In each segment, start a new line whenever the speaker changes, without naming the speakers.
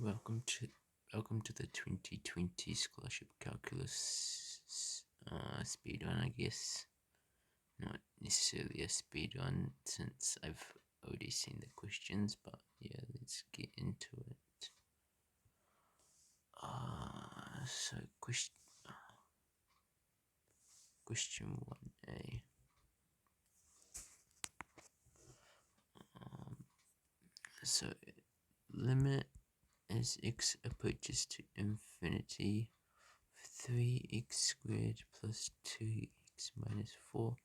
welcome to welcome to the 2020 scholarship calculus speed run, I guess. Not necessarily a speed run since I've already seen the questions, but yeah, let's get into it. So question 1A. So limit as x approaches to infinity, 3x squared plus 2x minus 4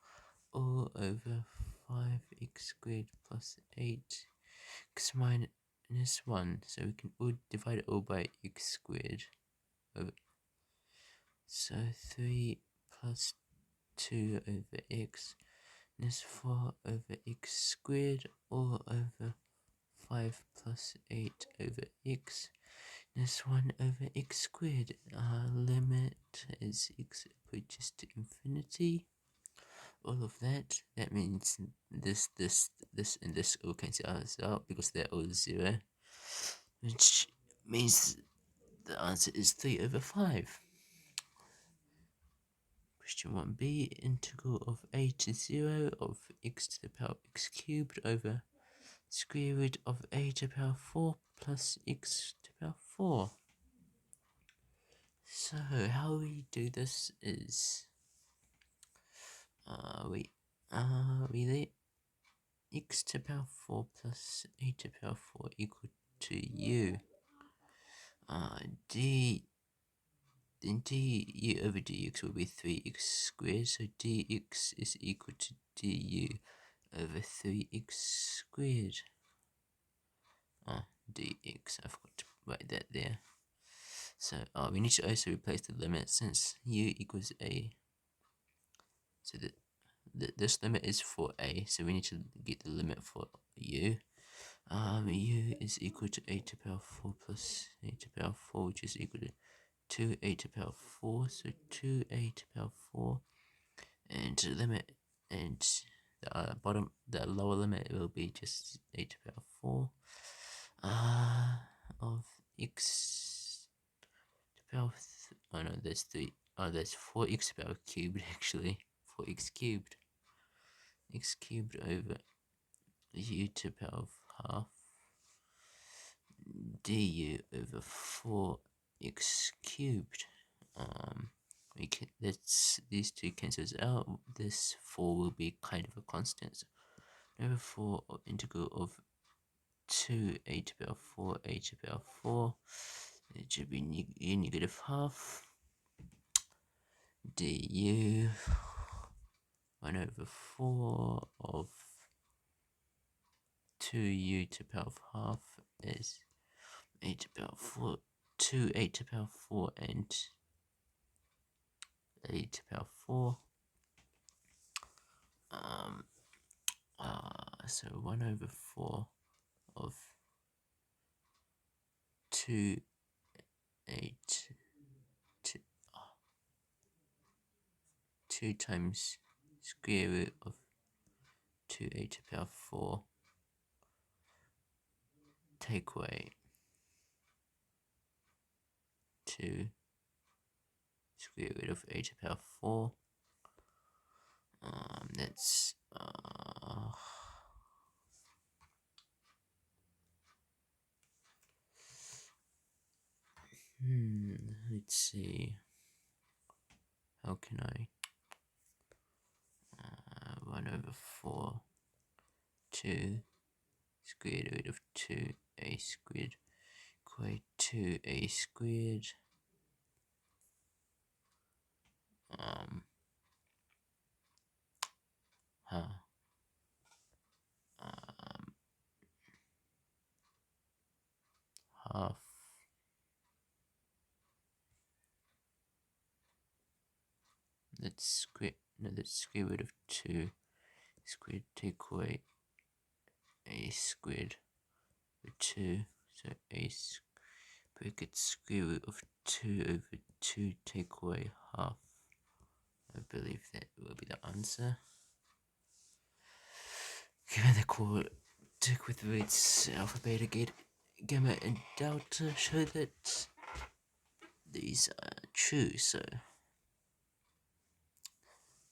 all over 5x squared plus 8x minus 1. So we can all divide it all by x squared. So 3 plus 2 over x minus 4 over x squared all over 5 plus 8 over x minus 1 over x squared. Limit as x approaches to infinity. All of that means this, and this all cancel out because they're all 0, which means the answer is 3 over 5. Question 1b, integral of a to 0 of x to the power of x cubed over square root of a to the power 4 plus x to the power 4. So how we do this is we let x to the power 4 plus a to the power 4 equal to u. Then du over dx will be 3x squared, so dx is equal to du over 3x squared. Dx, I forgot to write that there. So we need to also replace the limit since u equals a. So this limit is for a, so we need to get the limit for u. U is equal to a to the power 4 plus a to the power 4, which is equal to 2a to the power 4, so 2a to the power 4, and the limit, and the lower limit will be just a to the power 4 of x to the power there's 3, there's 4x to the power cubed actually, 4x cubed, x cubed over u to the power of half du over 4x cubed. We can, these two cancels out. This 4 will be kind of a constant. So over 4 integral of 2a to the power 4 a to the power 4. It should be negative half du 1 over 4 of 2u to the power of half is a to the power 4, 2a to the power 4 and a to the power 4. So 1 over 4 of 2 times square root of 2a to the power 4, take away 2 square root of a to the power 4. That's let's see, how can I 1 over 4 2 square root of 2a squared equate 2a squared half that's square root of 2 squared, take away a squared over 2, so a bracket square root of 2 over 2, take away half. I believe that will be the answer. Given the quadratic with roots alphabet gamma and delta show that these are true.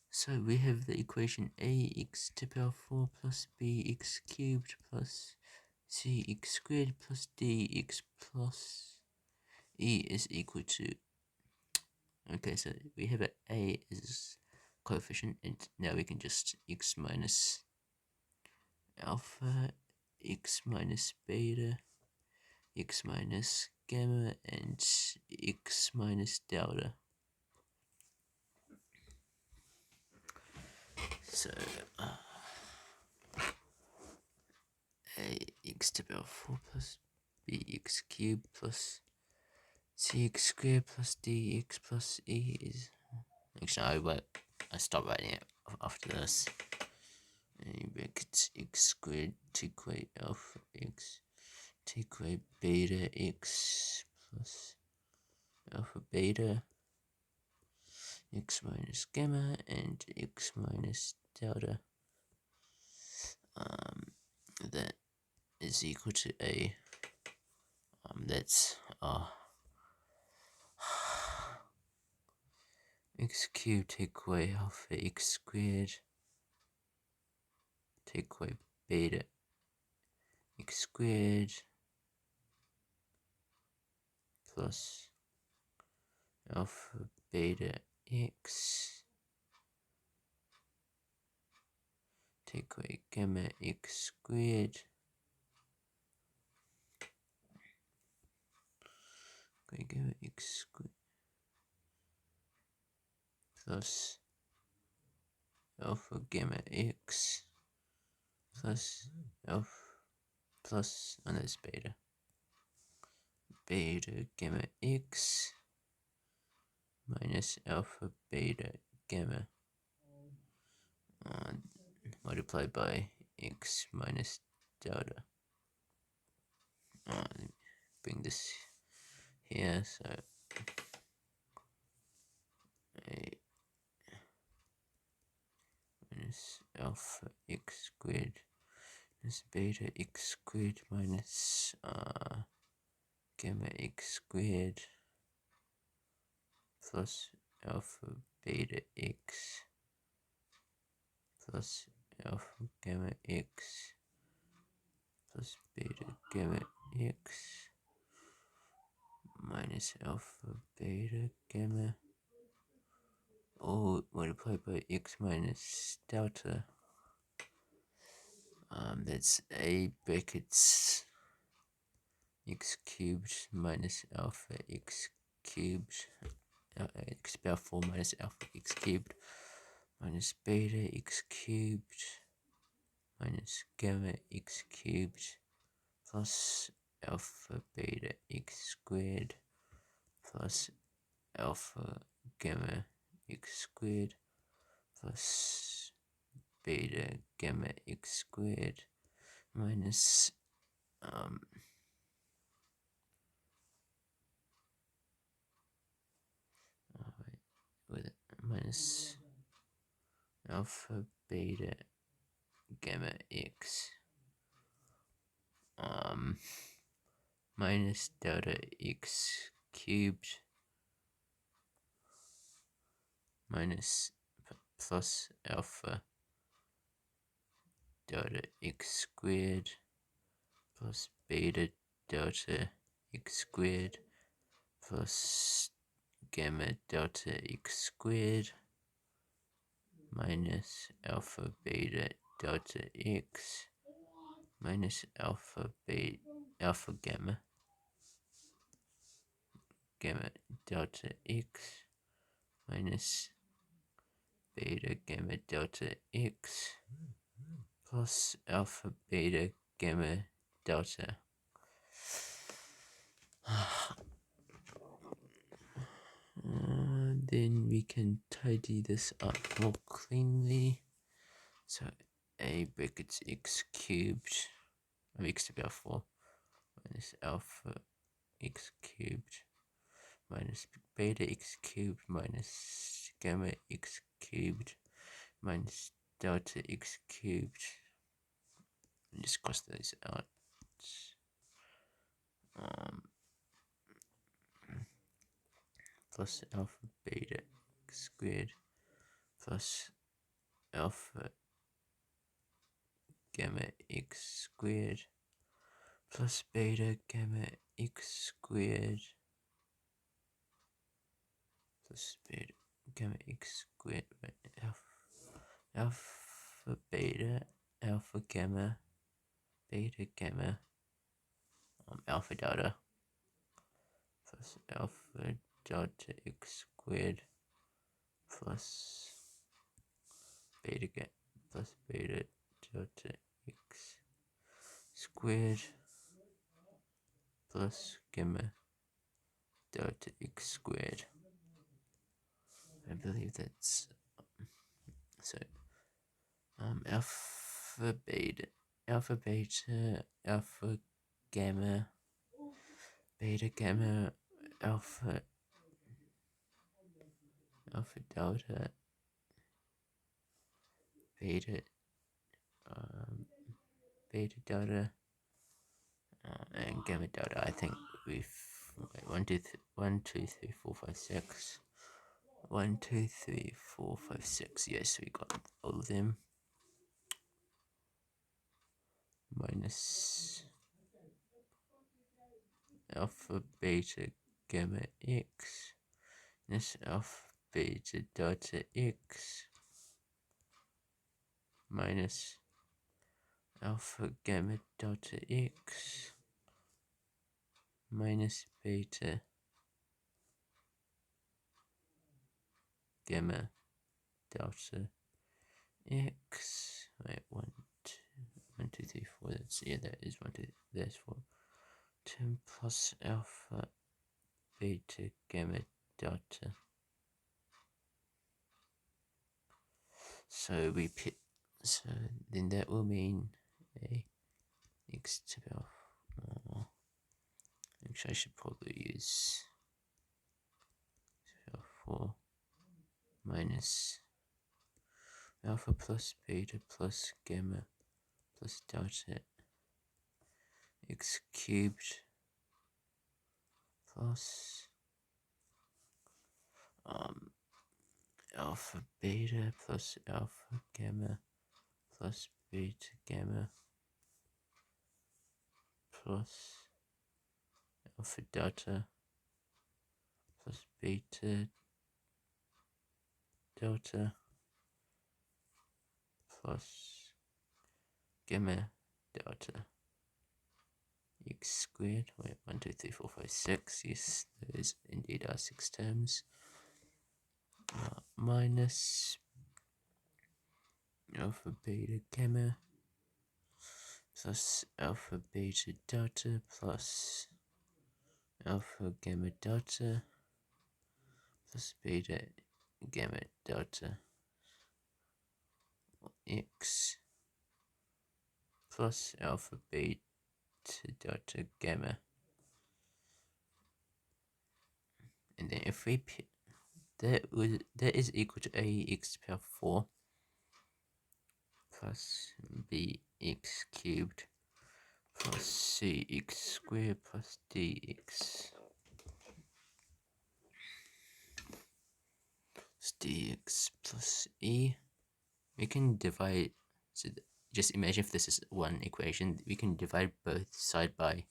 So we have the equation ax to the power 4 plus bx cubed plus cx squared plus dx plus e is equal to, okay, so we have a is coefficient, and now we can just x minus alpha, x minus beta, x minus gamma, and x minus delta. So ax to the power 4 plus bx cubed plus cx squared plus dx plus e is, actually I stop writing it after this. A brackets x squared take away alpha x take away beta x plus alpha beta x minus gamma and x minus delta. That is equal to a. That's x cubed take away alpha x squared take away beta x squared plus alpha beta x take away gamma x squared gamma x squared plus alpha gamma x plus alpha plus, and that's beta gamma x minus alpha beta gamma multiplied by x minus delta. Bring this here, so a minus alpha x squared minus beta x squared minus gamma x squared plus alpha beta x plus alpha gamma x plus beta gamma x minus alpha beta gamma, all multiplied by x minus delta. That's a brackets x cubed minus alpha x cubed x power 4 minus alpha x cubed minus beta x cubed minus gamma x cubed plus alpha beta x squared plus alpha gamma x squared plus beta gamma x squared minus minus alpha beta gamma x minus delta x cubed minus plus alpha delta x squared plus beta delta x squared plus gamma delta x squared minus alpha beta delta x minus alpha gamma delta x minus beta gamma delta x plus alpha beta gamma delta. Then we can tidy this up more cleanly. So a brackets x cubed x to the power 4 minus alpha x cubed minus beta x cubed minus gamma x cubed minus delta x cubed. Just cross those out. plus alpha beta x squared plus alpha gamma x squared plus beta gamma x squared plus beta gamma x squared, right? Alpha beta alpha gamma beta gamma alpha delta plus alpha delta x squared plus beta plus beta delta x squared plus gamma delta x squared. I believe that's so. Alpha beta alpha gamma beta gamma alpha delta beta beta delta and gamma delta. I think we've wait, 1 2 3 4 5 6 1 2 3 4 5 6. Yes, we got all of them. Minus alpha beta gamma x minus alpha beta delta x minus alpha gamma delta x minus beta gamma delta x. Wait, 1 2 3 4. That's that is 1 2. There's 4. 10 plus alpha beta gamma delta. So we pick. So then that will mean a x to the alpha. Actually, I should probably use 4 minus alpha plus beta plus gamma plus delta x cubed plus alpha beta plus alpha gamma plus beta gamma plus alpha delta plus beta delta plus gamma delta x squared. Wait, 1 2 3 4 5 6. Yes, those indeed are 6 terms. Minus alpha beta gamma plus alpha beta delta plus alpha gamma delta plus beta gamma delta x plus alpha beta delta gamma. And then if we that is equal to ax to the power 4 plus bx cubed plus cx squared plus dx plus e. We can divide, so just imagine if this is one equation, we can divide both side by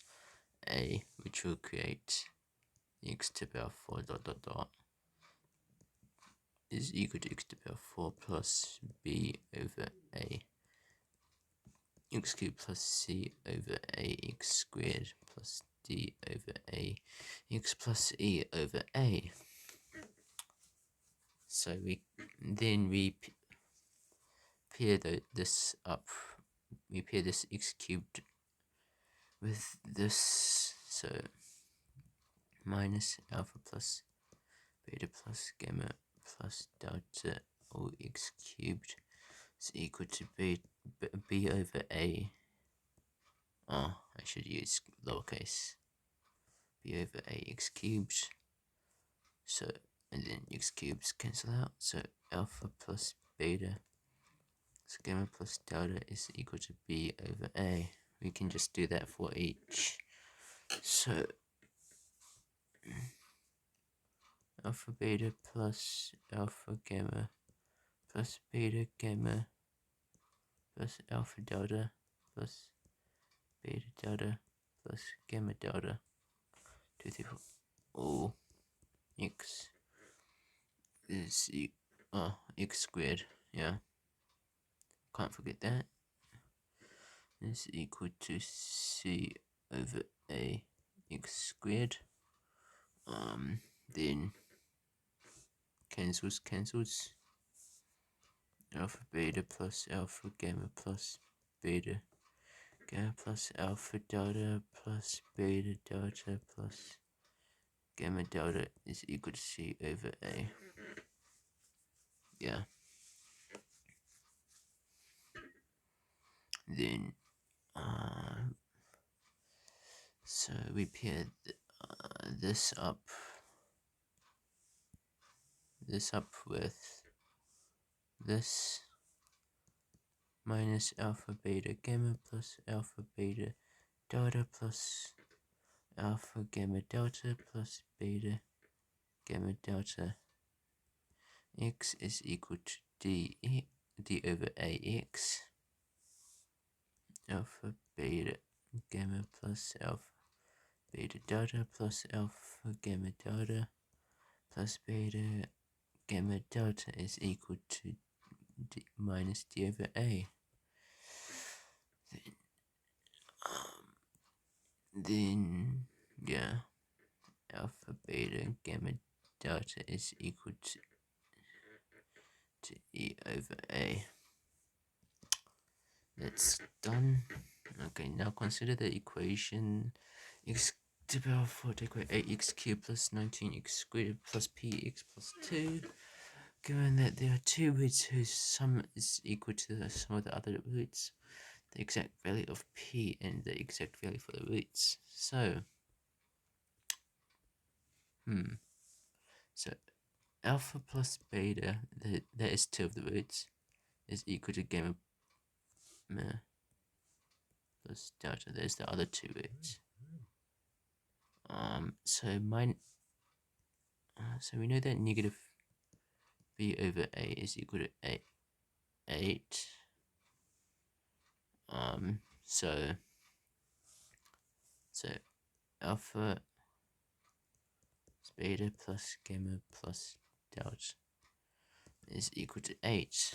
a, which will create x to the power 4 dot dot dot is equal to x to the power 4 plus b over a x cubed plus c over a x squared plus d over a x plus e over a. So we pair this up. We pair this x cubed with this, so minus alpha plus beta plus gamma plus delta all x cubed is equal to b over a. Oh, I should use lowercase. B over a x cubed. So, and then x cubes cancel out. So alpha plus beta, so gamma plus delta is equal to b over a. We can just do that for each. So alpha beta plus alpha gamma plus beta gamma plus alpha delta plus beta delta plus gamma delta 2, 3, 4. Oh, x is x squared. Yeah, can't forget that. Is equal to c over a x squared. Then cancels. Alpha beta plus alpha gamma plus beta gamma plus alpha delta plus beta delta plus gamma delta is equal to c over a. Yeah. Then so we pair this up with this minus alpha beta gamma plus alpha beta delta plus alpha gamma delta plus beta gamma delta. X is equal to d over ax alpha beta gamma plus alpha beta delta plus alpha gamma delta plus beta gamma delta is equal to minus d over a. Then yeah, alpha beta gamma delta is equal to e over a. That's done. Okay, now consider the equation x to the power 4 to equate 8x cubed plus 19x squared plus px plus 2. Given that there are two roots whose sum is equal to the sum of the other roots, the exact value of p and the exact value for the roots. So, so alpha plus beta, that is two of the roots, is equal to gamma plus delta. There's the other two roots. So so we know that negative b over a is equal to 8. So alpha beta plus gamma plus delta is equal to 8,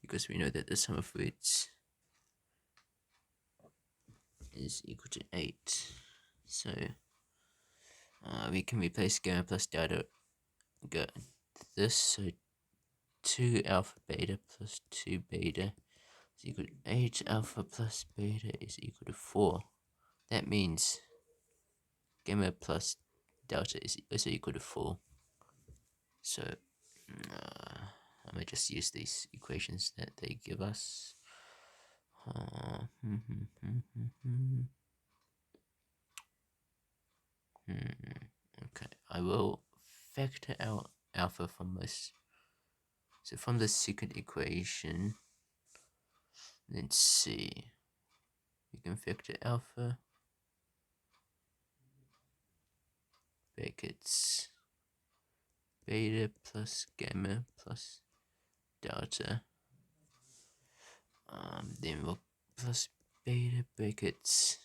because we know that the sum of roots is equal to 8. So we can replace gamma plus delta this, so 2 alpha beta plus 2 beta is equal to 8 alpha plus beta is equal to 4. That means gamma plus delta is also equal to 4. So I might just use these equations that they give us. Okay, I will factor out alpha from this. So from the second equation, let's see, we can factor alpha brackets beta plus gamma plus delta, then we'll plus beta brackets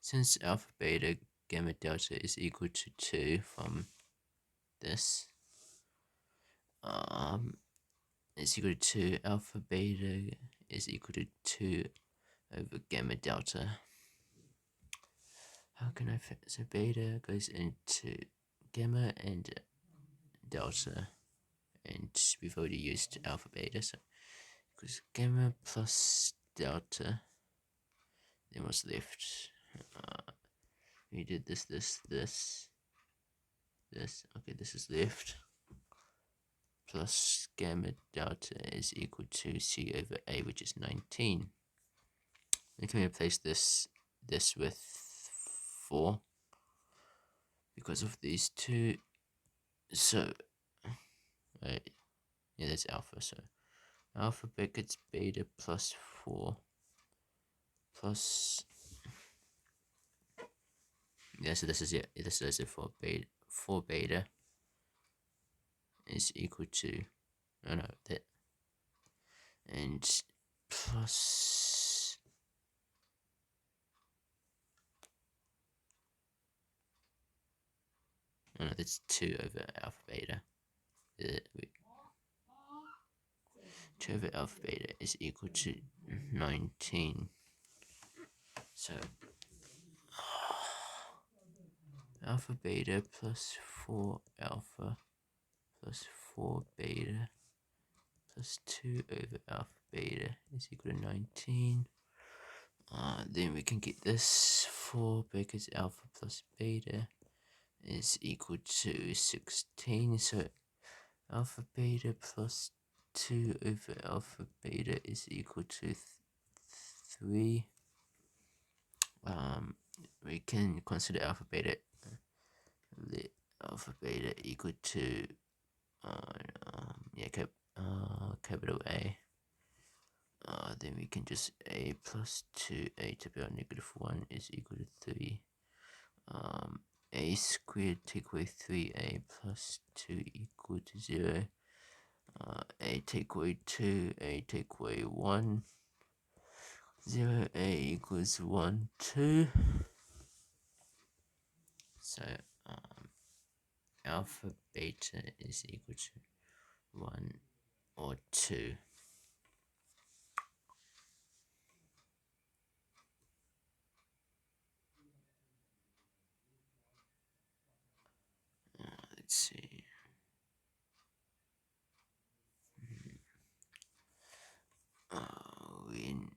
since alpha beta gamma delta is equal to 2 from this, is equal to alpha beta is equal to 2 over gamma delta. How can I fit? So beta goes into gamma and delta, and we've already used alpha beta, so because gamma plus delta, then what's left? We did this. Okay, this is left. Plus gamma delta is equal to c over a, which is 19. We can replace this with 4 because of these two. So, right, Yeah, that's alpha. So alpha brackets beta plus 4 plus, yeah, so this is it. This is it for beta. 4 beta is equal to, oh no, that, and plus, oh no, that's 2 over alpha beta. 2 over alpha beta is equal to 19. So alpha beta plus 4 alpha plus 4 beta plus 2 over alpha beta is equal to 19. Then we can get this 4 because alpha plus beta is equal to 16. So alpha beta plus 2 over alpha beta is equal to 3. We can consider alpha beta equal to capital A. Then we can just a plus 2a to the power negative 1 is equal to 3. A squared take away 3a plus 2 equal to 0. A take away 2, a take away 1. 0a equals 1, 2. So alpha beta is equal to 1 or 2. Let's see. When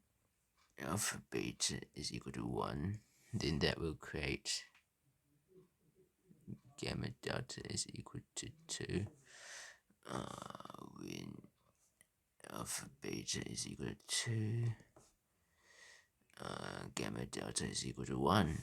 alpha beta is equal to 1, then that will create gamma delta is equal to 2. When alpha beta is equal to 2, gamma delta is equal to 1.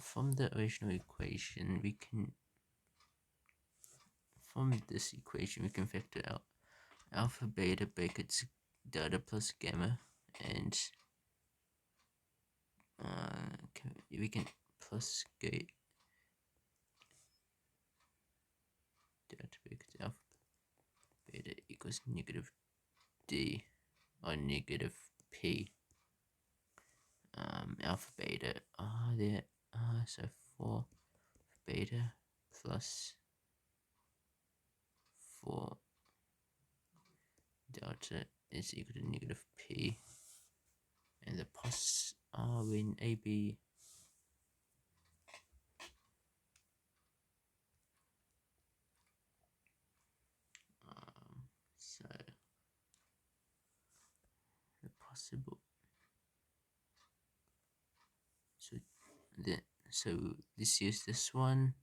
From the original equation, from this equation, we can factor out alpha beta brackets delta plus gamma, and we can plus gate delta brackets alpha beta equals negative d or negative p. Alpha beta there, so 4 beta plus 4 delta is equal to negative p, and the pos when AB so the possible, so then, so this is this one.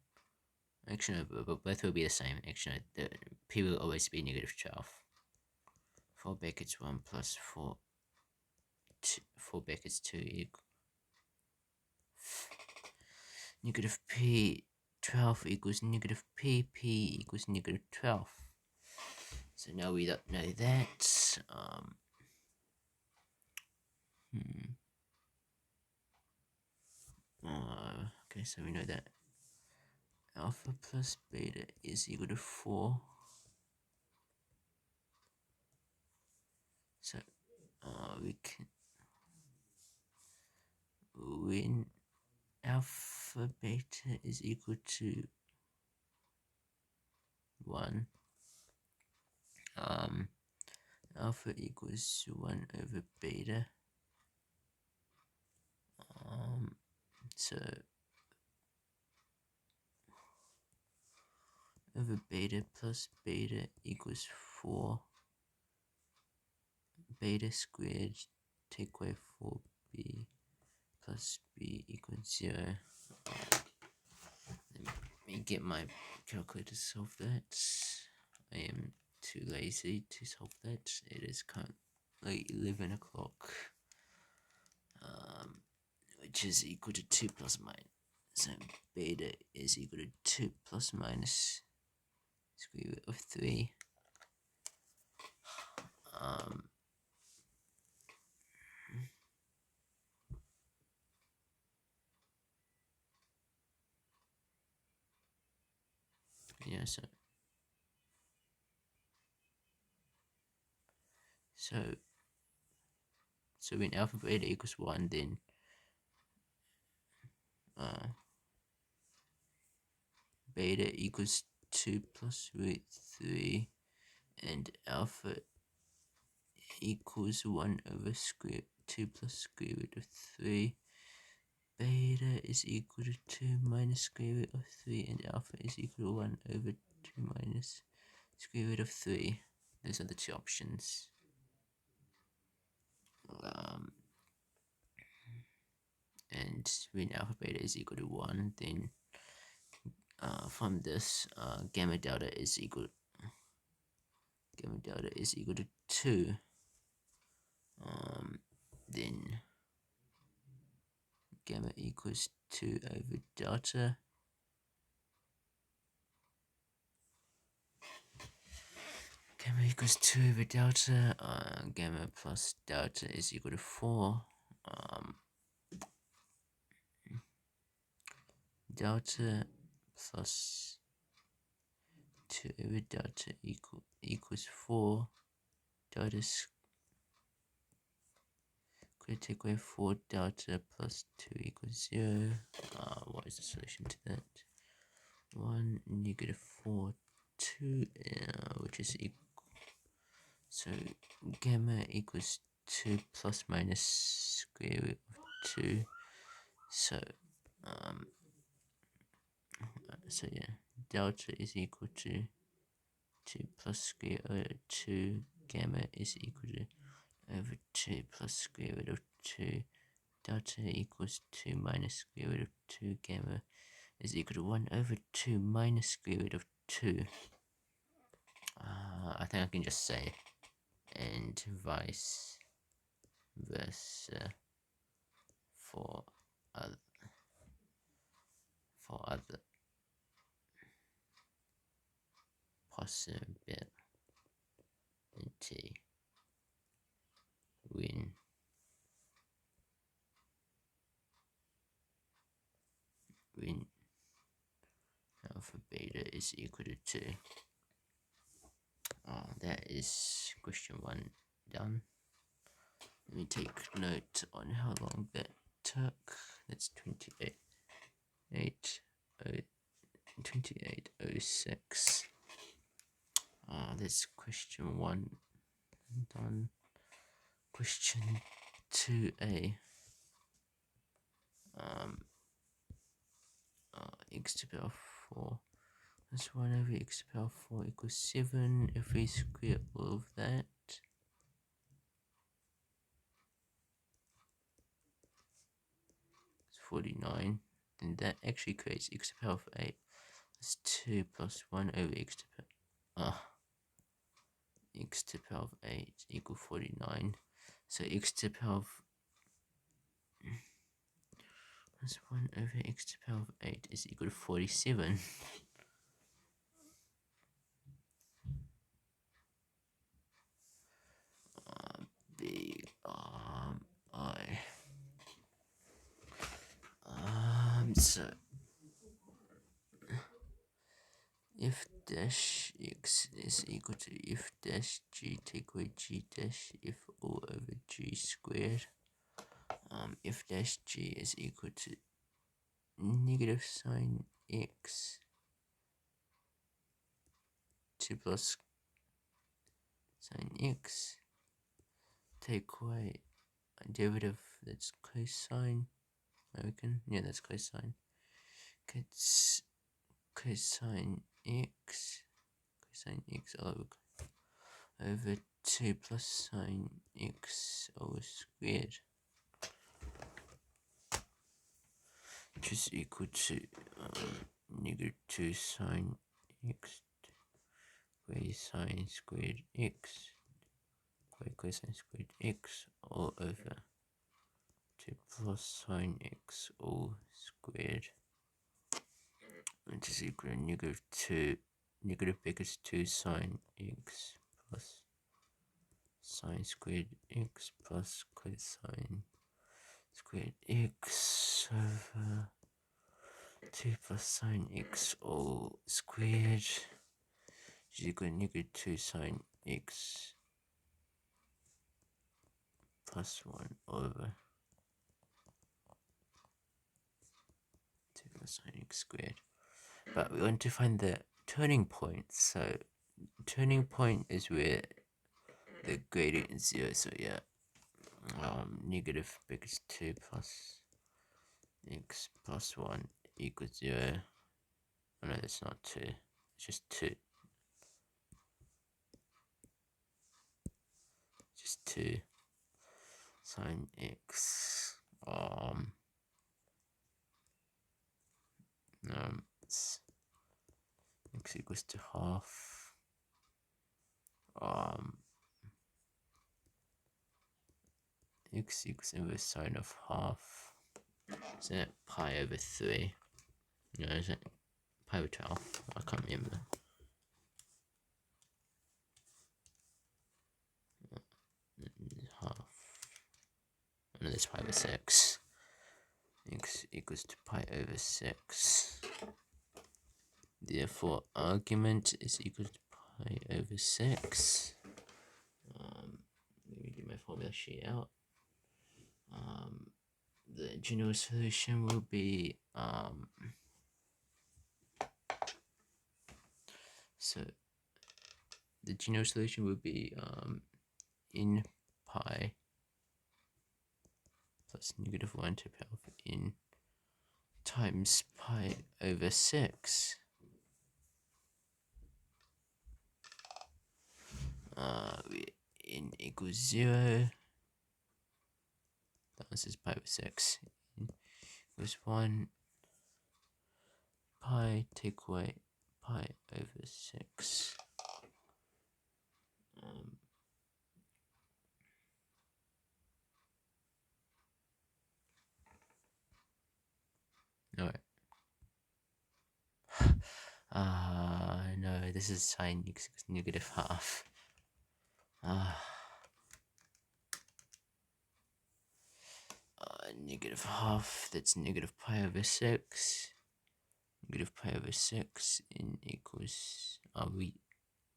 Actually, but both will be the same. Actually, the p will always be negative 12. 4 brackets 1 plus 4 4 brackets 2 equal negative p. 12 equals negative p equals negative 12. So now we don't know that. Okay, so we know that alpha plus beta is equal to 4. So we can, when alpha beta is equal to 1, alpha equals 1 over beta. So over beta plus beta equals 4. Beta squared take away 4b plus b equals 0. Let me get my calculator to solve that. I am too lazy to solve that. It is currently 11 o'clock, which is equal to 2 plus minus. So beta is equal to 2 plus minus square root of 3. Yeah, so when alpha beta equals 1, then beta equals 2 plus root 3, and alpha equals 1 over 2 plus square root of 3. Beta is equal to 2 minus square root of 3, and alpha is equal to 1 over 2 minus square root of 3. Those are the two options. And when alpha beta is equal to 1, then from this, gamma delta is equal to 2. Then gamma equals 2 over delta. Gamma equals 2 over delta. Gamma plus delta is equal to 4. Delta plus 2 over delta equals 4. Delta could take away 4 delta plus 2 equals 0. What is the solution to that? 1 negative 4 2, which is equal. So gamma equals 2 plus minus square root of 2. So yeah, delta is equal to 2 plus square root of 2. Gamma is equal to over 2 plus square root of 2. Delta equals 2 minus square root of 2. Gamma is equal to 1 over 2 minus square root of 2. I think I can just say, and vice versa for other possibility when alpha beta is equal to 2. That is question 1 done. Let me take note on how long that took. That's 28:06. That's question 1 done. Question 2a. X to the power 4 plus 1 over x to the power 4 equals 7. If we square all of that, it's 49. Then that actually creates x to the power of 8 plus 2 plus 1 over x to the power x to the power of 8 equal 49. So x to the power of plus 1 over x to the power of 8 is equal to 47. Big I. So if dash x is equal to if dash g, take away g dash if all over g squared. If dash g is equal to negative sine x 2 plus sine x, take away a derivative that's cosine. I reckon, yeah, that's cosine. Gets cosine x over 2 plus sine x all squared, which is equal to negative 2 sine x cosine squared x, cosine squared x all over 2 plus sine x all squared, which is equal to negative 2, negative because 2 sine x plus sine squared x plus cosine squared x over 2 plus sine x all squared is equal to negative 2 sine x plus 1 over 2 plus sine x squared. But we want to find the turning point, so turning point is where the gradient is 0, so yeah, negative because 2 plus x plus 1 equals 0. Oh no, that's not 2, it's just 2. Just 2 sine x, it's x equals to half, x equals inverse sine of half, is that pi over 3? No, is it pi over 12? I can't remember. Half. No, that's pi over 6. X equals to pi over 6. Therefore, argument is equal to pi over 6. Let me get my formula sheet out. The general solution will be so the general solution will be n pi plus negative 1 to the power of n times pi over 6. N equals 0. The answer is pi over 6. N equals 1. Pi, take away pi over 6. Alright. No, this is sine x equals negative half. Negative half, that's negative pi over 6. Negative pi over 6 n equals,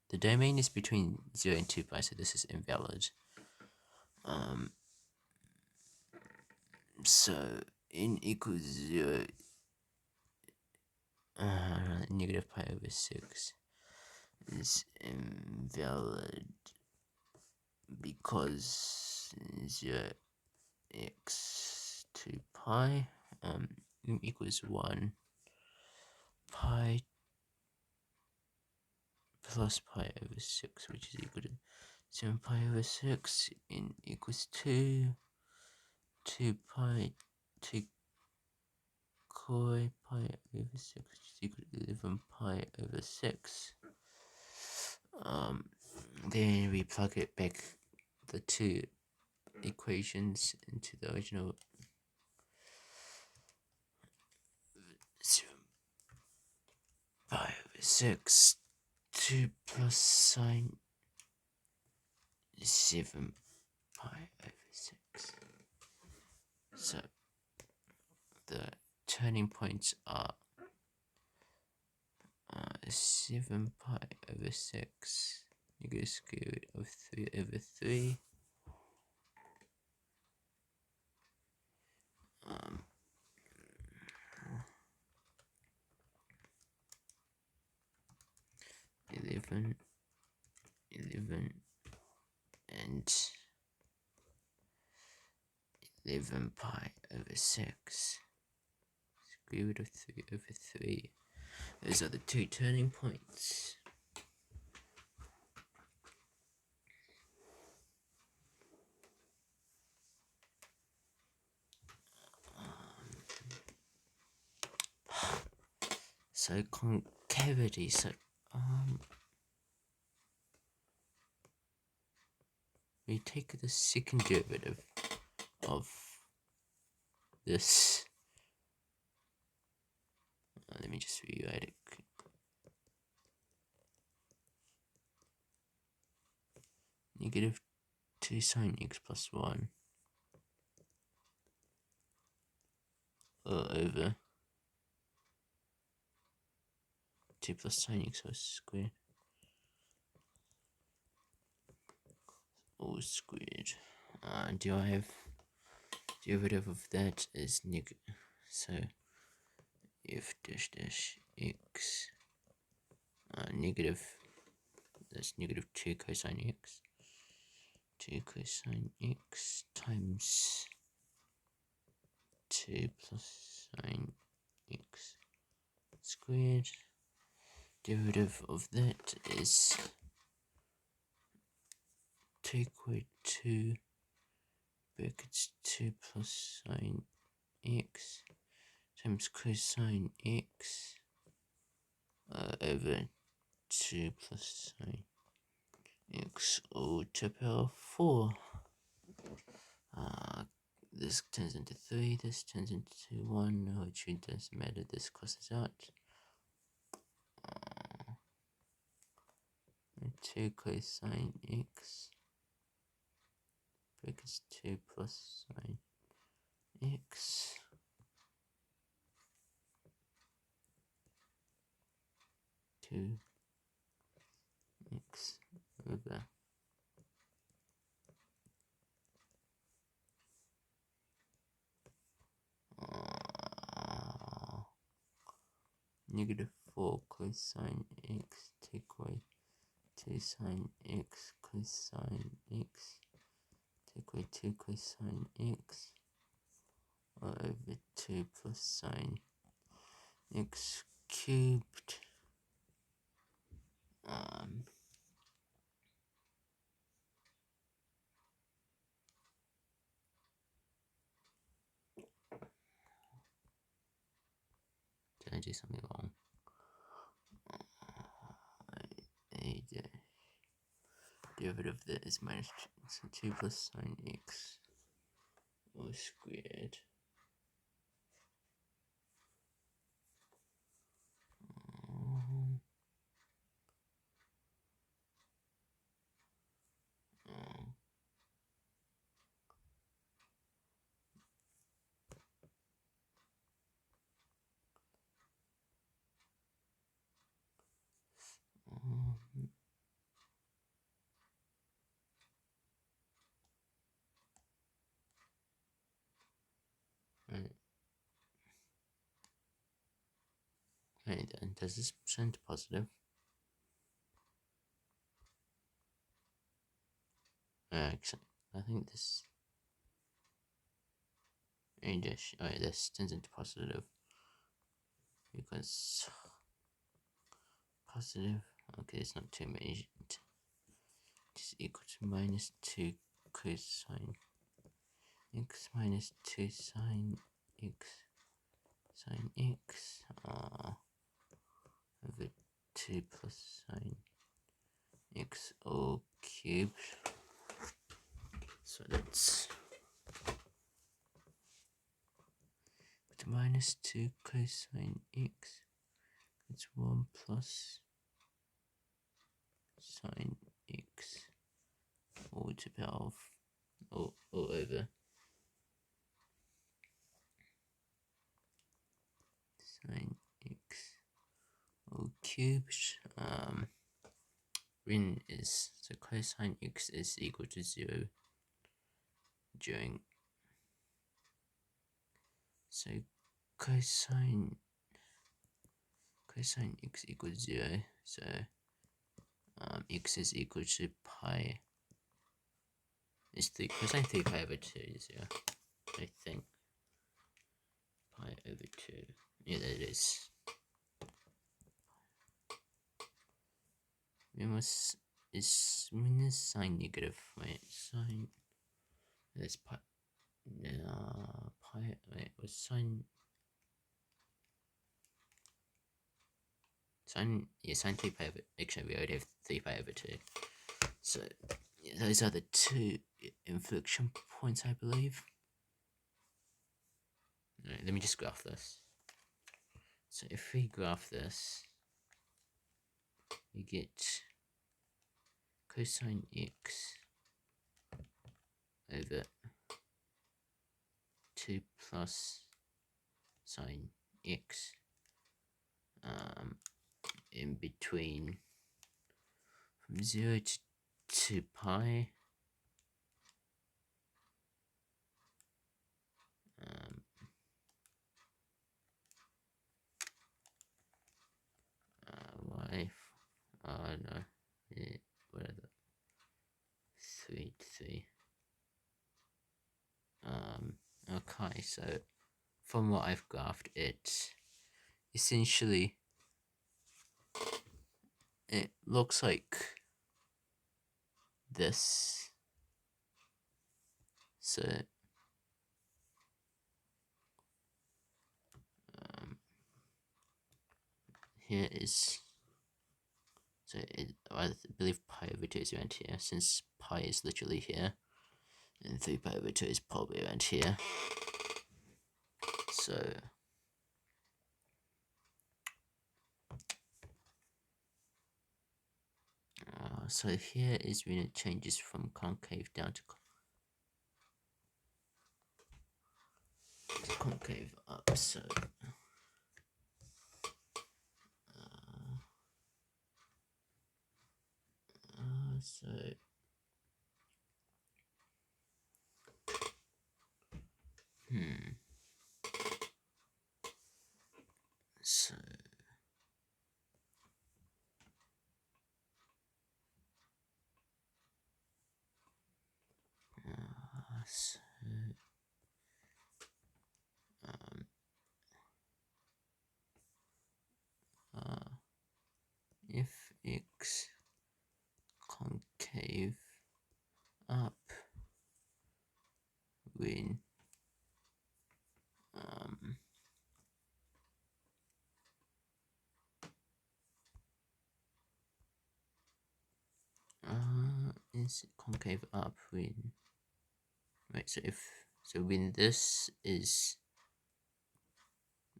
the domain is between 0 and 2 pi, so this is invalid. So n equals 0, negative pi over 6 is invalid because 0 x 2 pi n equals 1 pi plus pi over 6, which is equal to 7 pi over 6, n equals 2 pi, take koi pi over 6, which is equal to 11 pi over 6. Then we plug it back, the two equations, into the original 7 pi over 6, 2 plus sine 7 pi over 6. So the turning points are 7 pi over 6, negative square root of 3 over 3. 11, and 11 pi over 6, square root of 3 over 3. Those are the two turning points. So concavity, so we take the second derivative of this. Let me just rewrite it. Negative 2 sine x plus 1 over 2 plus sine x whole squared all squared. Do I have derivative of that is negative? So f dash dash x negative, that's negative 2 cosine x, 2 cosine x times 2 plus sine x squared. Derivative of that is take away 2 brackets 2 plus sine x times cosine x over 2 plus sine x all to the power 4. This turns into 3, this turns into 1, which it doesn't matter, this crosses out. 2 cosine x brackets 2 plus sine x 2 x over negative 4 cosine x, take away 2 sine x cosine x, take away 2 cosine x over 2 plus sine x cubed. Did I do something wrong? The derivative of that is minus 2, so 2 plus sine x all squared. Right then, does this turn to positive? Actually, I think this. Alright, this turns into positive because positive. Okay, it's not too many. It is equal to minus 2 cosine x minus 2 sine x over 2 plus sine x all cubed. So that's minus 2 cosine x. It's 1 plus sine x all to the power of all over sine x all cubed. When is so cosine x is equal to 0 during, so cosine x equals 0, so x is equal to pi. It's 3 cosine 3 pi over 2 is 0, I think. Pi over 2, yeah, that is. Is minus sine negative, right? Sine, that's pi, pi, wait, was sine, yeah, sine 3 pi over, actually we already have 3 pi over 2, so those are the two inflection points, I believe. Alright, let me just graph this. So if we graph this, we get cosine x over 2 plus sine x in between from 0 to 2 pi. Y, no, yeah, whatever, 3 to 3. Okay, so from what I've graphed, it essentially it looks like this. So here is, so I believe pi over 2 is around here, since pi is literally here, and 3 pi over 2 is probably around here. So here is when it changes from concave down to concave up. So so so so if x concave up when is concave up when, right, so if, so when this is,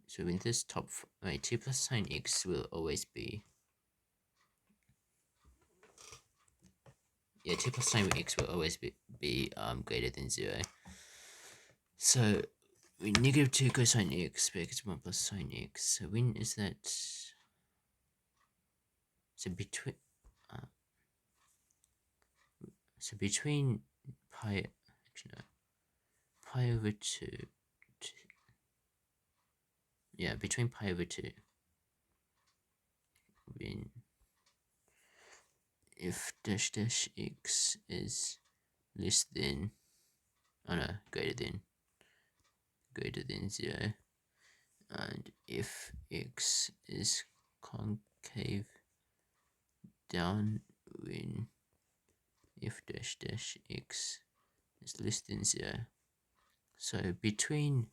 so when this top, right, 2 plus sine x will always be, yeah, 2 plus sine x will always be greater than 0. So when negative 2 cosine x becomes 1 plus sine x, so when is that, so between pi, actually no, pi over 2, yeah, between pi over 2, when if dash dash x is less than, oh no, greater than 0, and if x is concave down when if dash dash x is less than 0. So between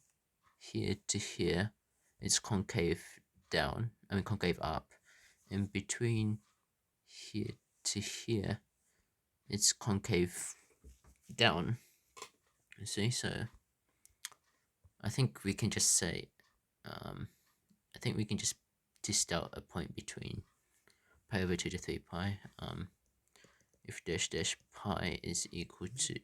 here to here, it's concave down, I mean concave up, and between here to here, it's concave down. You see, so I think we can just say, I think we can just test out a point between pi over 2 to 3 pi. If dash dash pi is equal to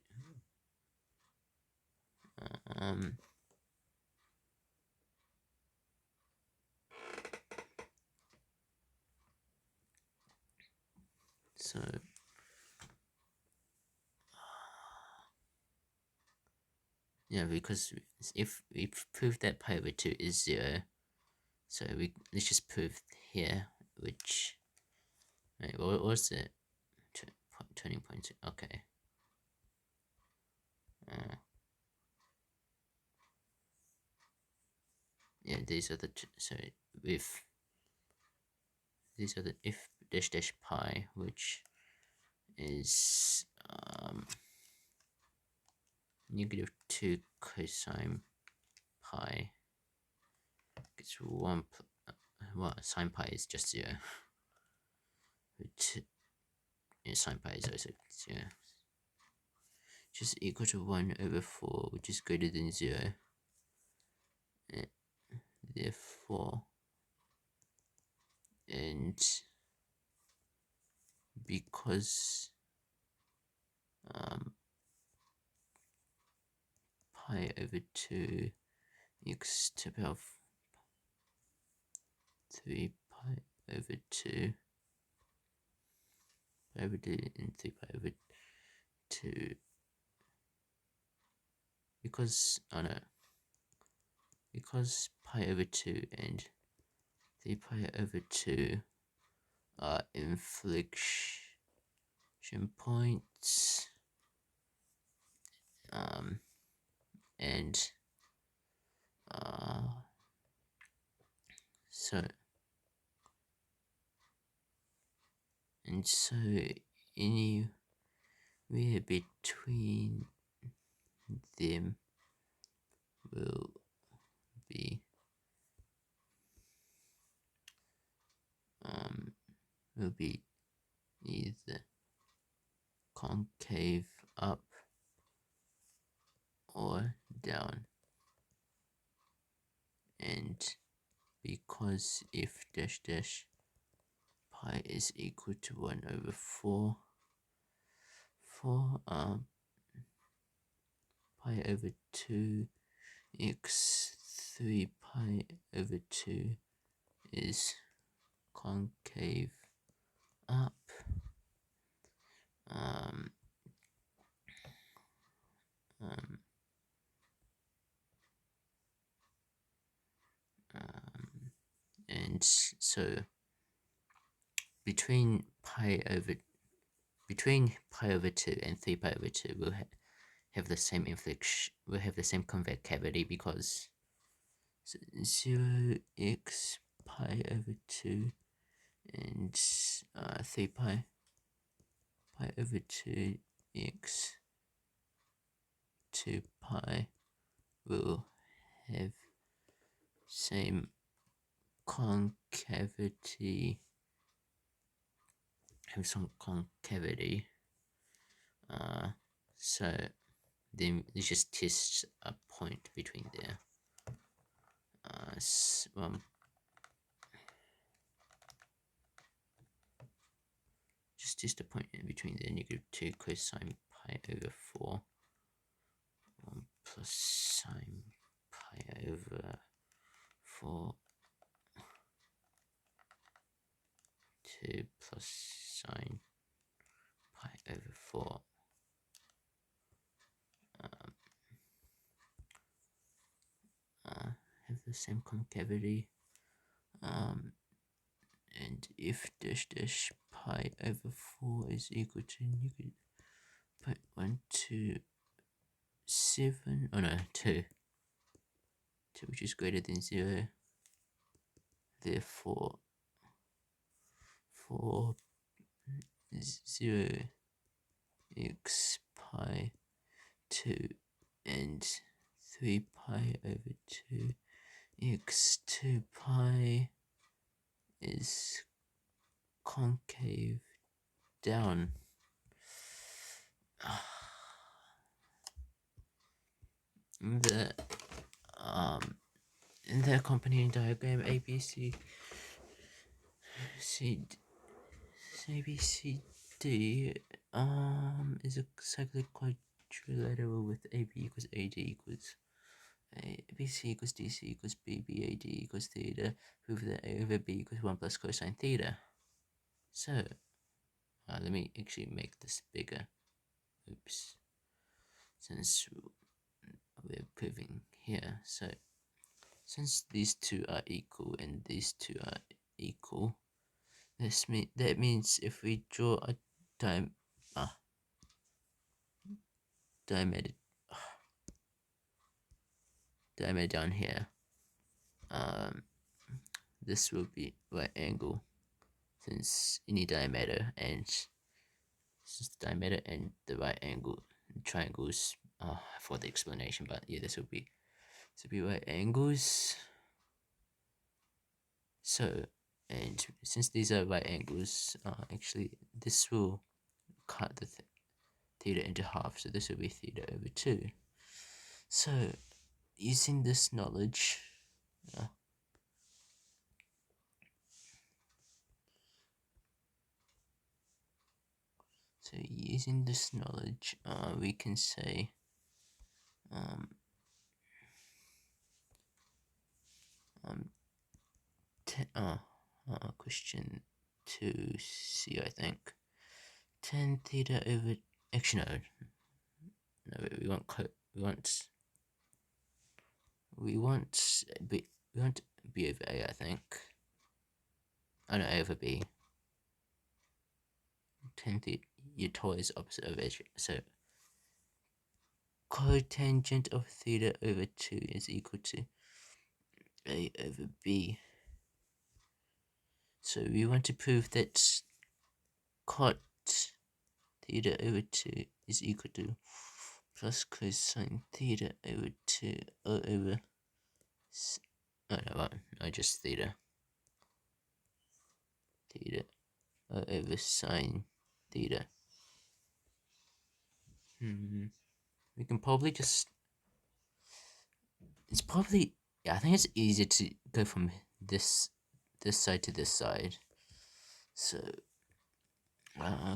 so yeah, because if we prove that pi over 2 is 0, so let's just prove here, which, right, what was it? Turning point, okay. Yeah, these are the so if these are the if dash dash pi, which is negative 2 cosine pi, it's 1 well, sine pi is just 0, which, yeah, sine pi is also 0, which is equal to 1 over 4, which is greater than 0. And therefore, and because pi over 2 x to the power 3 pi over 2 pi over 2 and 3 pi over 2, because because pi over 2 and 3 pi over 2 are inflection points, and so anywhere between them will be either concave up or down, and because if dash dash pi is equal to 1 over 4 pi over 2 x 3 pi over 2 is concave up, and so between pi over 2 and 3 pi over 2 will have the same will have the same concavity, because 0x pi over 2 and 3 pi over 2 x 2 pi will have same concavity, so then it just tests a point between there. Just test a point in between there. -2 cosine pi over 4 1 plus sine pi over 4 2 plus sine pi over 4 have the same concavity, and if dash dash pi over 4 is equal to -0.127, oh no, 2, which is greater than 0, therefore 0 x pi 2 and 3 pi over 2 x 2 pi is concave down. In the accompanying diagram, ABCD is a cyclic quadrilateral with AB equals AD equals BC equals DC equals BBAD equals theta, prove that A over B equals 1 plus cosine theta. So let me actually make this bigger. Oops. Since we're proving here, so since these two are equal and these two are equal, that means if we draw a diameter down here, this will be right angle, since any diameter, and since the diameter and the right angle triangles for the explanation, but yeah, this will be right angles. So, and since these are right angles, actually this will cut theta into half, so this will be theta over 2. So, using this knowledge, we can say question 2c, I think. 10 theta over, actually no, we want b over a, I think. Oh no, a over b. 10 theta, your toy is opposite of h, so cotangent of theta over 2 is equal to a over b. So we want to prove that cot theta over 2 is equal to plus cosine theta over 2 over just theta over sine theta. We can probably just, it's probably, yeah, I think it's easier to go from this side to this side. So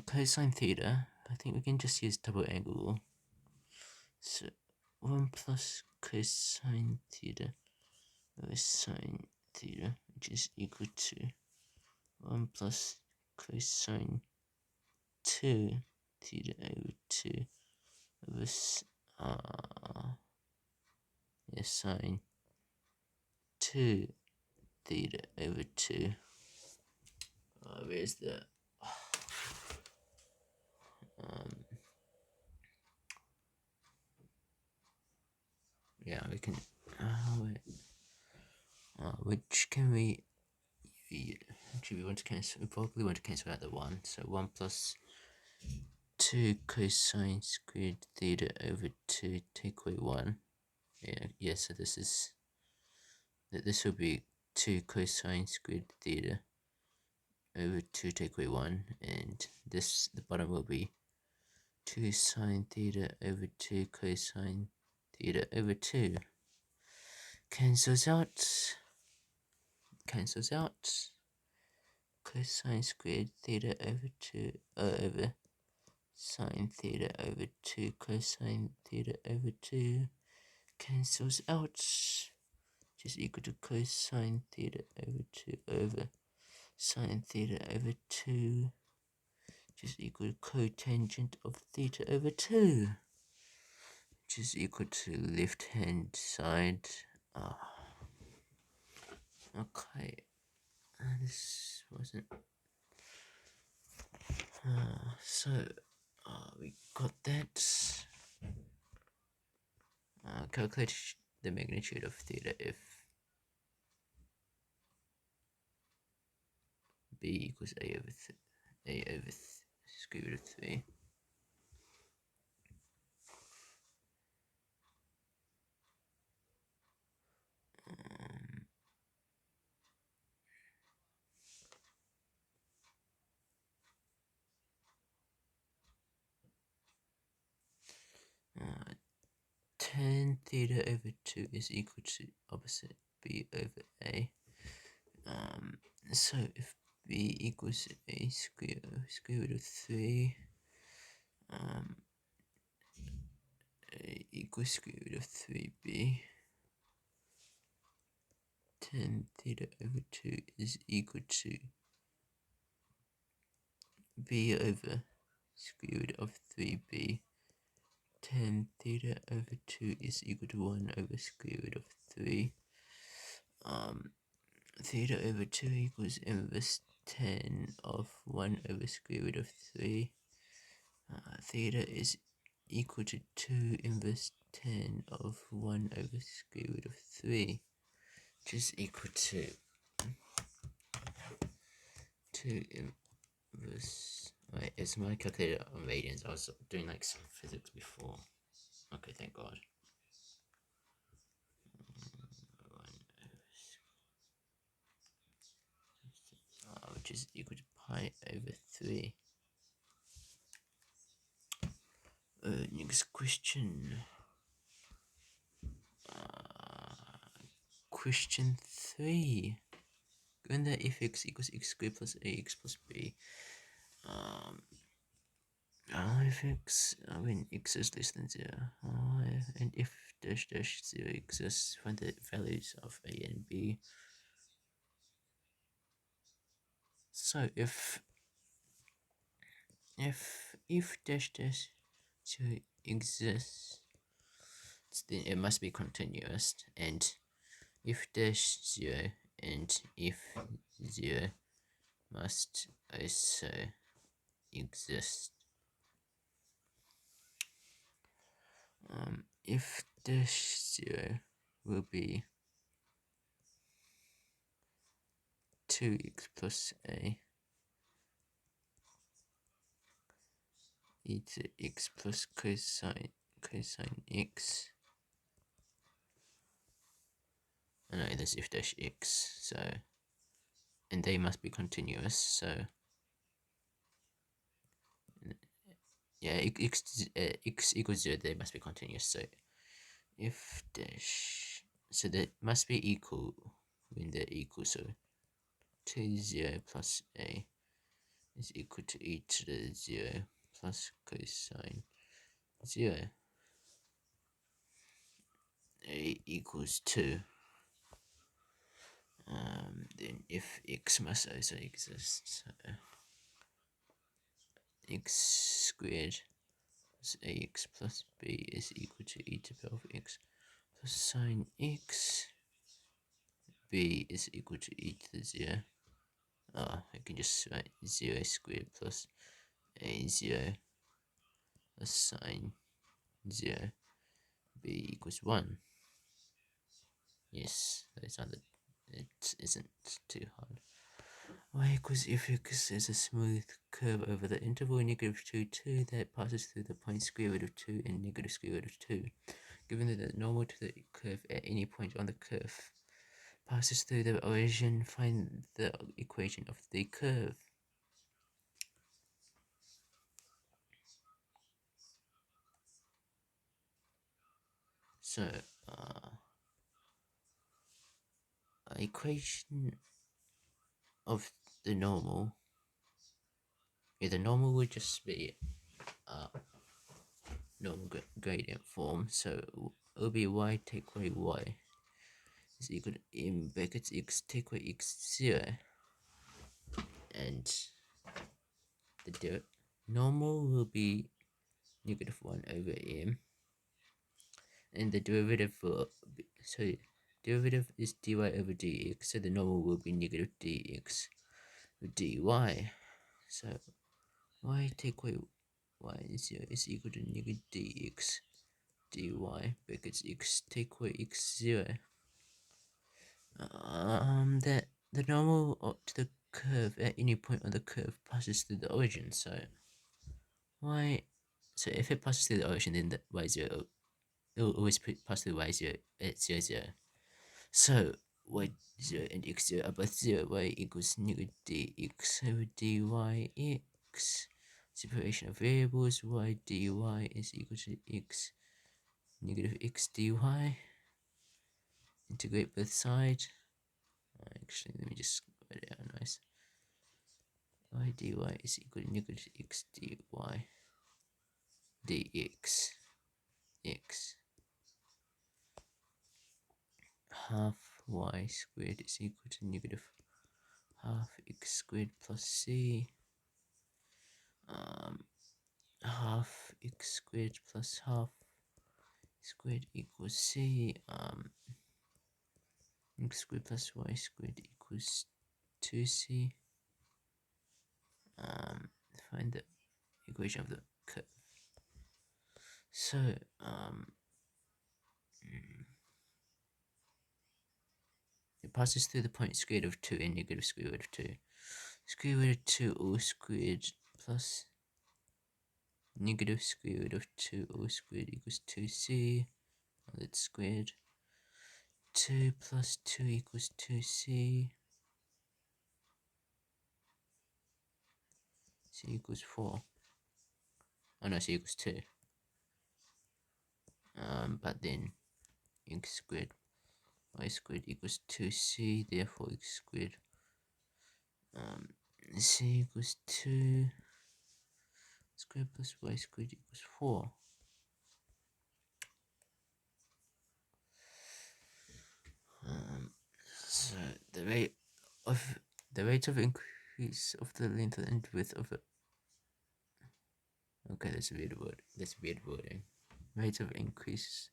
cosine theta, I think we can just use double angle. So 1 plus cosine theta over sine theta, which is equal to 1 plus cosine 2 theta over 2 over sine 2 theta over 2. Where's the yeah, we can which can we actually we probably want to cancel out the 1, so 1 plus 2 cosine squared theta over 2 take away 1. Yeah, so this will be 2 cosine squared theta over 2 take away 1, and the bottom will be 2 sine theta over 2 cosine theta over 2. Cancels out. Cosine squared theta over 2 over sine theta over 2 cosine theta over 2 cancels out, which is equal to cosine theta over 2 over sine theta over 2, which is equal to cotangent of theta over 2, which is equal to left hand side. Okay, this wasn't so we got that. Calculate the magnitude of theta if b equals a over square root of 3. 10 theta over 2 is equal to opposite b over a. So if b equals a square root of 3, a equals square root of 3b, 10 theta over 2 is equal to b over square root of 3b. 10 theta over 2 is equal to 1 over square root of 3. Theta over 2 equals inverse 10 of 1 over square root of 3. Theta is equal to 2 inverse 10 of 1 over square root of 3, which is equal to 2 inverse. Wait, is my calculator on radians? I was doing like some physics before. Okay, thank God. Which is equal to pi over 3. Next question. Question 3. Given that if x equals x squared plus ax plus b, if x, when x is less than 0, and if dash dash 0 exists, find the values of a and b. So if dash dash 0 exists, then it must be continuous, and if dash 0 and if 0 must also exist. If dash 0 will be 2x plus a e to x plus cosine x. I know that's if dash x, so, and they must be continuous, so yeah, x equals 0, they must be continuous, so if dash, so that must be equal when they're equal, so 2 0 plus a is equal to e to the 0 plus cosine 0. A equals 2. Then if x must also exist, so x squared plus ax plus b is equal to e to the power of x plus sine x. B is equal to e to the 0. I can just write 0 squared plus a0 plus sine 0. B equals 1. Yes, those are the, it isn't too hard. Y equals if x is a smooth curve over the interval negative 2, 2 that passes through the point square root of 2 and negative square root of 2. Given that the normal to the curve at any point on the curve passes through the origin, find the equation of the curve. So, equation of the normal, the normal would just be normal gradient form, so it will be y take away y is equal to m brackets x take away x 0, and the normal will be negative 1 over m, and the derivative for, so derivative is dy over dx, so the normal will be negative dx dy. So y take away y0 is equal to negative dx dy brackets x take away x0. That the normal to the curve at any point on the curve passes through the origin, so so if it passes through the origin, then the y0, it will always pass through y0 at 0 0. So y0 and x0 are both 0. Y equals negative dx over dyx. Separation of variables, y dy is equal to x negative x dy. Integrate both sides. Actually, let me just write it out nice. Y dy is equal to negative x dy dx x half y squared is equal to negative half x squared plus c, half x squared plus half squared equals c, x squared plus y squared equals 2c. Find the equation of the curve. So it passes through the point square root of 2 and negative square root of 2. Square root of 2 all squared plus negative square root of 2 all squared equals 2c. That's squared. 2 plus 2 equals 2c. C equals 4. Oh no, C equals 2. but then x squared y squared equals 2c, therefore x squared c equals 2 squared plus y squared equals 4. So the rate of increase of the length and width of a that's a weird word. That's weird wording. Rate of increase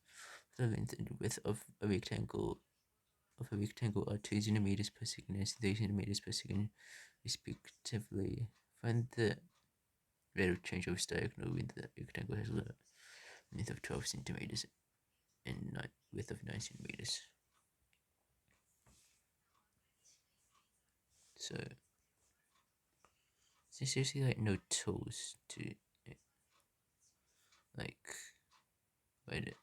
of the length and width of a rectangle are 2 centimeters per second and 3 centimeters per second respectively. Find the rate of change of its diagonal when the rectangle has a length of 12 centimeters and width of 9 centimeters. So there's seriously like no tools to like write it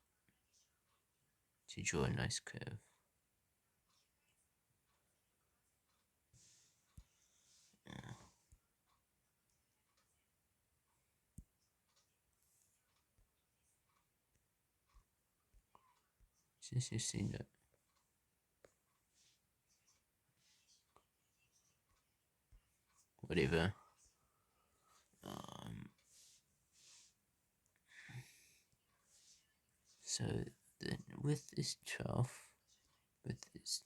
to draw a nice curve. Since you've seen that. Whatever. So the width is 12, width is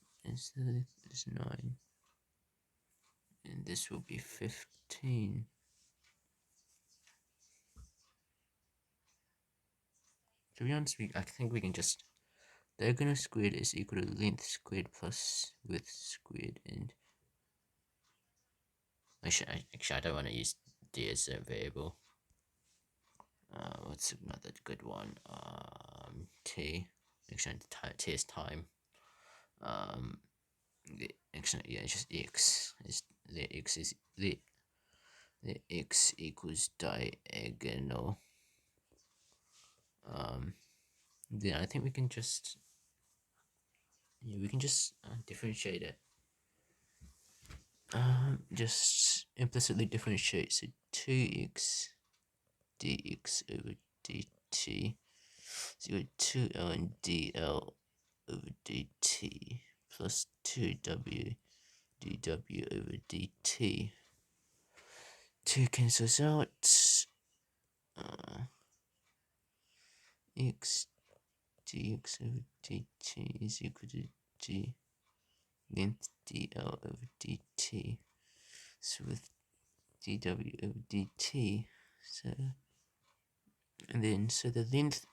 9, and this will be 15. To be honest, I think we can just diagonal squared is equal to length squared plus width squared, and actually I don't want to use d as a variable. What's another good one? T. Actually, t is time. Actually, yeah, it's just x. The x equals diagonal. Then I think we can just differentiate it. Just implicitly differentiate. So 2x dx over dt is equal to 2l and dl over dt plus 2w dw over dt. 2 cancels out. X dx over dt is equal to g length dl over dt. So with dw over dt, so the length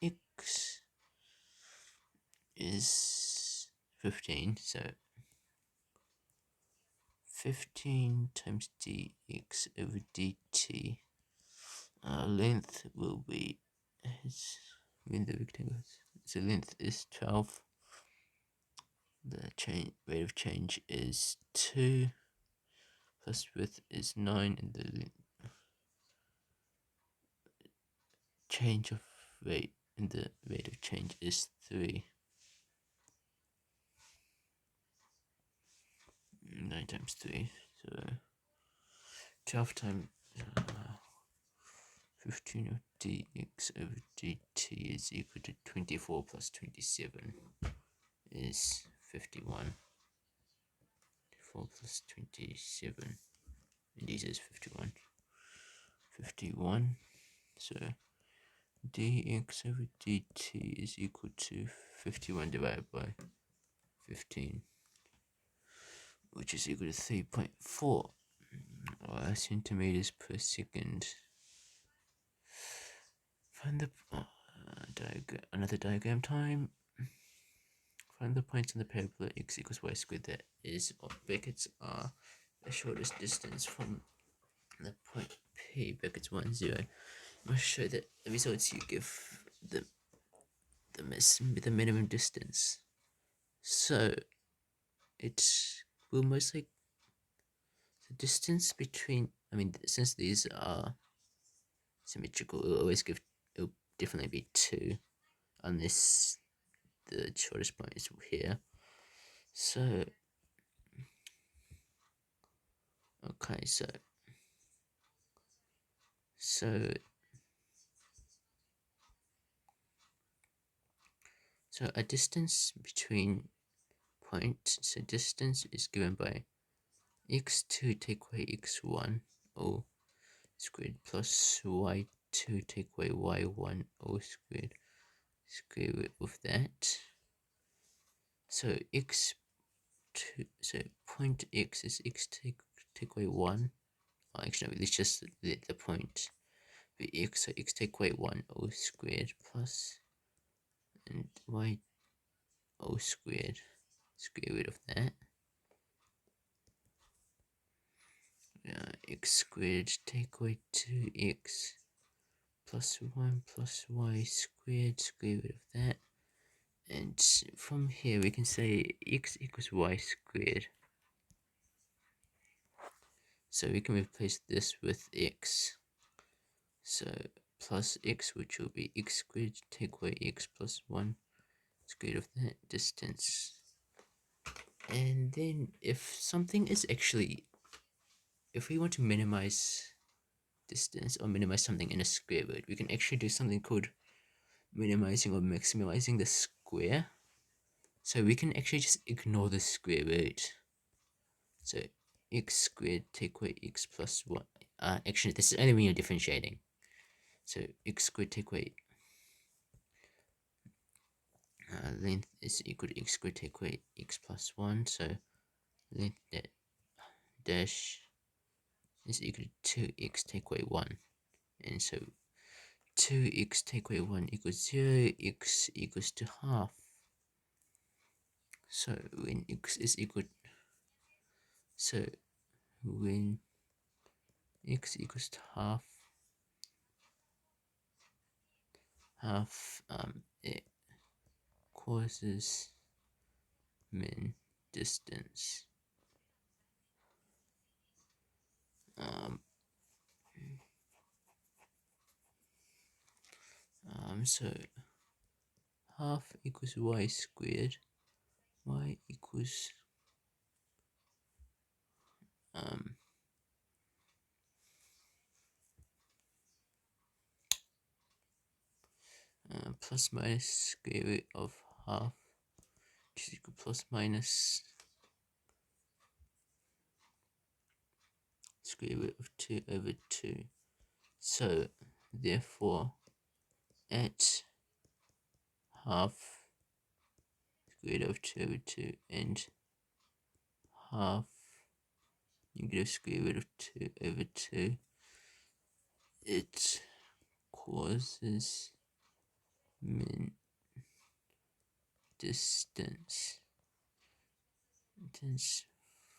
x is 15, so 15 times dx over dt. Length will be when the rectangle. So length is 12. The rate of change is 2. Plus width is 9, and the change of rate and the rate of change is 3. 9 times 3, so 12 times 15 of dx over dt is equal to 24 plus 27 is 51. 24 plus 27, and this is 51. 51, so dx over dt is equal to 51 divided by 15, which is equal to 3.4 centimeters per second. Find the another diagram time. Find the points on the parabola x equals y squared that is, brackets are the shortest distance from the point P, brackets 1, 0. Must show that the results you give the minimum distance. So it will most like the distance between, since these are symmetrical, it'll definitely be 2 unless the shortest point is here. So okay, so So a distance between points, so distance is given by x2 take away x1 all squared plus y2 take away y1 all squared square root of that. So x2, so point x is x take away 1. Oh, actually, no, let's just let the point be x, so x take away 1 all squared plus and y all squared square root of that. X squared take away 2x plus 1 plus y squared square root of that. And from here we can say x equals y squared. So we can replace this with x. So plus x, which will be x squared take away x plus 1 square root of that distance. And then if something is actually, if we want to minimize distance or minimize something in a square root, we can actually do something called minimizing or maximizing the square. So we can actually just ignore the square root. So x squared take away x plus 1. Actually, this is only when you're differentiating. So x squared take away length is equal to x squared take away x plus 1. So length dash is equal to 2x take away 1. And so 2x take away 1 equals 0, x equals to half. So when x is equal, so when x equals to half, it causes min distance. So half equals y squared, y equals plus minus square root of half, which is equal plus minus square root of 2 over 2. So therefore at half square root of 2 over 2 and half negative square root of 2 over 2, it causes min distance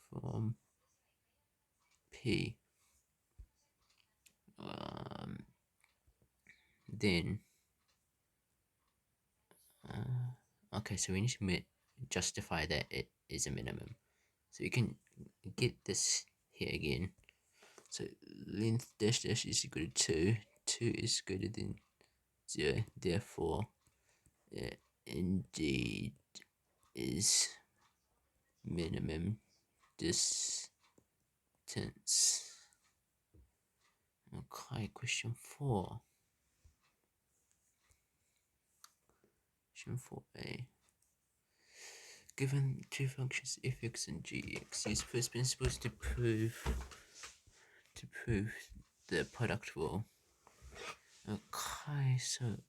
from P. Then okay, so we need to justify that it is a minimum. So you can get this here again. So length dash dash is equal to 2. 2 is greater than 0. Therefore, it indeed is minimum distance. Okay, question 4. Question 4a. Given two functions fx and gx, use first principles to prove the product rule. Okay, so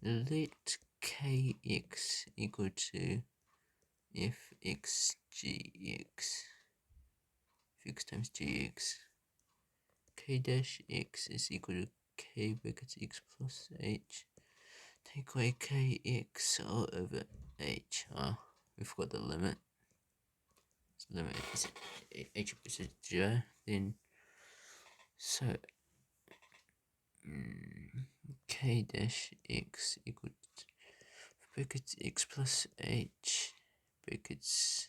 let kx equal to fx gx, fx times gx. K dash x is equal to k brackets x plus h. Take away kx all over h. We forgot the limit. So limit is h equals to 0. Then so k dash x equal to brackets x plus h brackets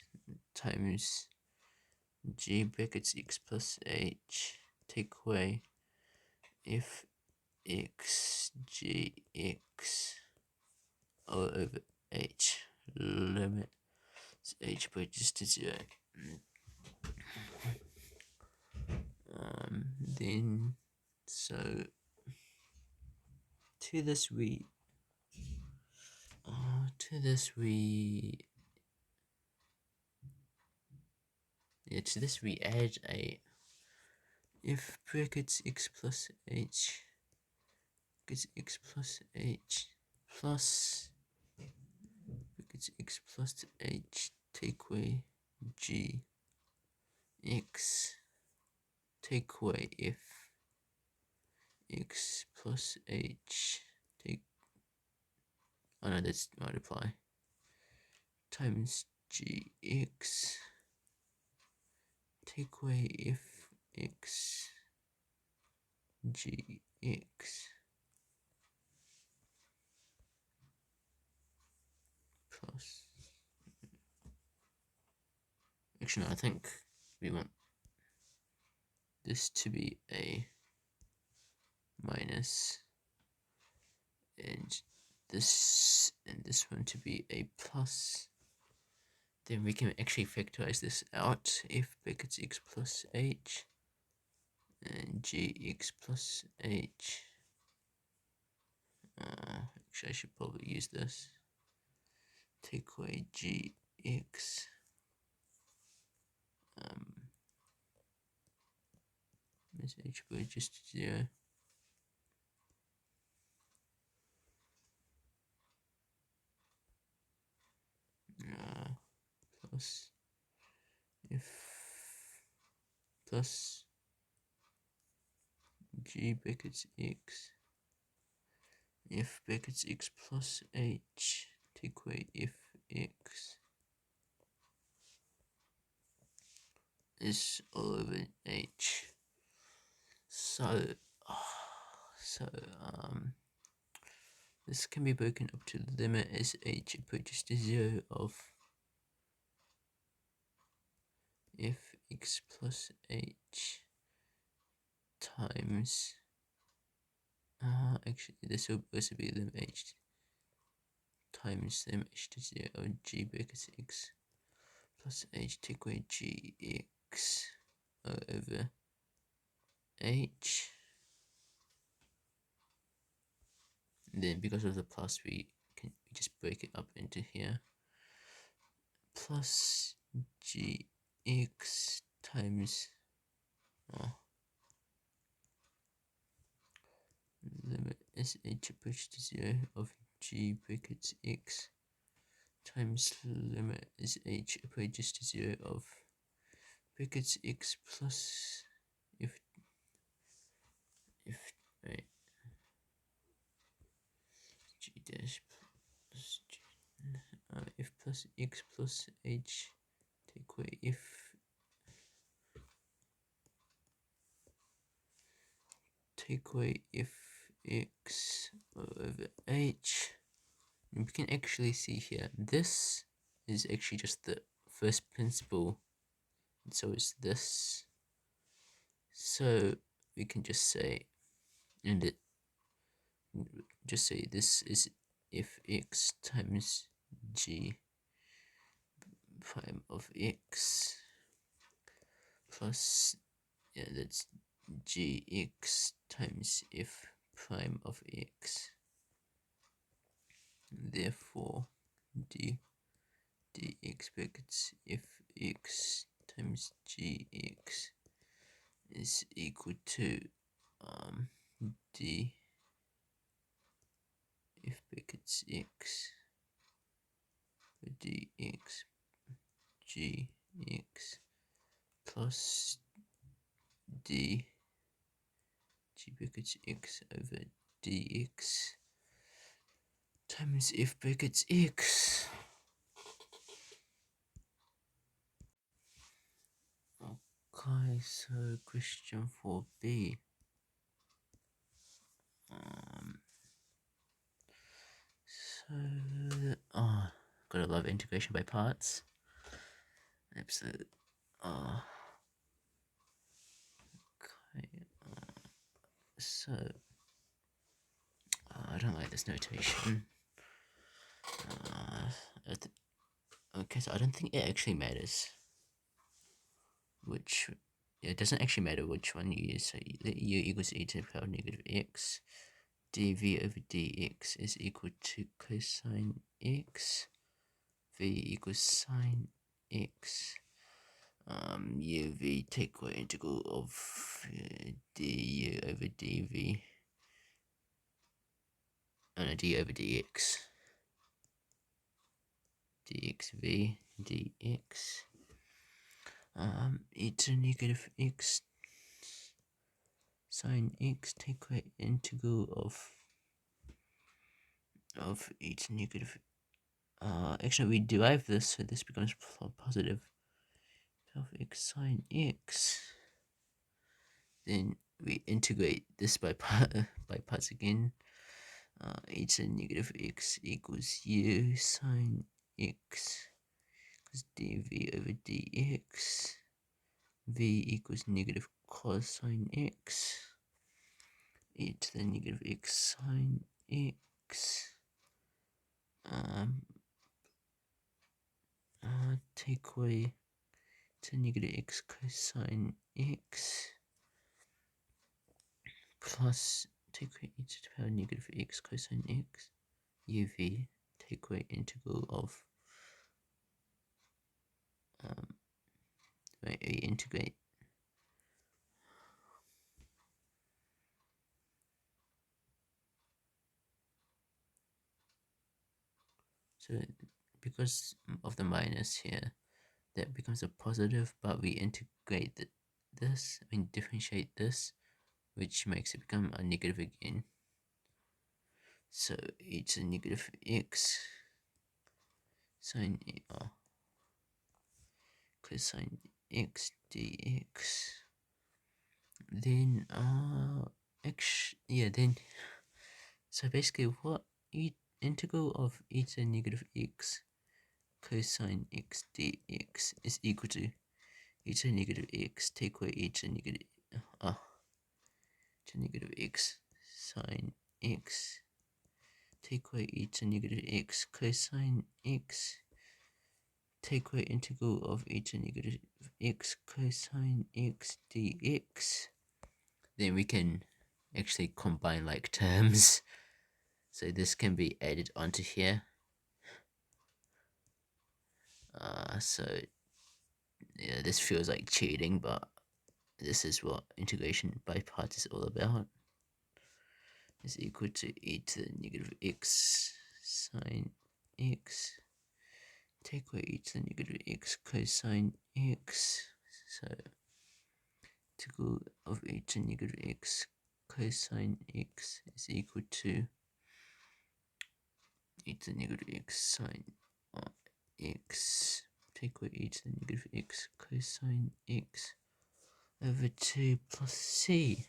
times g brackets x plus h. Take away f x g x all over h. Limit h approaches to 0. Then so to this to this we add a if brackets x plus h brackets x plus h plus brackets x plus h take away g x take away if x plus h take oh no, that's multiply times gx take away if x gx plus actually no, I think we want this to be a minus and this one to be a plus. Then we can actually factorize this out. If brackets x plus h and gx plus h. Actually, I should probably use this. Take away gx. Is h by just 0. Plus if plus g brackets x if brackets x plus h take away if x is all over h. So this can be broken up to the limit as h approaches to 0 of if x plus h times actually this will also be limit h times limit h to 0 of g brackets x plus h take away gx over h. And then because of the plus we just break it up into here. Plus gx times limit as h approaches to 0 of g brackets x times limit as h approaches to 0 of brackets x plus if right g dash plus g if plus x plus h take away if x over h. And we can actually see here this is actually just the first principle, and so is this. So we can just say this is if x times g prime of x plus that's gx times f prime of x. Therefore dx brackets f x times gx is equal to d f brackets x dx gx plus d g brackets x over dx times f brackets x. Okay, so question 4b. Gotta love integration by parts. Absolute. Okay. So I don't like this notation. Okay, so I don't think it actually matters which. It doesn't actually matter which one you use. So u equals e to the power of negative x, dv over dx is equal to cosine x, v equals sine x, uv take away integral of du over dv, and d over dx, dxv dx, e to negative x sine x take away integral of e to negative, actually we derive this, so this becomes positive 12x sine x. Then we integrate this by parts again. E to negative x equals u sine x, because dv over dx, v equals negative cosine x, e to the negative x sine x, take away to negative x cosine x, plus take away e to the power negative x cosine x, uv take away integral of, we integrate, so because of the minus here, that becomes a positive, but we integrate this, I mean differentiate this, which makes it become a negative again. So it's a negative x sine cosine x dx. Then then so basically what integral of e to the negative x cosine x dx is equal to e to the negative x take away e to the negative to negative x sine x take away e to negative x cosine x take away integral of e to negative x cosine x dx. Then we can actually combine like terms, so this can be added onto here. So yeah, this feels like cheating, but this is what integration by parts is all about. Is equal to e to the negative x sine x take away e to the negative x cosine x. So integral of e to the negative x cosine x is equal to e to the negative x sine x take away e to the negative x cosine x over 2 plus c.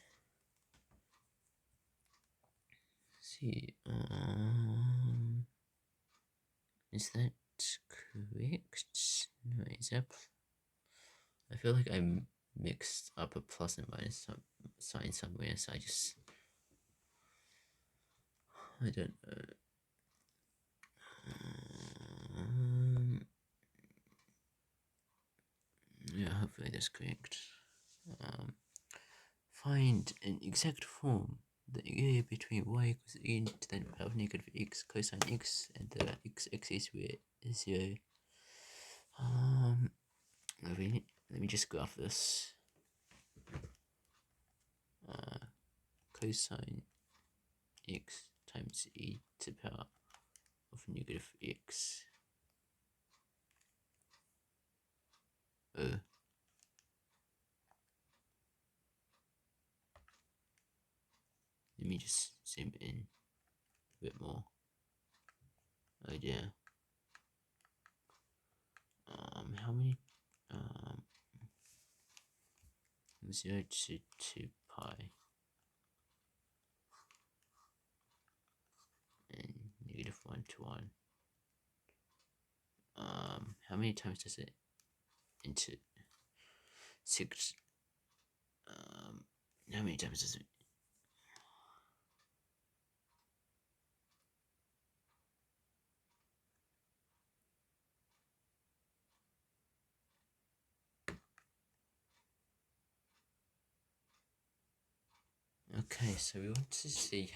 Is that correct? No, is that? I feel like I mixed up a plus and minus sign somewhere, so I don't know. Yeah, hopefully that's correct. Find an exact form the area between y equals e to the power of negative x cosine x and the x-axis where 0. Let me just graph this. Cosine x times e to the power of negative x. Let me just zoom in a bit more. Oh dear. How many? 0 to 2 pi and negative 1 to 1. How many times does it into 6? How many times does it? Okay, so we want to see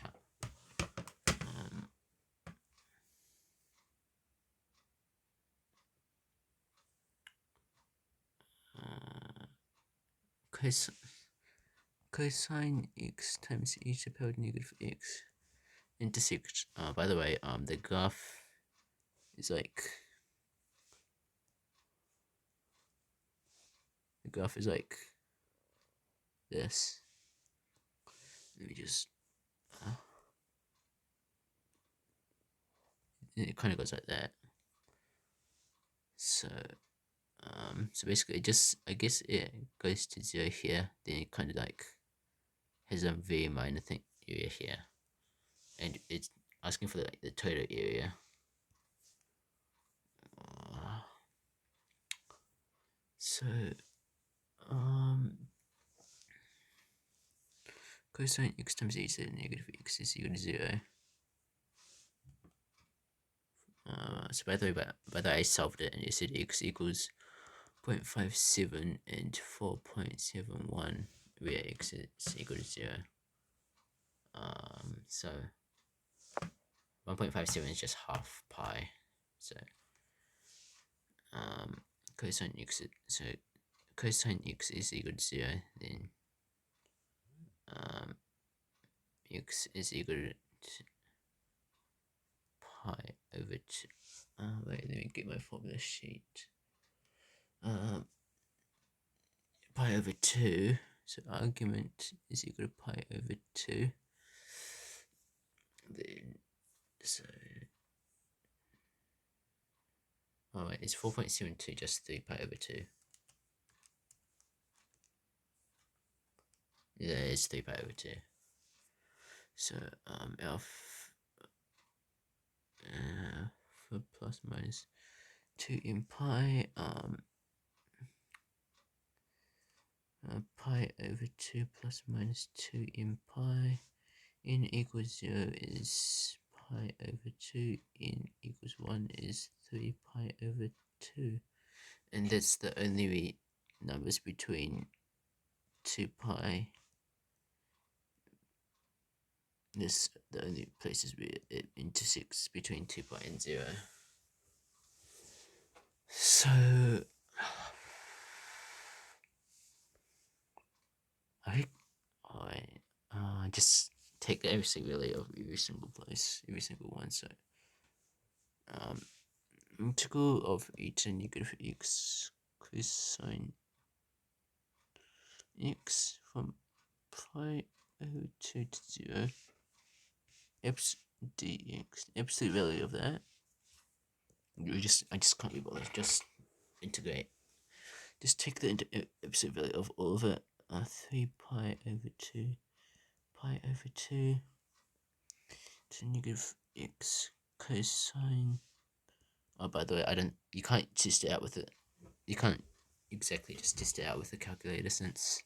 cosine x times e to the power negative x intersect. By the way, the graph is like this. Let me just. It kind of goes like that. So basically, I guess it goes to 0 here. Then it kind of like has a very minor thing area here, and it's asking for the total area. So cosine x times e to the negative x is equal to 0. So by the way, I solved it and it said x equals 0.57 and 4.71, where x is equal to 0. So 1.57 is just half pi. So cosine x is equal to 0, then x is equal to pi over 2. Wait, let me get my formula sheet. Pi over 2. So argument is equal to pi over 2. Then so wait, it's 4.72 just 3 pi over 2. Yeah, it's 3 pi over 2. So our for plus minus 2 in pi, pi over 2 plus minus 2 in pi, n equals 0 is pi over 2, n equals 1 is 3 pi over 2. And that's the only numbers between 2 pi. This the only places where it intersects between 2 pi and 0. So I just take everything really of every single place, every single one. So integral of e to negative x cosine x from pi over 2 to 0 dx, absolute value of that. I just can't be bothered. Just integrate. Just take the absolute value of all of it. 3 pi over 2 pi over 2 to negative x cosine. Oh, by the way, you can't test it out with it. You can't exactly just test it out with the calculator since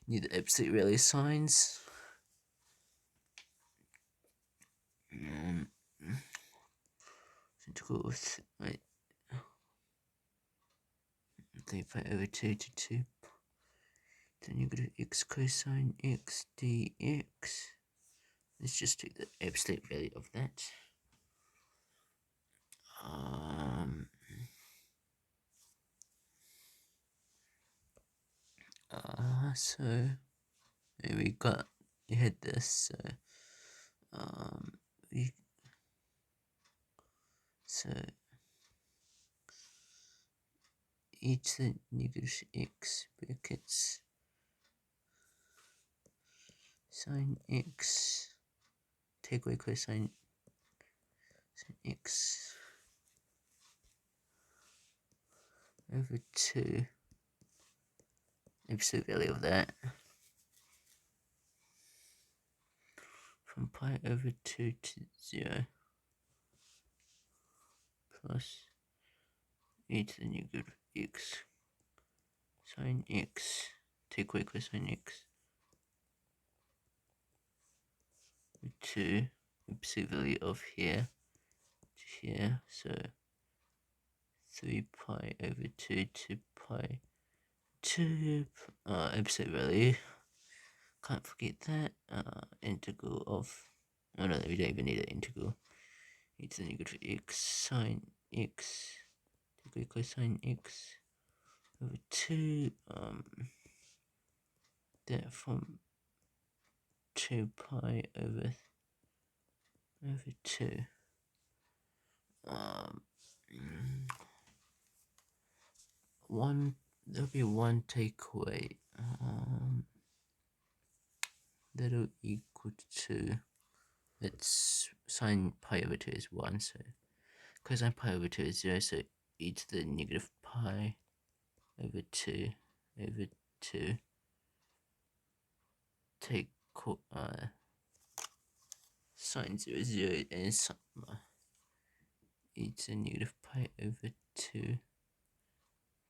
you need the absolute value signs. Integral with, wait, 3 pi over 2 to 2 to negative x cosine x dx. Let's just take the absolute value of that. So we had this, so e to the negative x brackets sine x, take away cosine sine x over 2, absolute value of that, from pi over 2 to 0, plus e to the negative x sine x, take away cosine x, with 2, absolute value of here to here, so 3 pi over 2 to pi 2, absolute value, can't forget that, integral of, oh no, we don't even need an integral, e to the negative x sine x, take away cosine x over 2, that from 2 pi over 2. There'll be one takeaway. That'll equal to, let's sine pi over 2 is 1, so cosine pi over 2 is 0, so e to the negative pi over 2 over 2 take sine 0 0 and e to the negative pi over 2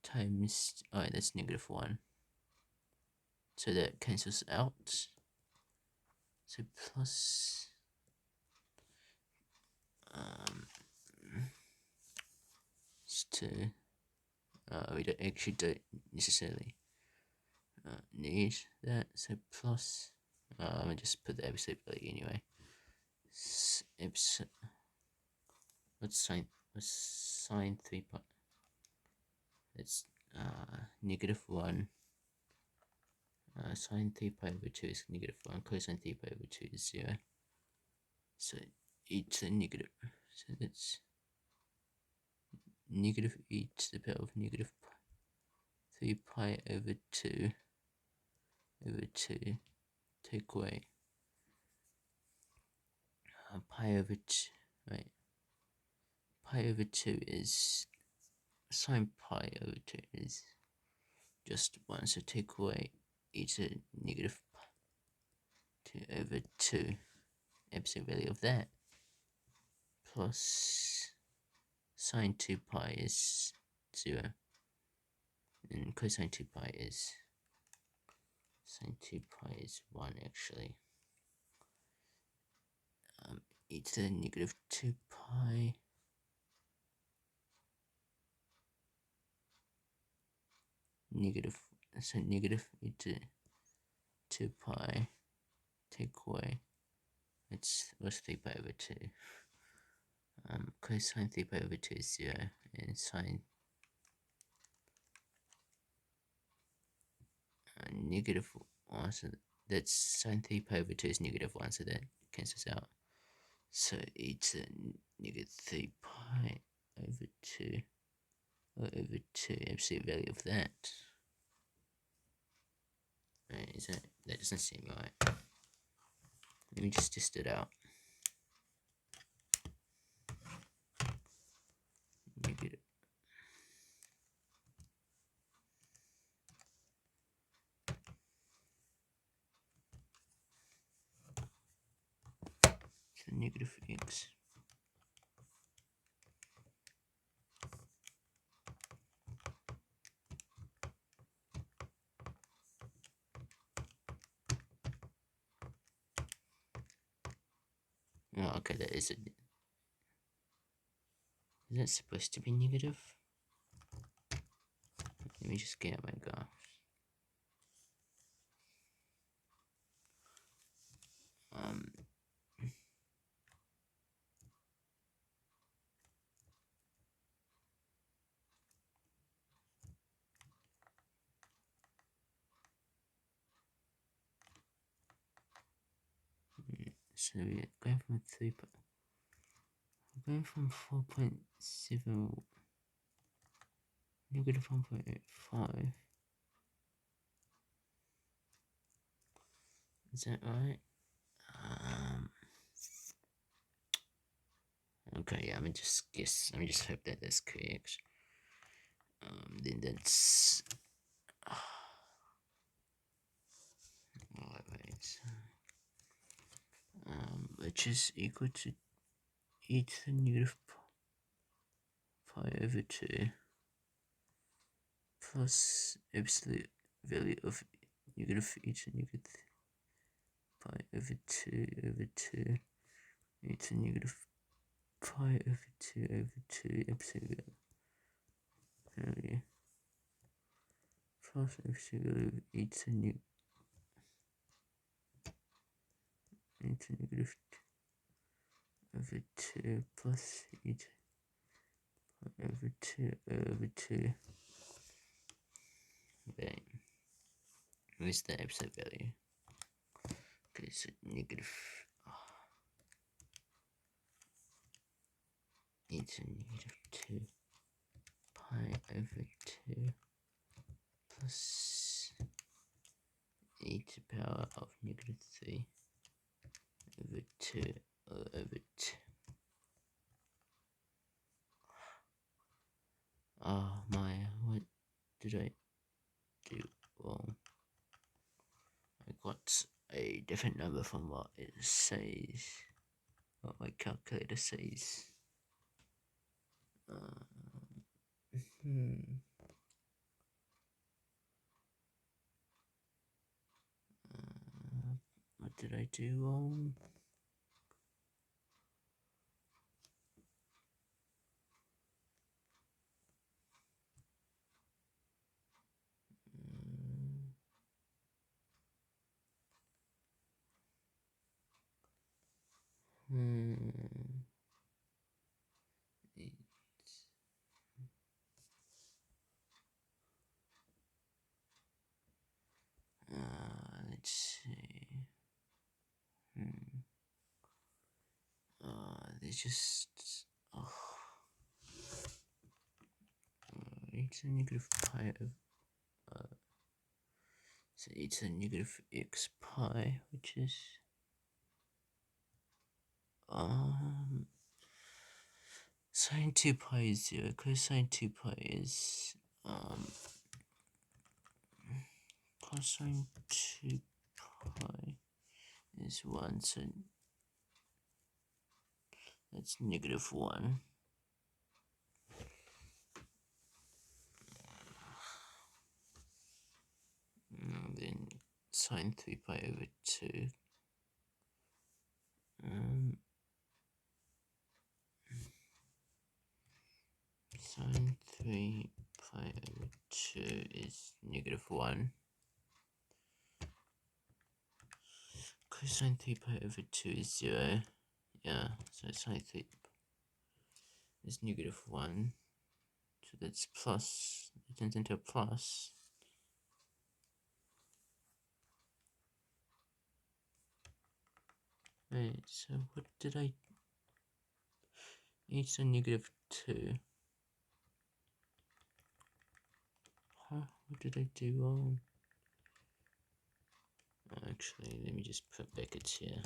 times, that's negative 1, so that cancels out, so plus we don't necessarily need that, so plus I'll just put the absolute value anyway. What's sine 3 pi? It's negative 1. Sine 3 pi over 2 is negative 1. Cosine 3 pi over 2 is 0. So e to the negative. So that's negative e to the power of negative 3 pi over 2 over 2. Take away pi over 2. Right. Pi over 2 is sine pi over 2 is just 1. So take away e to the negative 2 over 2. Absolute value of that. Plus sine 2 pi is 0. And cosine 2 pi is sine 2 pi is 1 actually. E to the negative 2 pi negative, so negative e to 2 pi take away, what's 3 pi over 2. Cosine 3 pi over 2 is 0, and sine negative 1, so that's sine 3 pi over 2 is negative 1, so that cancels out. So e to negative 3 pi over 2 over 2, absolute value of that. Right, that doesn't seem right. Let me just test it out. Negative. So negative x. Oh, okay, that is it. Is that supposed to be negative? Let me just get out my graph. So we're going from 3. We're going from 4.7 negative 1.85. Is that right? Okay, yeah, let me just hope that that's correct. Then that's which is equal to e to the negative pi over 2 plus absolute value of negative e to the negative pi over 2 over 2 e to the negative pi over 2 over 2 absolute value plus absolute value of e to the negative over 2 plus e to over 2 over 2. Bang. Where's the absolute value? Okay, so negative it's a negative 2 pi over 2 plus e to the power of negative 3 over 2 over 2. Oh my, what did I do wrong? I got a different number from what it says, what my calculator says. What did I do wrong? Let's see. There's just it's a negative pi of so it's a negative x pi, which is sine 2 pi is 0, cosine 2 pi is cosine 2 pi is 1, so that's negative 1. And then sine 3 pi over 2. Sine 3 pi over 2 is negative 1. Cosine 3 pi over 2 is 0. Yeah, so sine 3 is negative 1. So that's plus, it turns into a plus. Wait, so what did I... It's a negative 2. Huh? What did I do wrong? Actually, let me just put brackets here.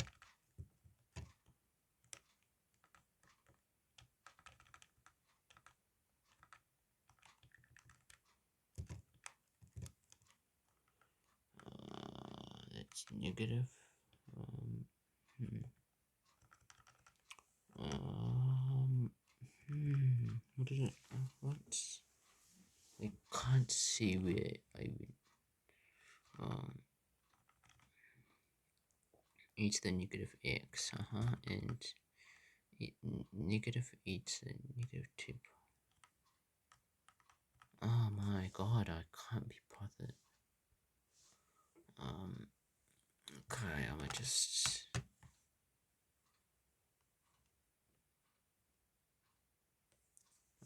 That's negative. What did it? What? I can't see where I would. It's the negative x, and negative it's the negative 2. Oh my god, I can't be bothered. Okay, I'm gonna just.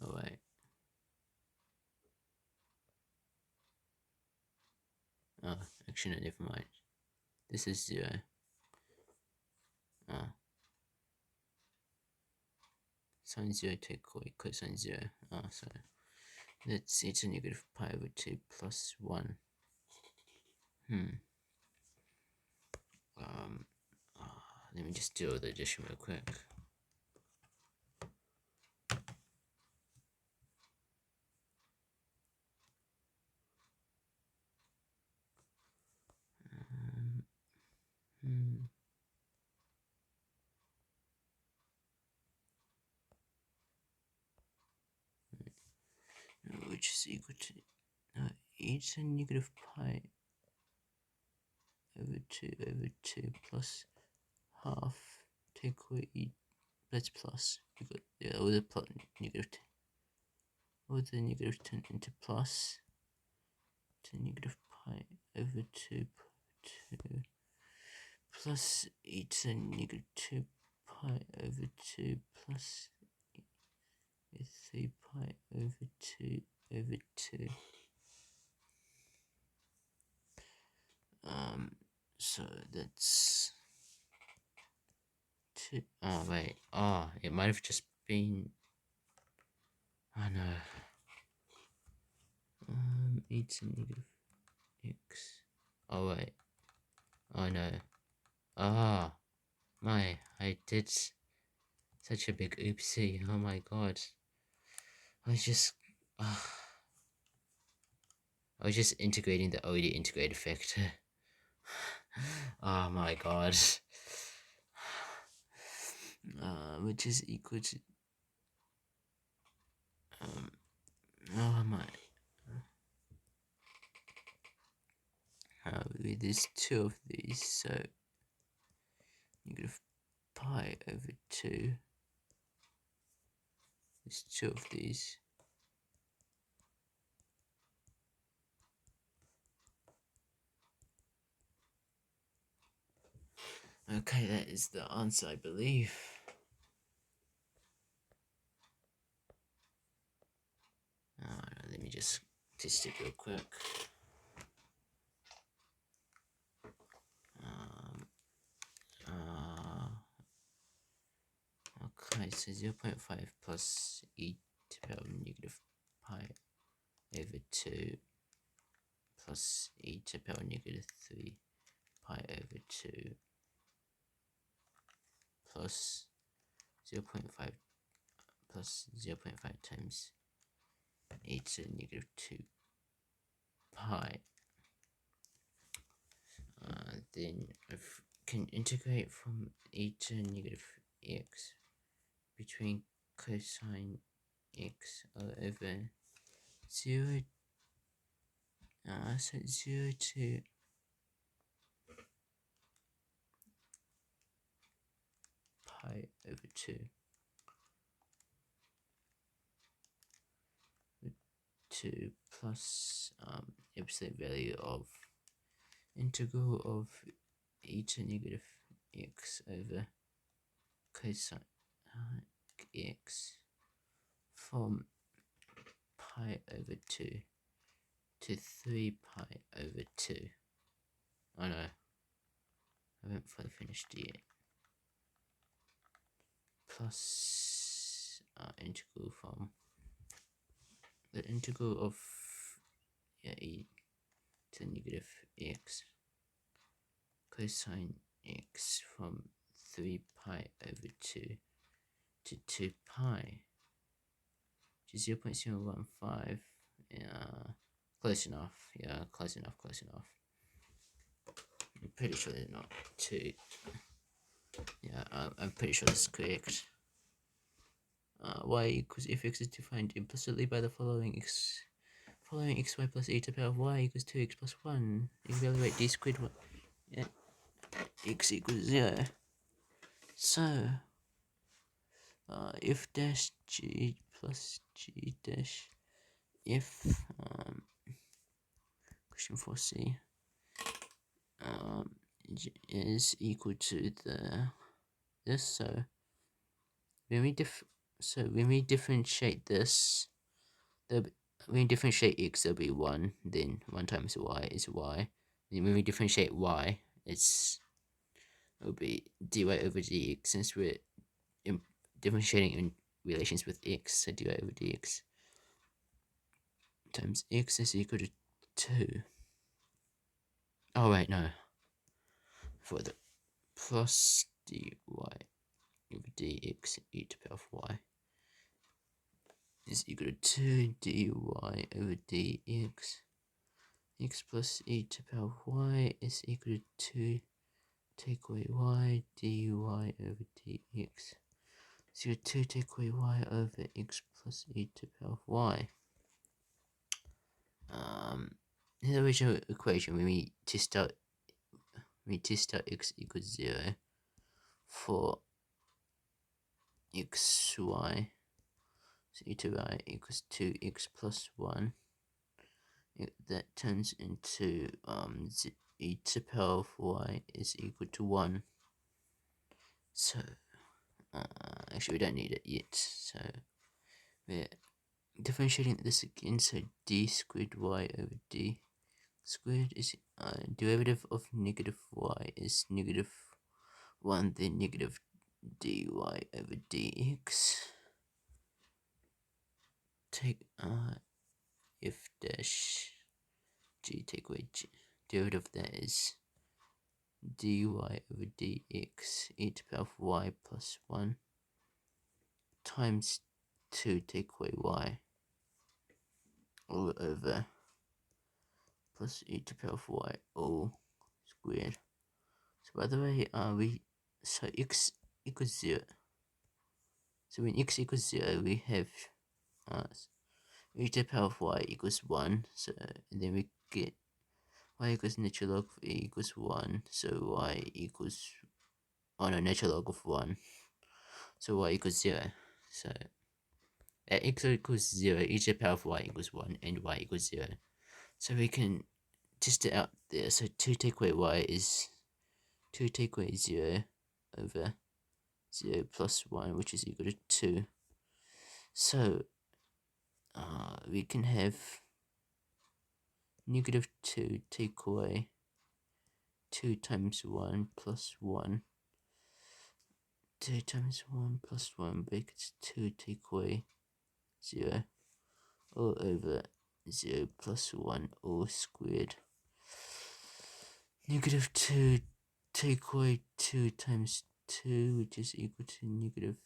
Oh wait. Oh, actually, no, never mind. This is 0. Sine 0 take away cosine 0. So that's it's a negative pi over 2 plus 1. Let me just do the addition real quick. Which is equal to it's a negative pi over 2 plus half take away e. That's plus because yeah, with the plus negative 10, with the negative 10 into plus to negative pi over 2 plus e to the negative 2 pi over 2 plus 3 pi over 2 over 2. So that's two. Oh wait. Oh, it might have just been. Oh no. E to negative x. Oh wait. Oh no. Ah, my! I did such a big oopsie. Oh my god. I was just. I was just integrating the already integrated factor. Oh my god. Which is equal to oh my there's two of these, so negative pi over 2. There's two of these. Okay, that is the answer, I believe. Let me just test it real quick. Okay, so 0.5 plus e to the power of negative pi over 2 plus e to the power of negative 3 pi over 2 plus 0.5 plus 0.5 times e to the negative 2 pi. Then I can integrate from e to negative x between cosine x over 0, so 0 to pi over 2 plus absolute value of integral of e to negative x over cosine x from pi over 2 to 3 pi over 2. Oh no, I haven't fully finished yet. Plus integral from the integral of e to negative x cosine x from 3 pi over 2 to 2 pi, which is 0.015. Close enough. Yeah, close enough. I'm pretty sure they're not 2. Yeah, I'm pretty sure this is correct. Y equals fx is defined implicitly by the following xy plus e to the power of y equals 2x plus 1. Evaluate d squared at x equals 0. So, f dash g plus g dash f, question 4c, is equal to this. So when we differentiate this, when we differentiate x, there'll be 1. Then 1 times y is y. Then when we differentiate y, it'll be dy over dx, since we're differentiating in relations with x. So dy over dx times x is equal to 2. Oh wait, no. For the plus dy over dx e to the power of y is equal to 2 dy over dx. X plus e to the power of y is equal to 2 take away y dy over dx. So 2 take away y over x plus e to the power of y. In the original equation, we test out x equals 0 for xy. So e to y equals 2x plus 1. That turns into e to the power of y is equal to 1. So actually we don't need it yet. So we're differentiating this again. So d squared y over d squared is derivative of negative y is negative 1, then negative dy over dx. Take f dash g, take away g. Derivative of that is dy over dx e to the power of y plus 1 times 2, take away y, all over plus e to the power of y all squared. So by the way, so x equals 0. So when x equals 0, we have e to the power of y equals 1. So and then we get y equals natural log of a equals 1. So y equals, oh no, natural log of 1. So y equals 0. So at x equals 0, e to the power of y equals 1 and y equals 0. So we can test it out there. So 2 take away y is 2 take away 0 over 0 plus 1, which is equal to 2. So we can have negative 2 take away 2 times 1 plus 1. 2 times 1 plus 1 brackets 2 take away 0 all over 0 plus 1 all squared. Negative 2 take away 2 times 2, which is equal to negative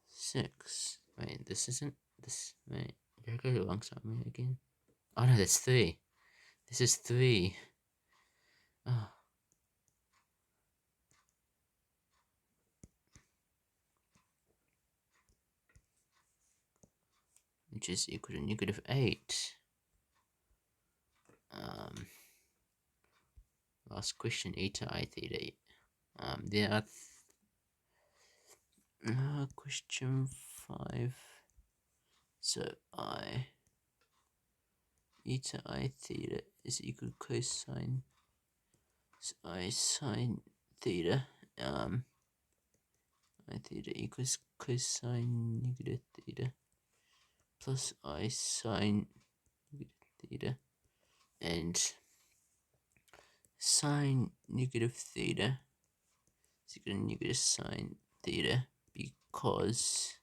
6. Wait, this isn't this. Wait, did I go the wrong side again? Oh no, that's 3. This is 3. Oh. Which is equal to negative 8. Last question, eta I theta. There are question 5. So eta I theta is equal to cosine I sine theta. I theta equals cosine negative theta plus I sine negative theta, and sine negative theta is equal to negative sine theta because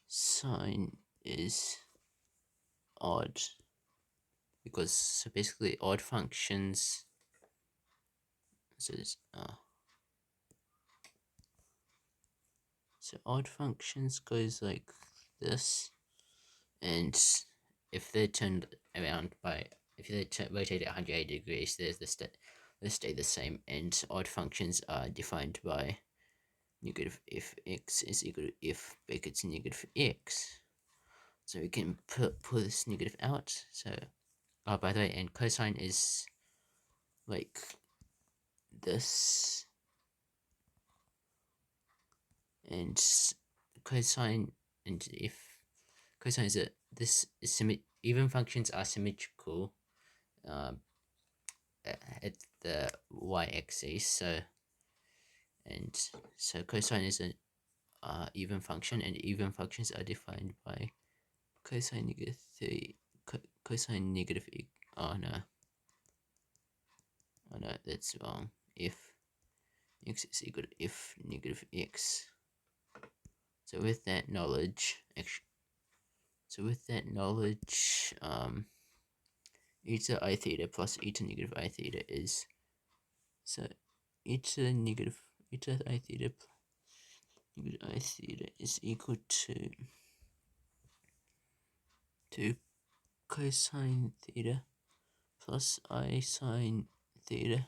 sine is odd. Because so basically odd functions. So this, so odd functions goes like this, and if they're turned around by, if they rotate at 180 degrees, they stay the same, and odd functions are defined by negative if x is equal to if brackets negative x. So we can pull this negative out. So, oh, by the way, and cosine is like this, and cosine, and if cosine is this is even functions are symmetrical at the y-axis. So cosine is an even function, and even functions are defined by cosine negative 3, cosine negative oh no, that's wrong. If x is equal to if negative x. So with that knowledge, eta I theta plus eta negative I theta is, so eta I theta negative I theta is equal to cosine theta plus I sine theta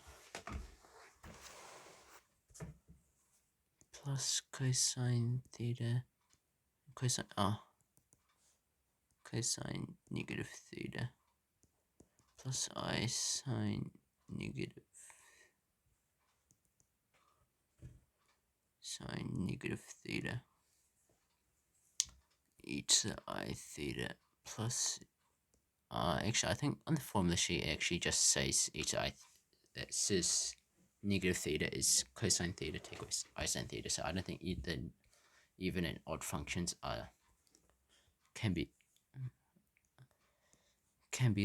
plus cosine theta cosine negative theta plus I sine negative theta eta I theta plus actually I think on the formula sheet it actually just says eta I that says negative theta is cosine theta take away I sine theta, so I don't think even and odd functions can be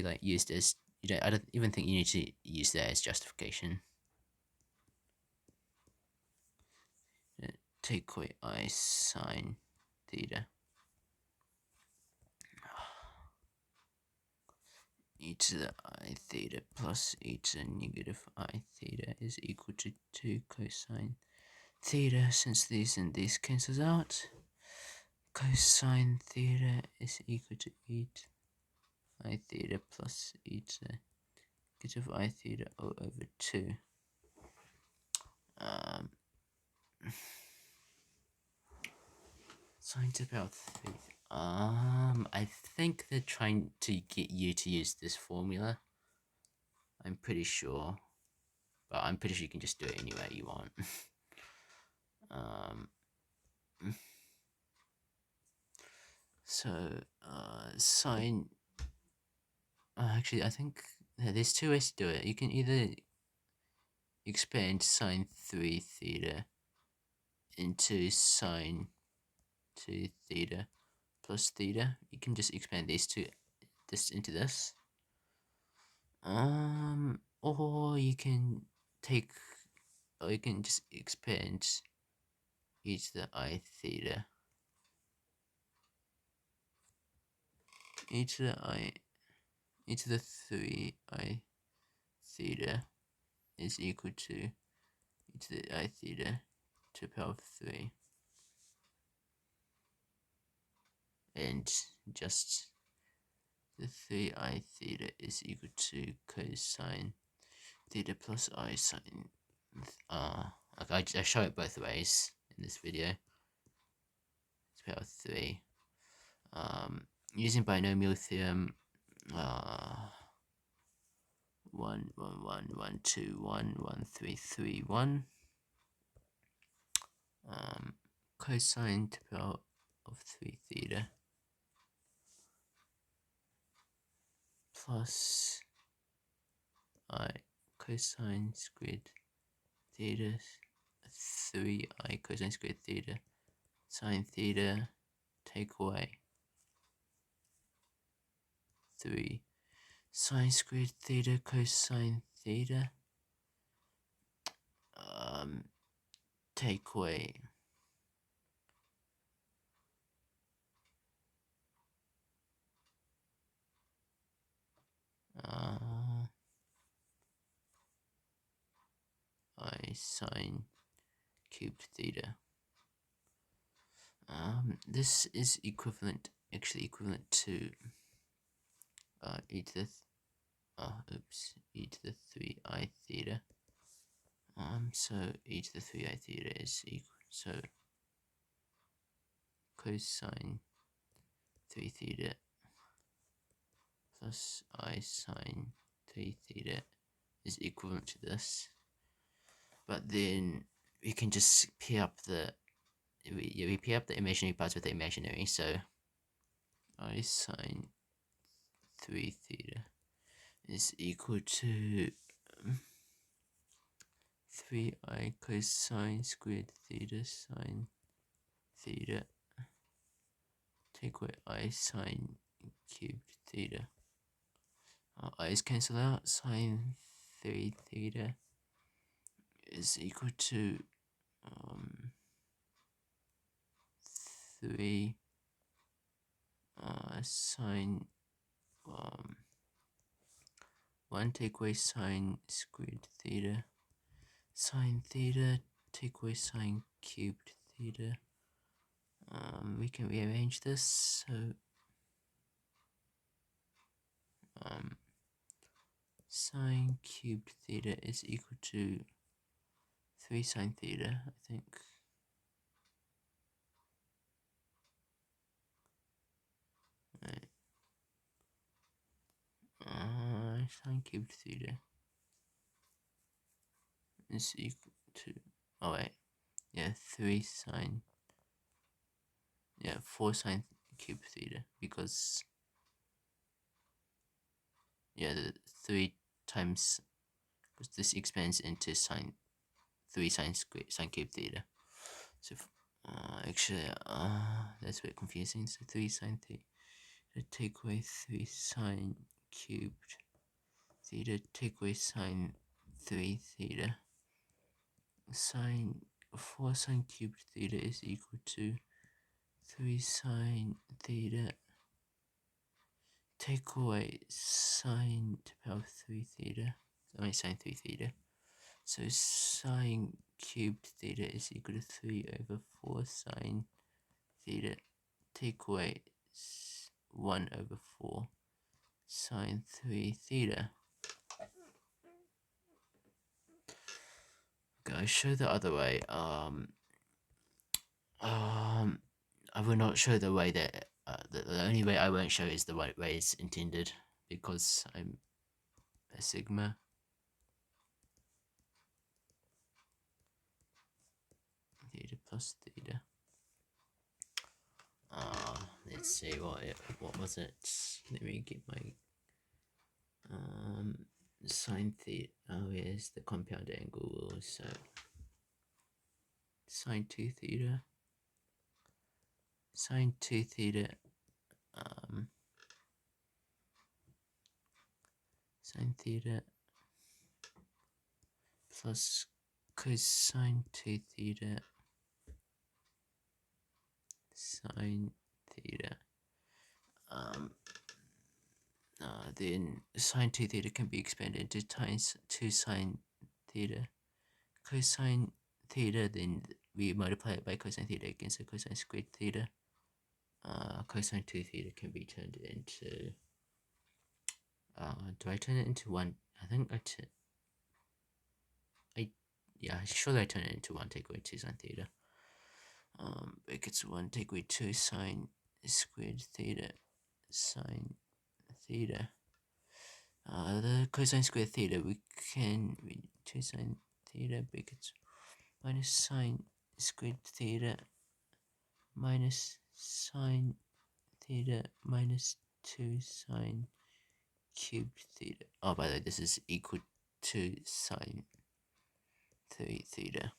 like used as I don't even think you need to use that as justification. Take away I sine theta. E to the I theta plus e to the negative I theta is equal to 2 cosine theta. Since these and these cancels out, cosine theta is equal to e to I theta plus e to the negative I theta all over 2. Sine to the power 3. I think they're trying to get you to use this formula. I'm pretty sure. But I'm pretty sure you can just do it any way you want. So, sine... actually, I think there's two ways to do it. You can either expand sine 3 theta into sine 2 theta plus theta. You can just expand these two into this. Or you can just expand e to the I theta. E to the 3 I theta is equal to e to the I theta to the power of 3. And just the 3I theta is equal to cosine theta plus I sine. Okay, I show it both ways in this video. It's power 3. Using binomial theorem, 1 1 1 1 2 1 1 3 3 1. Cosine to the power of 3 theta plus I cosine squared theta 3I cosine squared theta sine theta, take away 3 sine squared theta cosine theta, take away I sine cubed theta. This is actually equivalent to e to the e to the 3I theta. So e to the 3I theta is equal, so cosine 3 theta plus I sine 3 theta is equivalent to this. But then we can just pair up we pair up the imaginary parts with the imaginary, so I sine 3 theta is equal to 3I cosine squared theta sine theta, take away I sine cubed theta. I's cancel out, sine 3 theta is equal to 3 sine 1 take away sine squared theta sine theta, take away sine cubed theta. We can rearrange this, so sine cubed theta is equal to 3 sine theta, I think. Right. Sine cubed theta is equal to, oh wait, yeah, 3 sine, yeah, 4 sine cubed theta, because, yeah, the 3 times, because this expands into sine 3 sine cubed theta. So actually, that's a bit confusing. So 3 sine theta, take away 3 sine cubed theta, take away sine 3 theta. Sine 4 sine cubed theta is equal to 3 sine theta. Take away sine to the power of 3 theta. I mean sine 3 theta. So sine cubed theta is equal to 3 over 4 sine theta. Take away 1 over 4 sine 3 theta. Okay, I'll show the other way. I will not show the way that the only way I won't show is the way it's intended, because I'm a sigma. Theta plus theta. Let's see what was it. Let me get my sine theta. Oh, here's the compound angle. So sine 2 theta. Sine 2 theta. Sine theta plus cosine 2 theta sine theta. Then sine 2 theta can be expanded into times 2 sine theta. Cosine theta, then we multiply it by cosine theta again, so cosine squared theta. Cosine 2 theta can be turned into, do I turn it into 1? I think surely I turn it into 1, take away 2 sine theta. Brackets 1, take away 2 sine squared theta sine theta. The cosine squared theta, we can read 2 sine theta brackets minus sine squared theta minus sine theta minus 2 sine cubed theta. Oh, by the way, this is equal to sine 3 theta.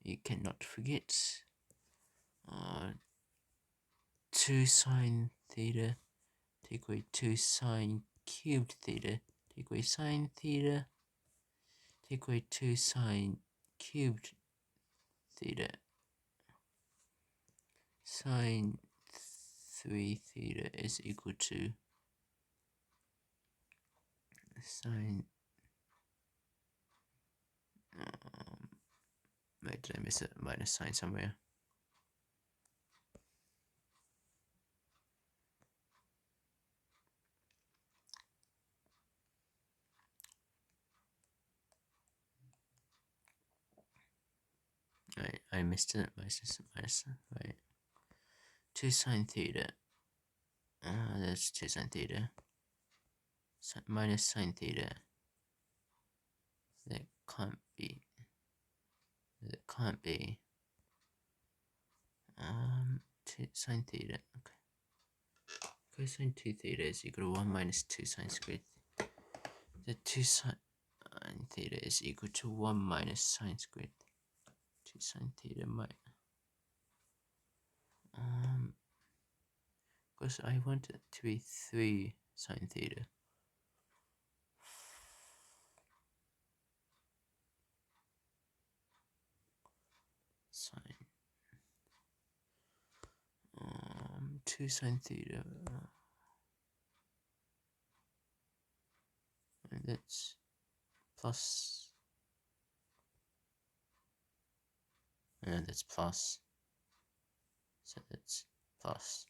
You cannot forget. 2 sine theta, take away 2 sine cubed theta, take away sine theta, take away 2 sine cubed theta. Sine 3 theta is equal to sine. Wait, did I miss a minus sign somewhere? Right, I missed it. Minus, right. 2 sine theta. That's 2 sine theta. Minus sine theta. That can't be. That can't be. 2 sine theta. Okay. Cosine 2 theta is equal to 1 minus 2 sine squared. The 2 sine theta is equal to 1 minus sine squared. 2 sine theta minus. Because I want it to be 3 sine theta. Sine. 2 sine theta. And that's plus. And that's plus. So that's plus.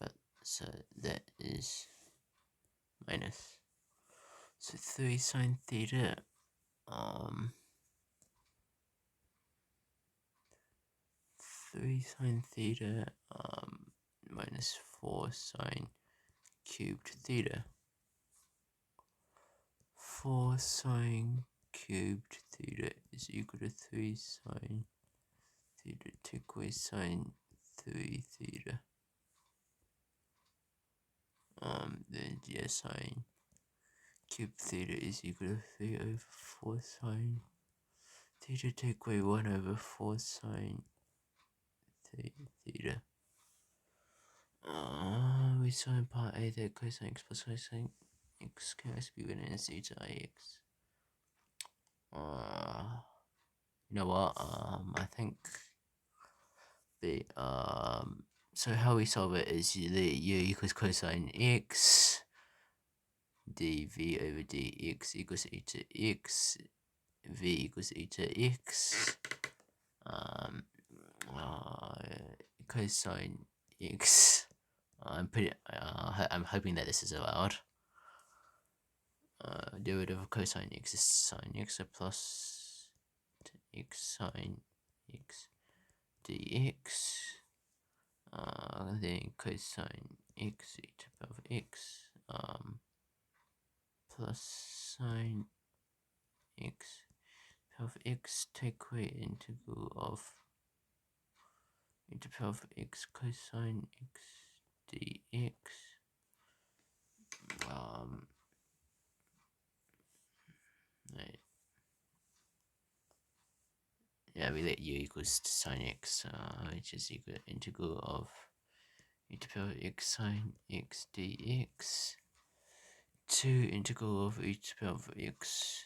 But so that is minus. So 3 sine theta. 3 sine theta minus 4 sine cubed theta. 4 sine cubed theta is equal to 3 sine theta. Take away sine 3 theta. Then yeah, sine cubed theta is equal to 3 over 4 sine theta. Take away 1 over 4 sine theta. We saw in part A that cosine x plus cosine x has to be written as zeta ix. You know what? I think the so how we solve it is the u equals cosine x dv over dx equals eta x, v equals eta x, cosine x. I'm hoping that this is allowed. Derivative of cosine x is sine x, so plus x sine x dx. Then cosine x e to the power of x plus sine x power of x, take away integral of e to the power of x cosine x dx. Right. Yeah, we let u equals to sine x, which is equal to integral of e to the power of x sine x dx to integral of e to the power of x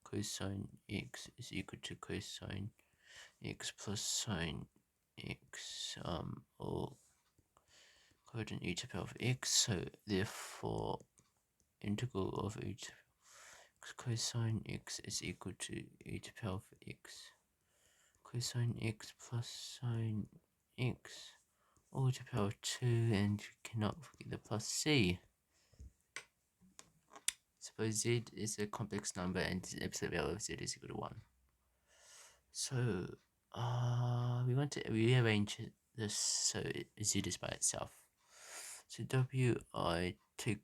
cosine x is equal to cosine x plus sine x, or quotient e to the power of x. So therefore, integral of e to x cosine x is equal to e to the power of x cosine x plus sine x all to the power of 2, and you cannot forget the plus c. Suppose z is a complex number and the absolute value of z is equal to 1. So we want to rearrange this so z is by itself. So I take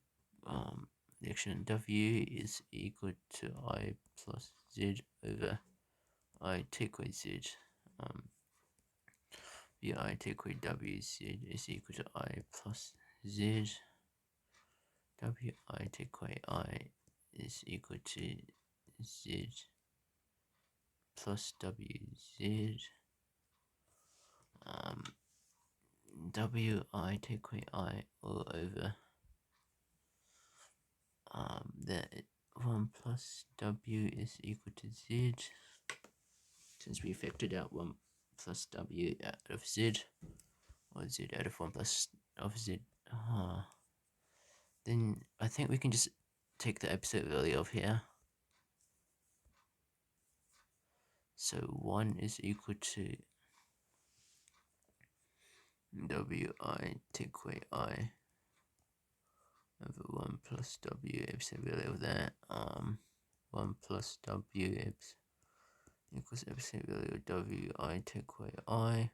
the action w is equal to I plus z over I take away z. I take away wz is equal to I plus z. I take away I is equal to z plus wz. I take away I all over that 1 plus w is equal to z. Since we factored out 1 plus w out of z, or z out of 1 plus of z, then I think we can just take the absolute value of here. So 1 is equal to wi take away I over 1 plus w absolute value of that. 1 plus w equals absolute value of wi take away I.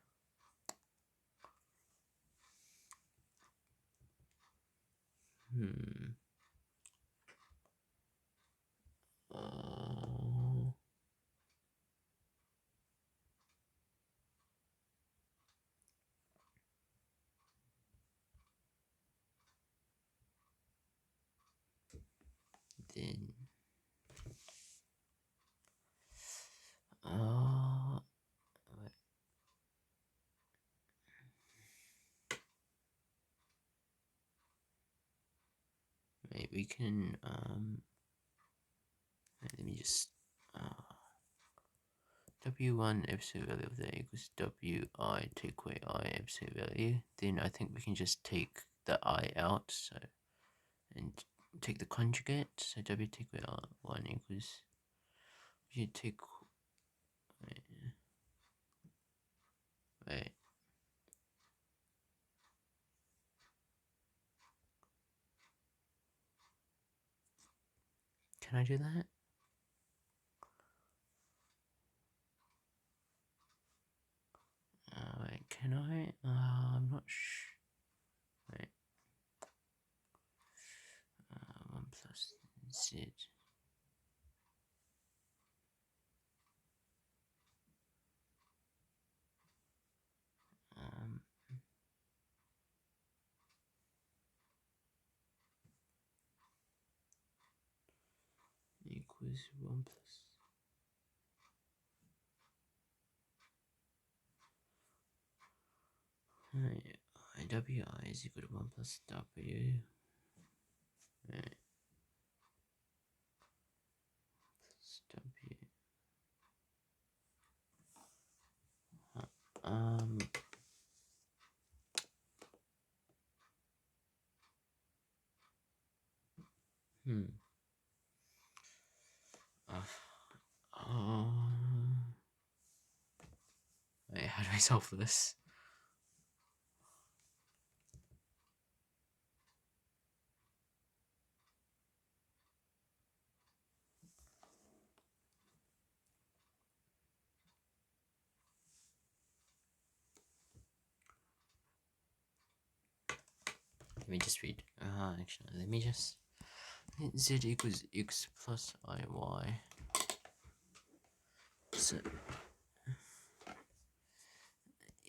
Then wait, we can let me just w1 absolute value of that equals wi take away I absolute value. Then I think we can just take the I out, so and take the conjugate. So w take away I1 equals, we should take wait. Can I do that? Wait, can I? I'm not sure. Wait. 1 plus z. Equals 1 plus. Right, wi is equal to 1 plus w. Right. W. Um. Hmm. Wait, how do I solve this? Let me just read. Actually, let me just. Z equals x plus iy. So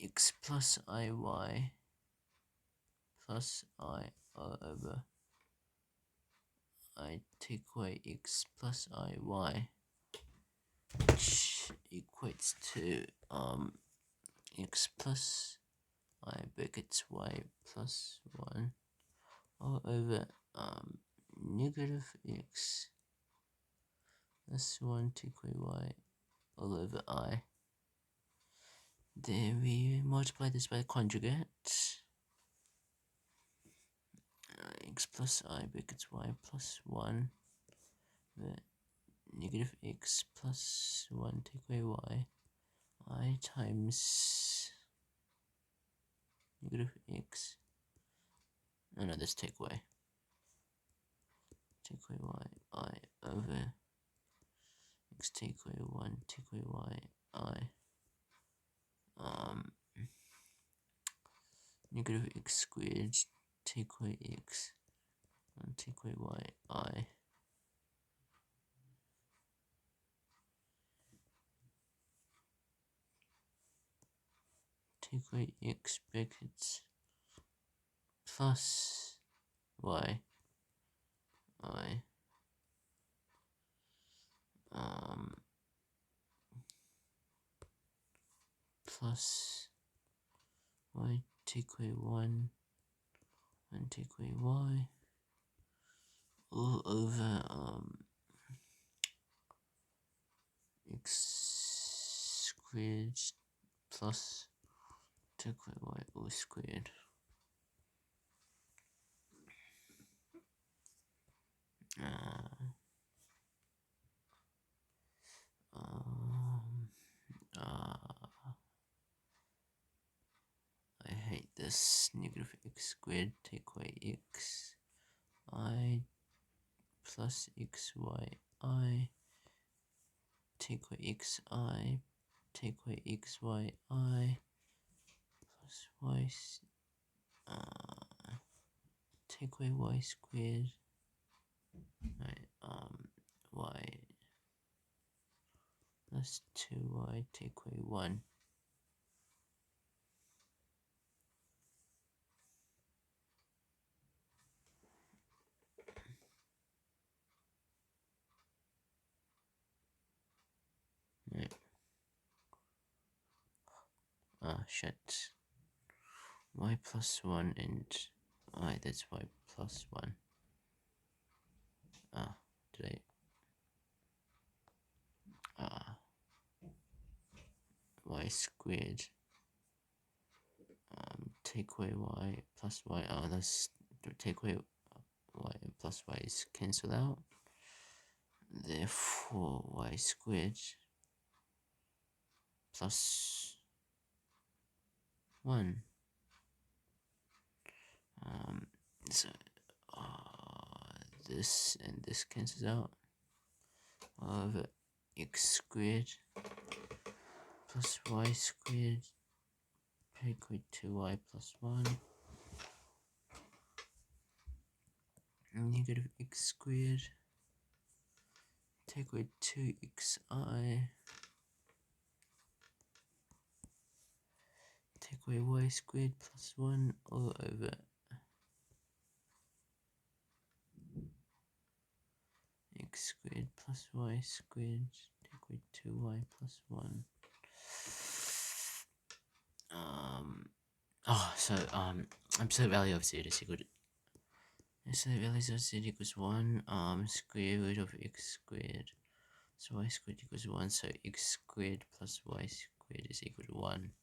x plus iy plus I over I take away x plus iy, which equates to x plus I brackets y plus 1 all over negative x plus 1 take away y all over I. Then we multiply this by the conjugate. X plus I brackets y plus 1 negative x plus 1 take away y I times negative x. Oh no, this take away y I over x take away 1 take away y I negative x squared take away x and take away y I take away x brackets plus y I plus y take away 1 and take away y all over x squared plus take away y all squared. I hate this. Negative x squared take away x I plus xy I take away x I take away xy I plus y take away y squared. Right, y plus 2y take away 1. Right. Shit. Y plus 1 and that's y plus 1. Did I y squared take away y plus y. Let's take away y plus y is cancelled out. Therefore, y squared plus 1. So this and this cancels out. Over x squared plus y squared equal to y plus 1. Negative x squared take away 2xi take away y squared plus 1 all over x squared plus y squared take away 2y plus 1. Absolute value of z is equal to So the values of z equals 1, square root of x squared. So y squared equals 1, so x squared plus y squared is equal to 1.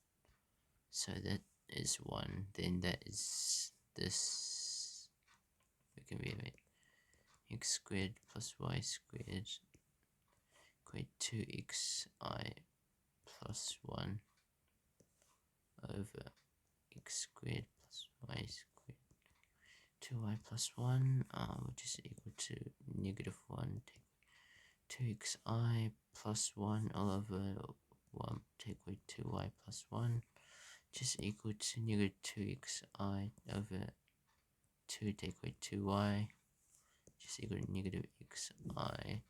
So that is 1, then that is this. Wait. X squared plus y squared equate to xi plus 1 over x squared plus y squared 2y plus 1, which is equal to negative 1, take 2xi plus 1 all over 1 take away 2y plus 1, which is equal to negative 2xi over 2 take away 2y, which is equal to negative xi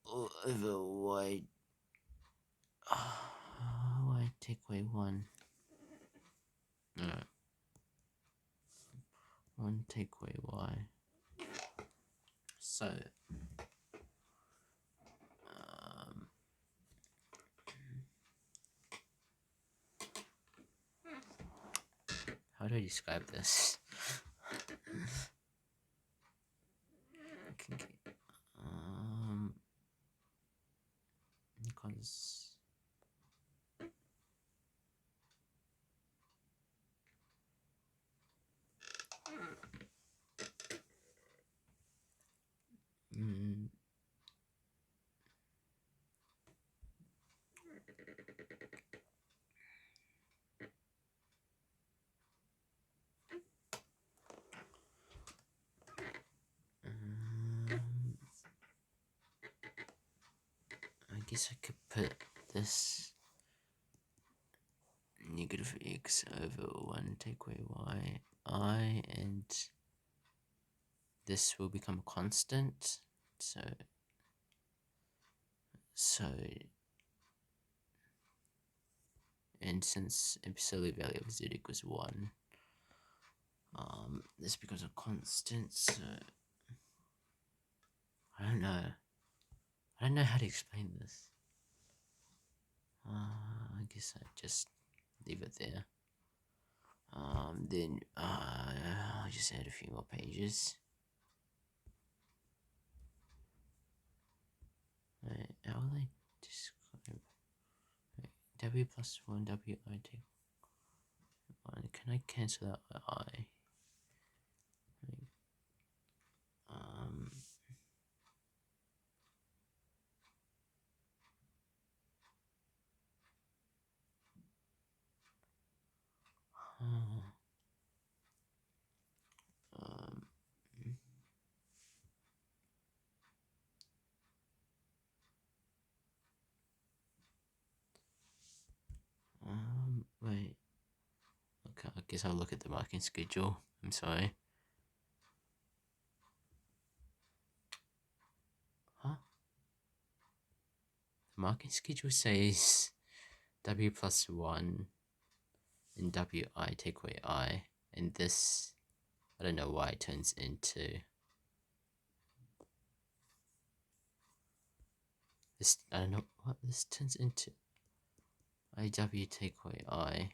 all over y, y take away 1. 1 take away y. So, how do I describe this? Because I guess I could put this negative x over 1 take away y I, and this will become a constant. So and since absolute value of z equals 1, this becomes a constant. So I don't know how to explain this. I guess I just leave it there. Then I'll just add a few more pages. Right, how will I describe? Right, w plus 1 wi take 1. Can I cancel out the I? Right, wait. Okay, I guess I'll look at the marking schedule. I'm sorry. Huh? The marking schedule says w plus 1 and wi take away I, and this, I don't know why it turns into this. I don't know what this turns into. iw take away I,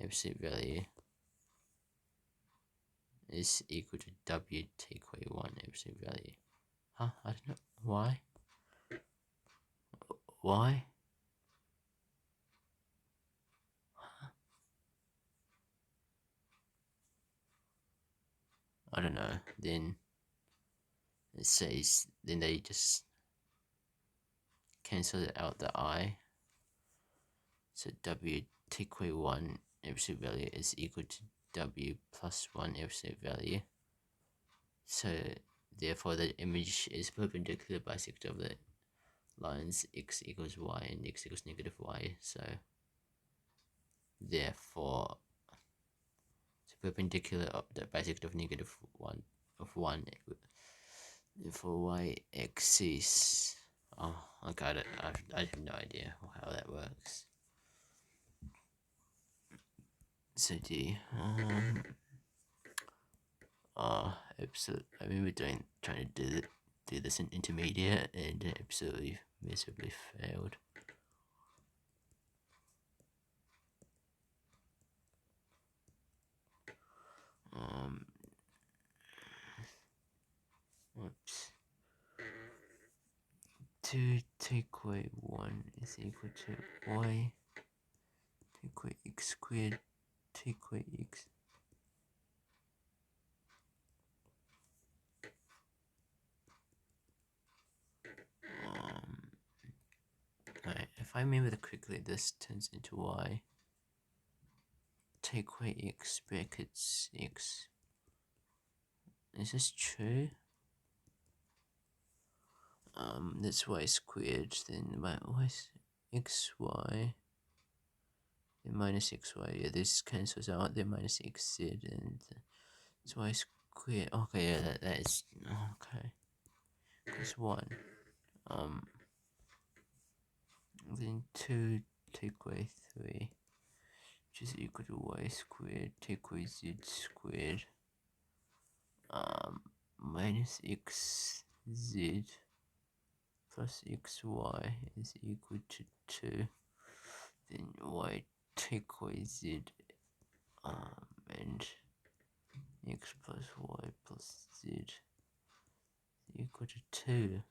absolute value is equal to w take away 1 absolute value. Huh? I don't know why. Why? I don't know. Then it says, then they just cancel out the I. So w take away 1 absolute value is equal to w plus 1 absolute value. So therefore the image is perpendicular bisector of the lines x equals y and x equals negative y. So therefore it's perpendicular of the bisector of negative 1 of 1 for y axis. Oh, I got it. I have no idea how that works. So D, absolutely. I remember trying to do this in intermediate and absolutely miserably failed. 2 take away 1 is equal to y take away x squared take away x. Right, if I remember correctly, this turns into y take away x brackets x. Is this true? That's y squared, then my y xy, then minus xy, yeah, this cancels out, then minus xz, and it's y squared. Okay, yeah, that is, okay, because 1, then 2 take away 3, which is equal to y squared take away z squared, minus xz plus xy is equal to 2, then y take away z, and x plus y plus z equal to 2.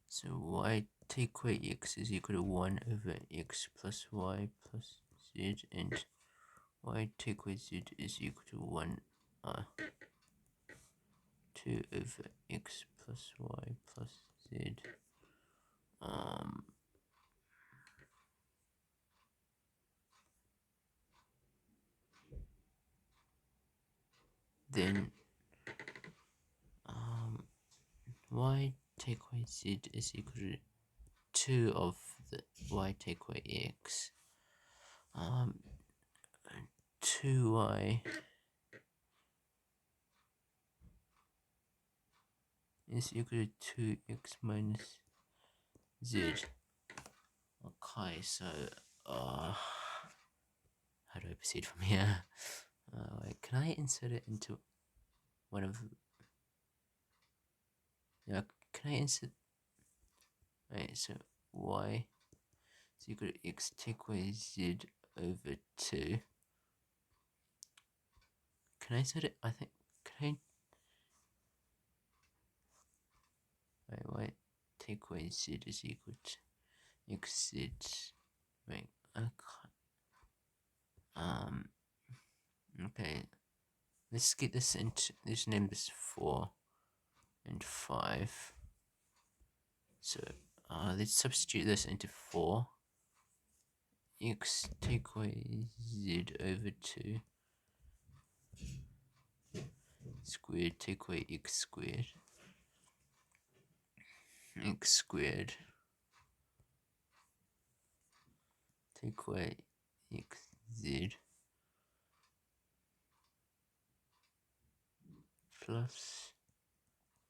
So y take away x is equal to 1 over x plus y plus z, and y take away z is equal to 1, 2 over x plus y plus z. Then y take away z is equal to 2 of the y take away x. 2y is equal to 2x minus z. Okay, so how do I proceed from here? Wait, can I insert it into one of? Yeah, can I insert? Right, so y is equal to x take away z over 2. Can I set it? I think. Can I? Wait, take away z is equal to xz. Right, okay. Okay. Let's get this into. Let's name this 4 and 5. So, let's substitute this into 4. X take away z over 2 squared take away x squared. X squared take away xz plus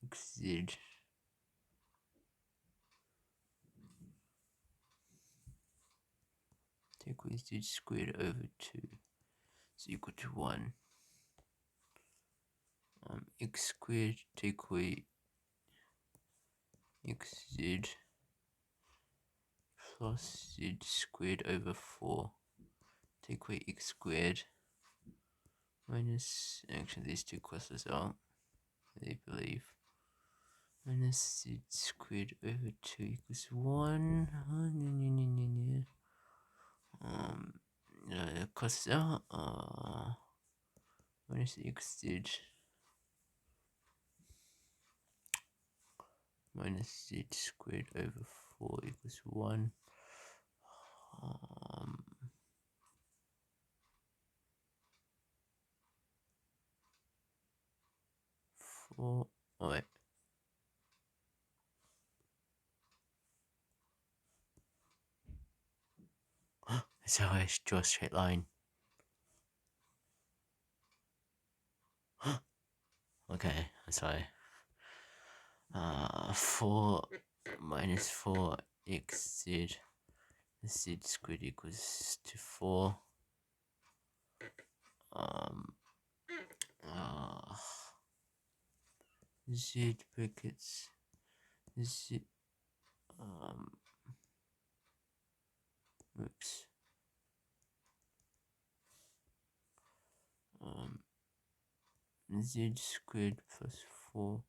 xz take away z squared over 2 is equal to 1. X squared take away xz plus z squared over 4 take away x squared minus, actually these two crosses out, I believe, minus z squared over 2 equals 1. Crosses out, minus xz minus z squared over 4 equals 1. 4. Oh wait. That's how I draw a straight line. Okay, I'm sorry. 4 minus 4 xz. Z squared equals to 4. Z brackets z oops z squared plus 4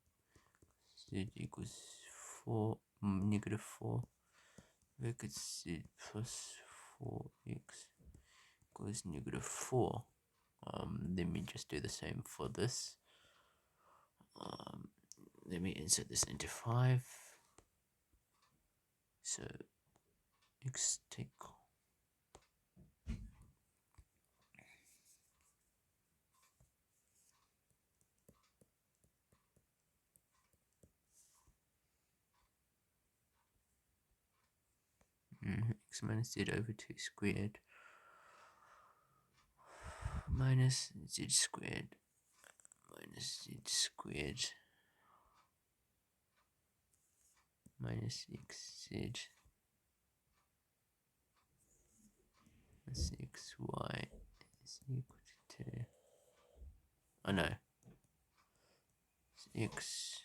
z equals 4 negative 4 bracket z plus 4x equals negative 4. Let me just do the same for this. Let me insert this into 5. So x take x minus z over 2 squared minus z squared minus z squared minus xz plus xy is equal to 2. Oh no, x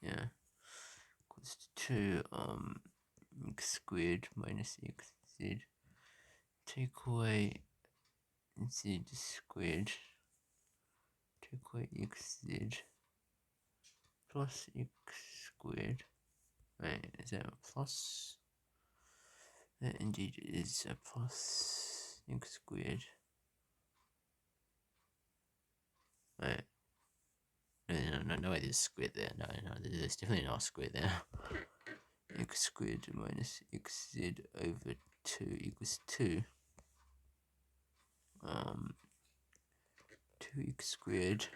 yeah equals to 2 x squared minus xz. Take away z squared. Take away xz plus x squared. Right, is that a plus? That indeed is a plus x squared. Right. No, there's a squared there. No, there's definitely not a square there. X squared minus xz over 2 equals 2. 2x squared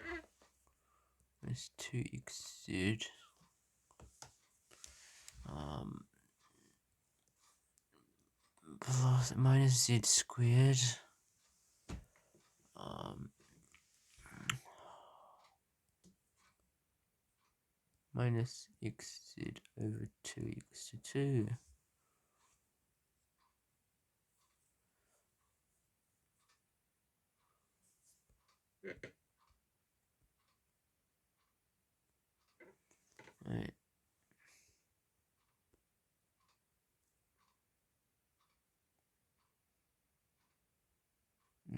minus 2xz plus minus z squared minus xz over 2 equals to 2. Right.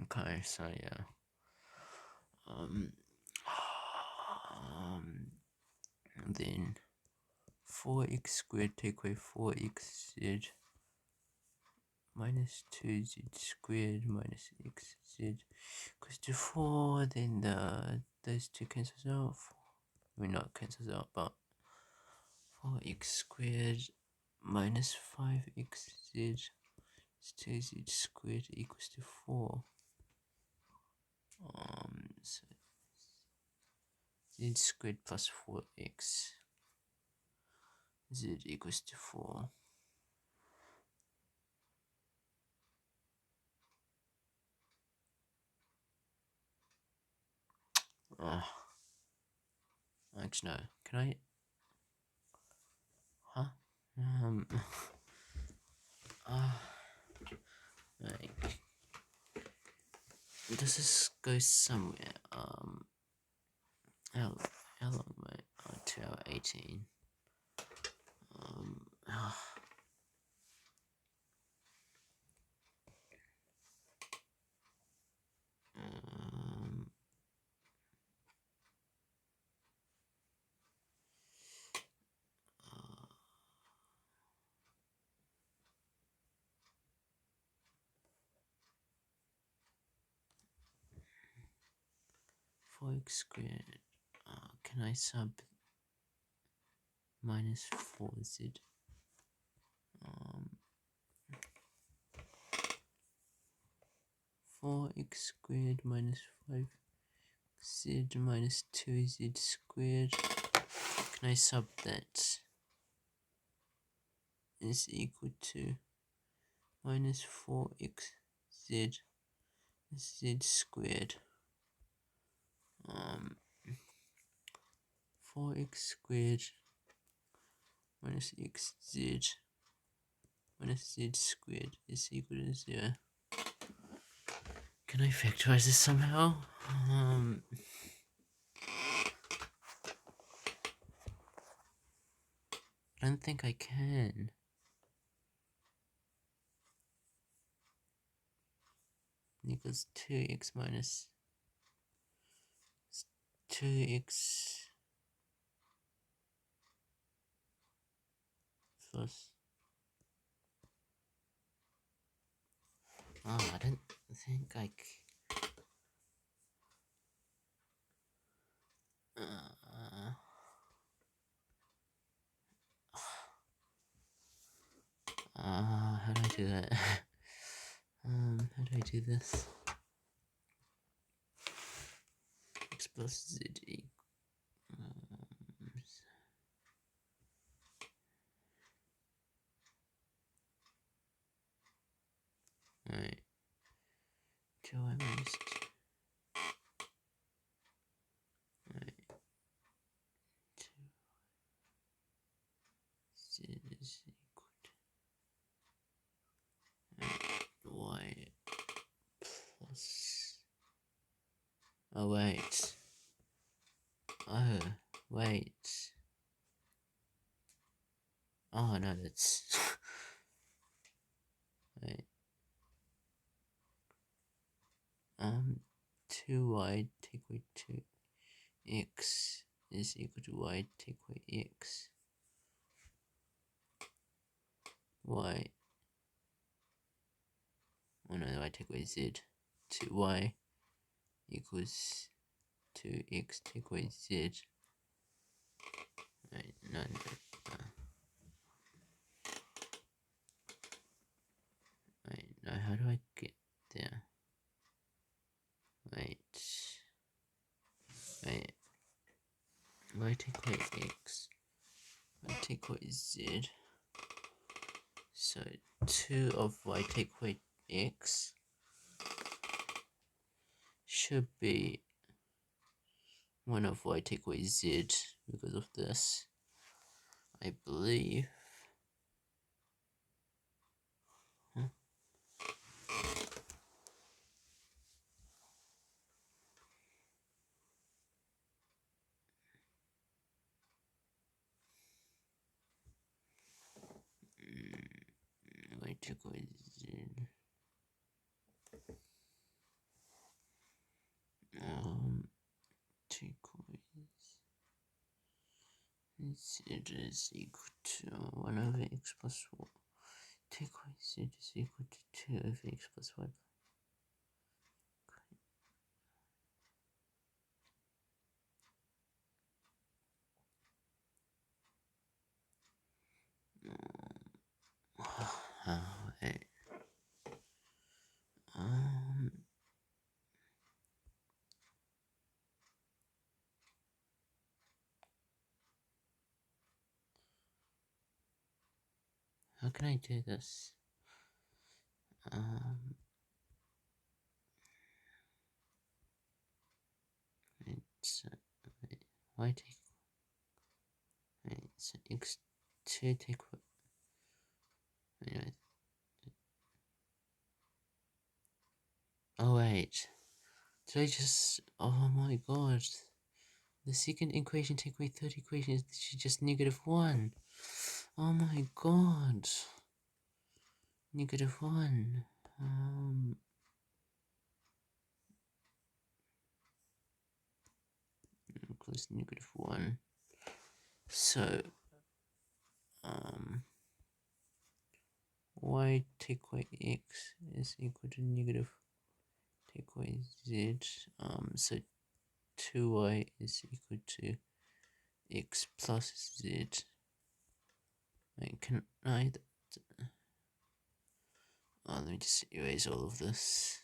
Okay, so yeah. Then 4x squared take away 4xz minus 2z squared minus xz equals to 4. Then those two cancels out. I mean, not cancels out, but 4x squared minus 5xz 2z squared equals to 4. So z squared plus 4x z equals to 4. Actually, no. Can I? Huh? Like, does this go somewhere? How long, mate? 2 hour 18. Uh, 4x squared. Can I sub minus 4z? 4x squared minus 5z minus 2z squared. Can I sub that? Is equal to minus 4xz z squared. 4x squared minus xz minus z squared is equal to 0. Can I factorize this somehow? I don't think I can. equals 2x minus 2x plus. Oh, I don't think I. How do I do that? How do I do this? X plus z equals. Right. 2y minus 2. Right. 2z is equal to y plus. Oh, wait. Oh, wait. Oh, no, that's. Wait. 2y take away 2x is equal to y take away x. Y. Oh no, y take away z. 2y equals 2x take away z. Right, no. Wait, no, how do I get there? Wait. Y take away x. Y take away z. So 2 of y take away x should be 1 of y take away z because of this, I believe. Huh? Y take away z. Take away z is equal to 1 over x plus 1. Take away z is equal to 2 over x plus y. Wait. How can I do this? It's y take. Wait, so x2 take. Anyway. Oh wait. Did I just? Oh my god. The second equation take away third equation is just -1. Oh my god. -1. Equals -1. So y take away x is equal to negative take away z. So 2y is equal to x plus z. Can I? Let me just erase all of this.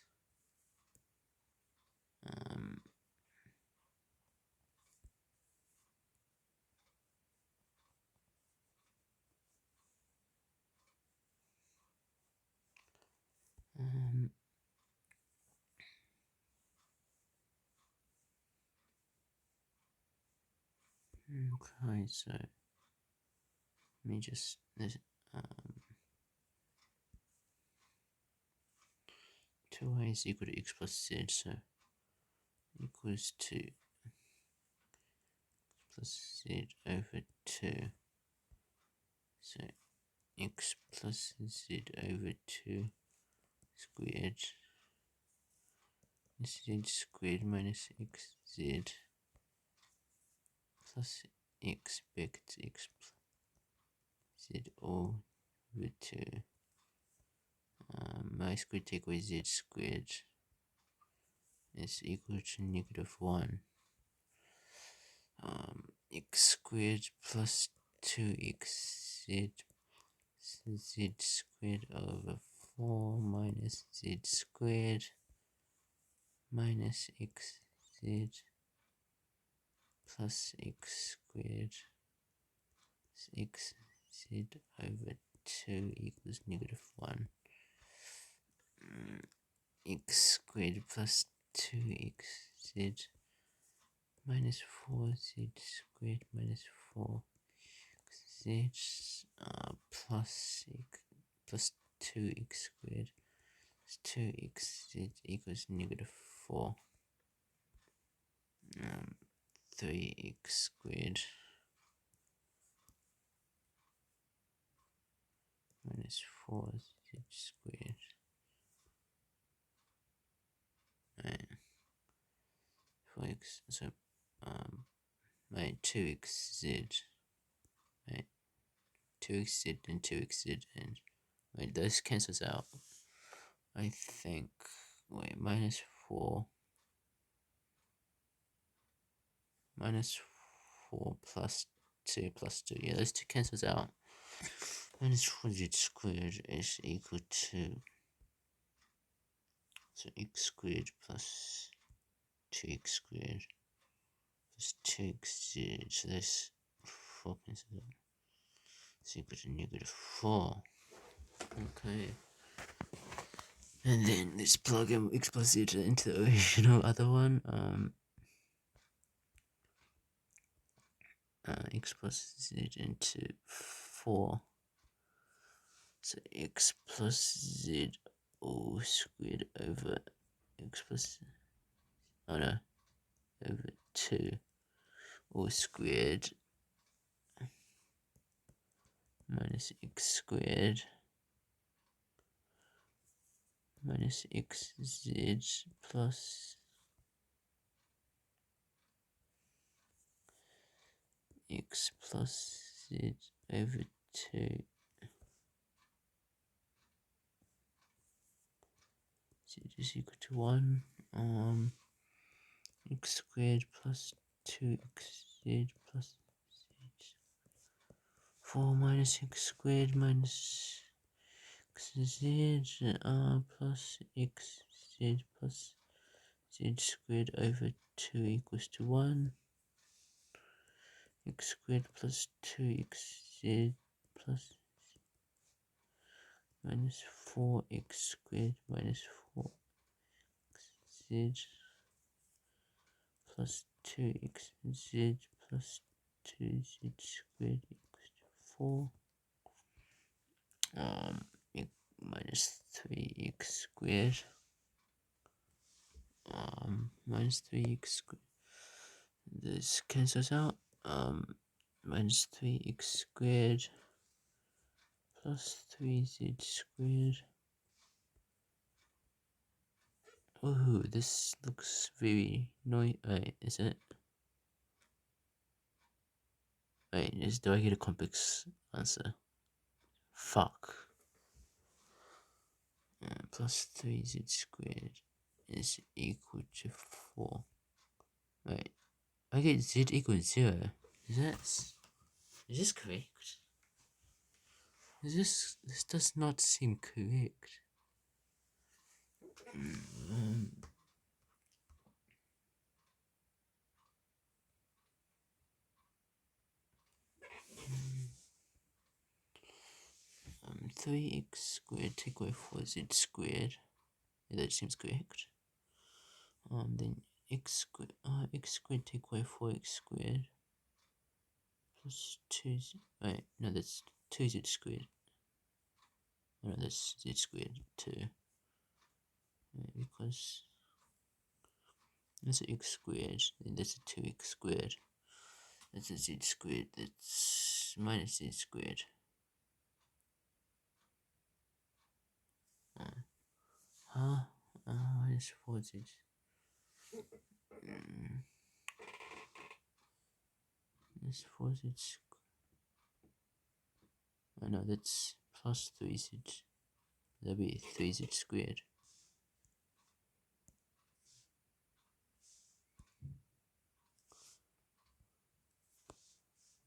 Okay, so let me just 2y is equal to x plus z, so equals to x plus z over 2. So x plus z over 2 squared z squared minus xz plus x back to x plus z all over 2. Y squared take away z squared is equal to -1. X squared plus 2xz z squared over 4 minus z squared minus xz plus x squared xz over 2 equals -1. X squared plus 2xz minus 4z squared minus 4z plus 2x squared plus 2xz equals -4. 3x squared minus 4z squared. Right. 4x, so right, 2xz, right, 2xz and 2xz, and right, those cancels out. I think, wait, -4 plus 2 plus 2, yeah, those two cancels out. -4z squared is equal to, so x squared plus 2x squared plus 2xz, so this 4 cancels out. It's equal to -4. Okay. And then let's plug in x plus z into the original other one. X plus z into 4. So x plus z all squared over x plus, oh no, over 2 all squared minus x squared minus xz plus x plus z over 2 z is equal to 1. X squared plus 2xz plus z 4 minus x squared minus xz plus xz plus z squared over 2 equals to 1. X squared plus 2xz plus minus 4x squared minus 4xz plus 2xz plus 2z squared equals to 4. Minus 3x squared minus 3x squared. This cancels out. Minus 3x squared plus 3z squared. Oh, this looks very noisy. Wait, is it? Wait, do I get a complex answer? Fuck. Plus 3z squared is equal to 4. Wait, I get z equals 0. Is this correct? This does not seem correct. 3x squared take away 4z squared. Yeah, that seems correct. Then x squared take away 4x squared plus 2z. Wait, no, that's 2z squared. No, that's z squared too. Because that's an x squared, then that's a 2x squared. That's a z squared, that's minus z squared. Minus 4z. This 4z. Oh no, that's plus 3z. That'll be 3z squared.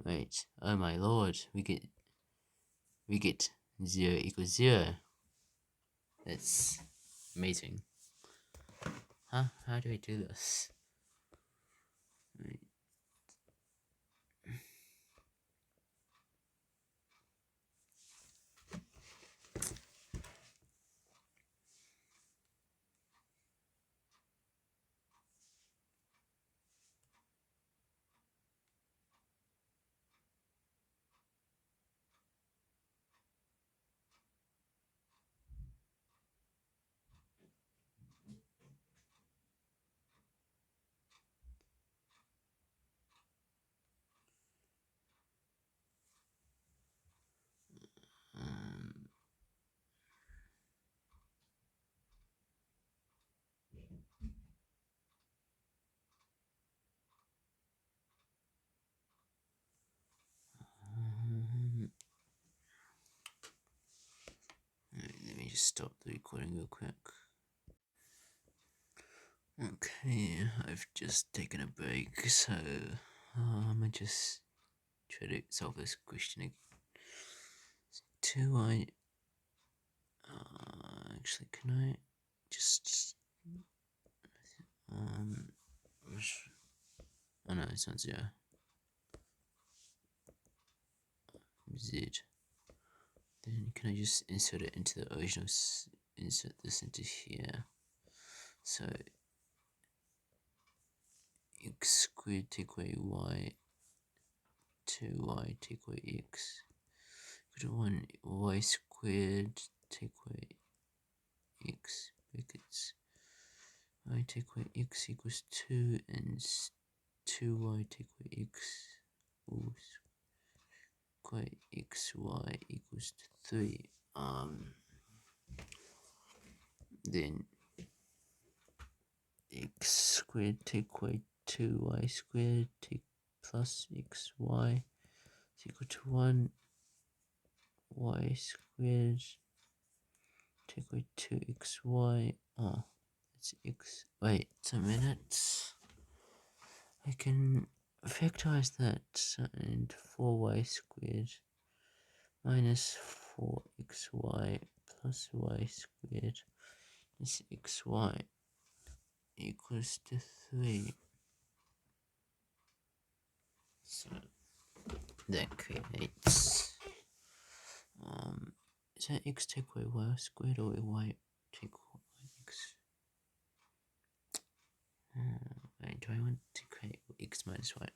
Wait, oh my lord, we get 0 equals 0. That's amazing. Huh? How do I do this? Wait. Um, Let me just stop the recording real quick. Okay, I've just taken a break, so I just try to solve this question again. 2y. Actually, can I just oh no, it's not 0. Z. Then can I just insert it into the original? Insert this into here. So x squared take away y, 2y take away x. Go to 1 y squared take away x brackets. Y take away x equals 2 and 2y take away x. Square xy equals 3. Then x squared take away 2y squared take plus xy is equal to 1. Y squared take away 2xy. Oh, it's x. Wait a minute. I can factorize that, and 4y squared minus 4xy plus y squared is xy equals to 3. So that creates is that x take away y squared or y take away x? Wait, do I want to create x minus y?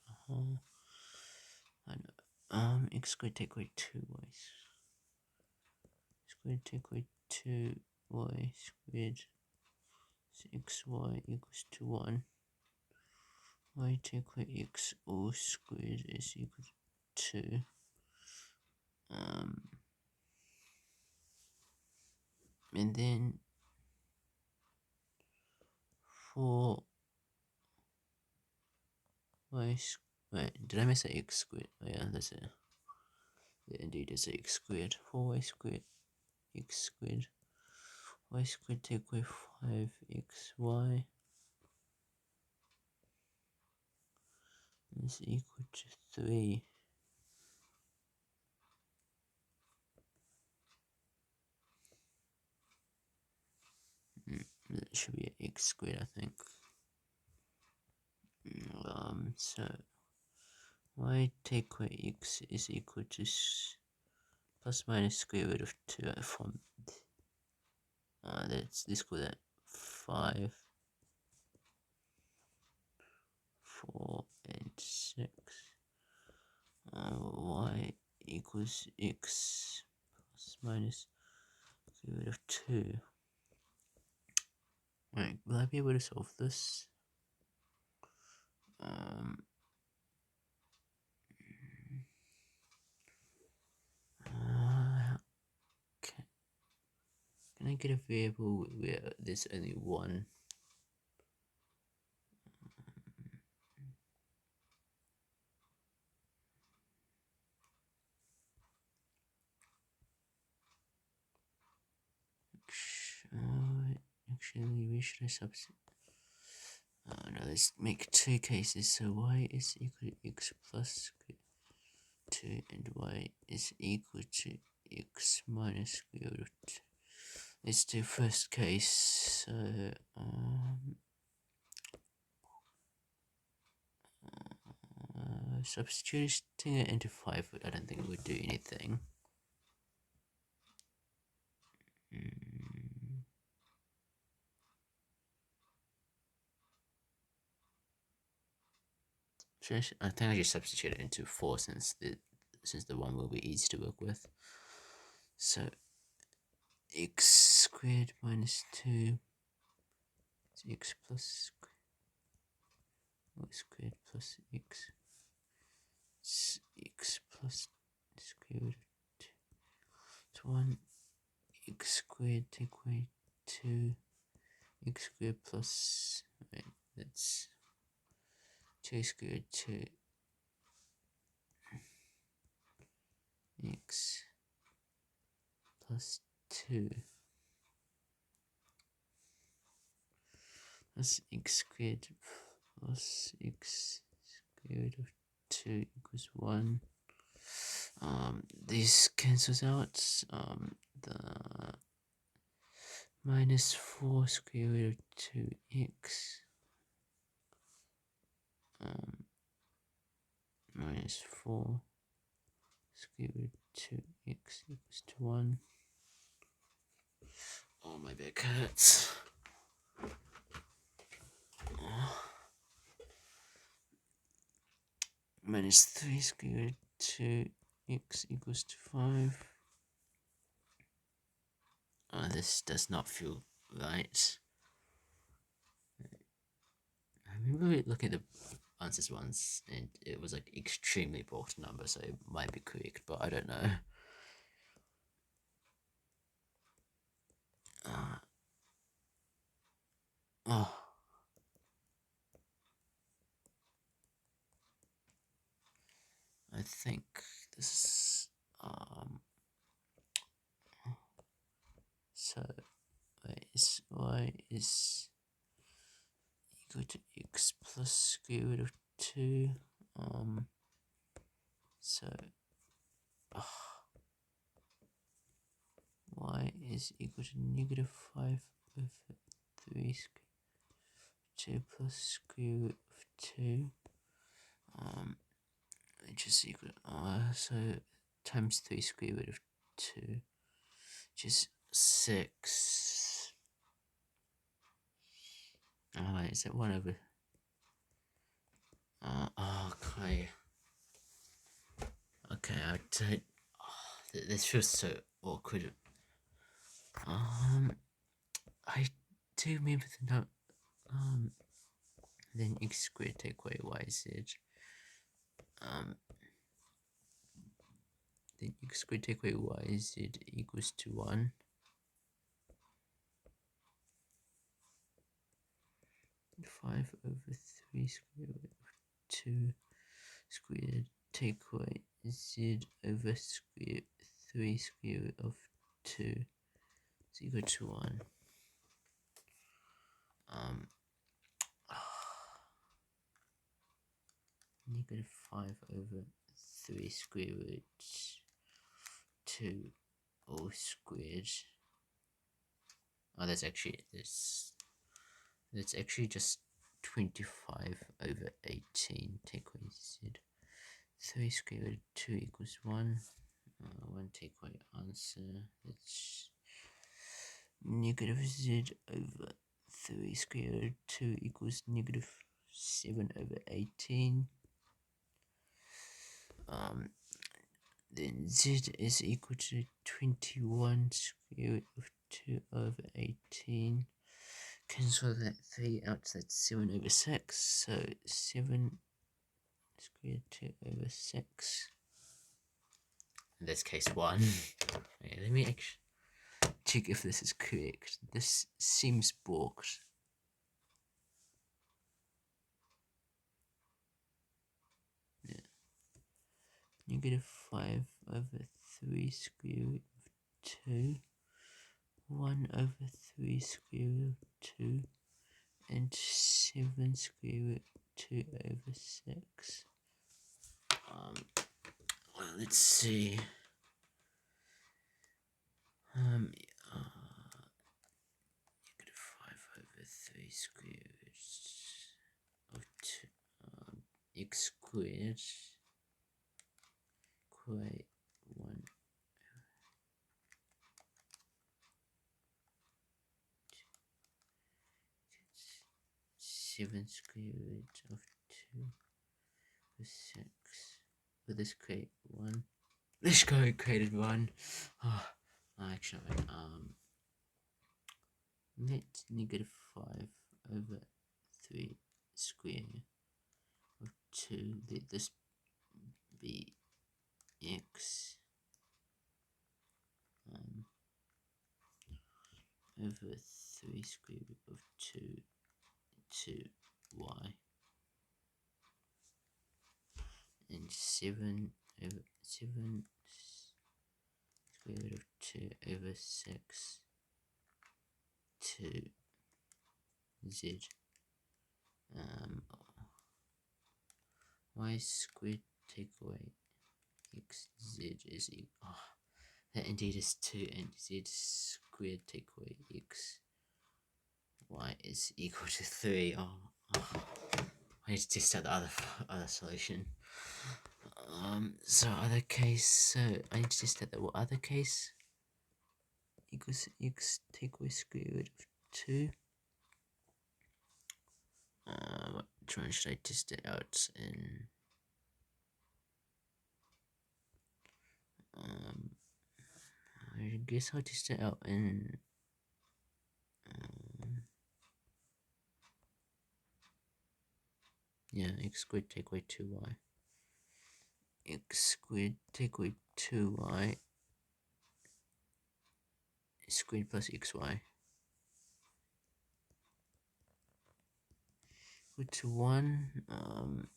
I know. X squared take away 2y squared take away 2y squared is xy equals to 1. Y take away x all squared is equal to 2. And then for y wait, did I miss a x squared? Oh yeah, that's it. Yeah, indeed, it's x squared. 4y squared x squared. Y squared take away 5xy is equal to 3. That should be x squared, I think. So y take away x is equal to plus minus square root of 2 from let's call that 5, 4, and 6. Y equals x plus minus square root of 2. Right, will I be able to solve this? Can I get a variable where there's only one actually, we should have substitute. No, let's make two cases. So y is equal to x plus 2 and y is equal to x minus square root 2. Let's do first case. So substituting it into 5, I don't think it would do anything. I think I just substitute it into 4 since the 1 will be easy to work with. So x squared minus 2 is x plus y squared plus x. X plus square root of 2. It's 1 x squared take away 2 x squared plus, wait, that's 2 squared 2 x plus 2 plus x squared plus x squared of 2 equals 1. This cancels out. The minus 4 square root of 2x minus 4 square root of 2x equals to 1. Oh, my back hurts. Minus 3 square root of 2x equals to 5. This does not feel right. I remember looking at the answers once, and it was like extremely bulked number, so it might be correct, but I don't know. I think this so y is equal to x plus square root of 2. So y is equal to negative 5 over 3 square 2 plus square root of 2. Which is equal so times 3 square root of 2, which is 6. Is that 1 over okay. Okay, I don't. This feels so awkward. I do remember the note. Then x squared take away yz. Then x squared take away yz equals to 1. And 5 over 3 square root of 2 squared take away z over square 3 square root of 2 is equal to 1. Negative 5 over 3 square root 2 all squared. That's actually that's actually just 25 over 18 take away z. 3 square root 2 equals 1. 1 take away answer. That's negative z over 3 square root 2 equals negative 7 over 18. Then z is equal to 21 square root of 2 over 18. Cancel that 3 out, so that's 7 over 6. So 7 squared 2 over 6. That's case 1. Okay, let me actually check if this is correct. This seems balked. Yeah. Negative 5 over 3 square root of 2. 1 over 3 square root 2 and 7 square root 2 over 6. Well, let's see. Negative 5 over 3 square root of 2 x squared equate 1 7 square root of 2 over 6. Will this create 1? This guy created 1. Oh, actually, let negative 5 over 3 square of 2, let this be x over 3 square root of 2 to y, and 7 over 7 square root of 2 over 6 to z. Y squared take away x z is equal. Oh, that indeed is 2, and z squared take away x y is equal to 3. I need to test out the other solution. So other case, so I need to test out the other case equals x take away square root of 2. What one should I test it out in? I guess I'll test it out in yeah, x squared take away 2y. X squared take away 2y squared plus xy equal to 1.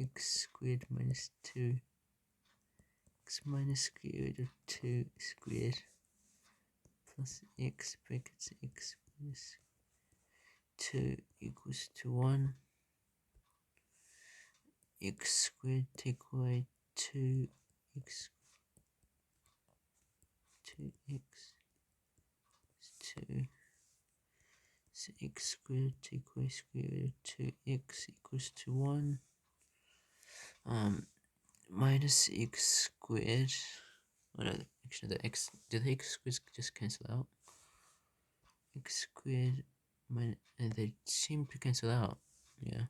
X squared minus 2 x minus square root of 2 squared plus x brackets x minus 2 equals to 1. X squared take away 2 x 2x is 2. So x squared take away square root of 2x equals to 1. Minus x squared. Oh no, actually the x, did the x squared just cancel out? X squared minus, and they seem to cancel out. Yeah.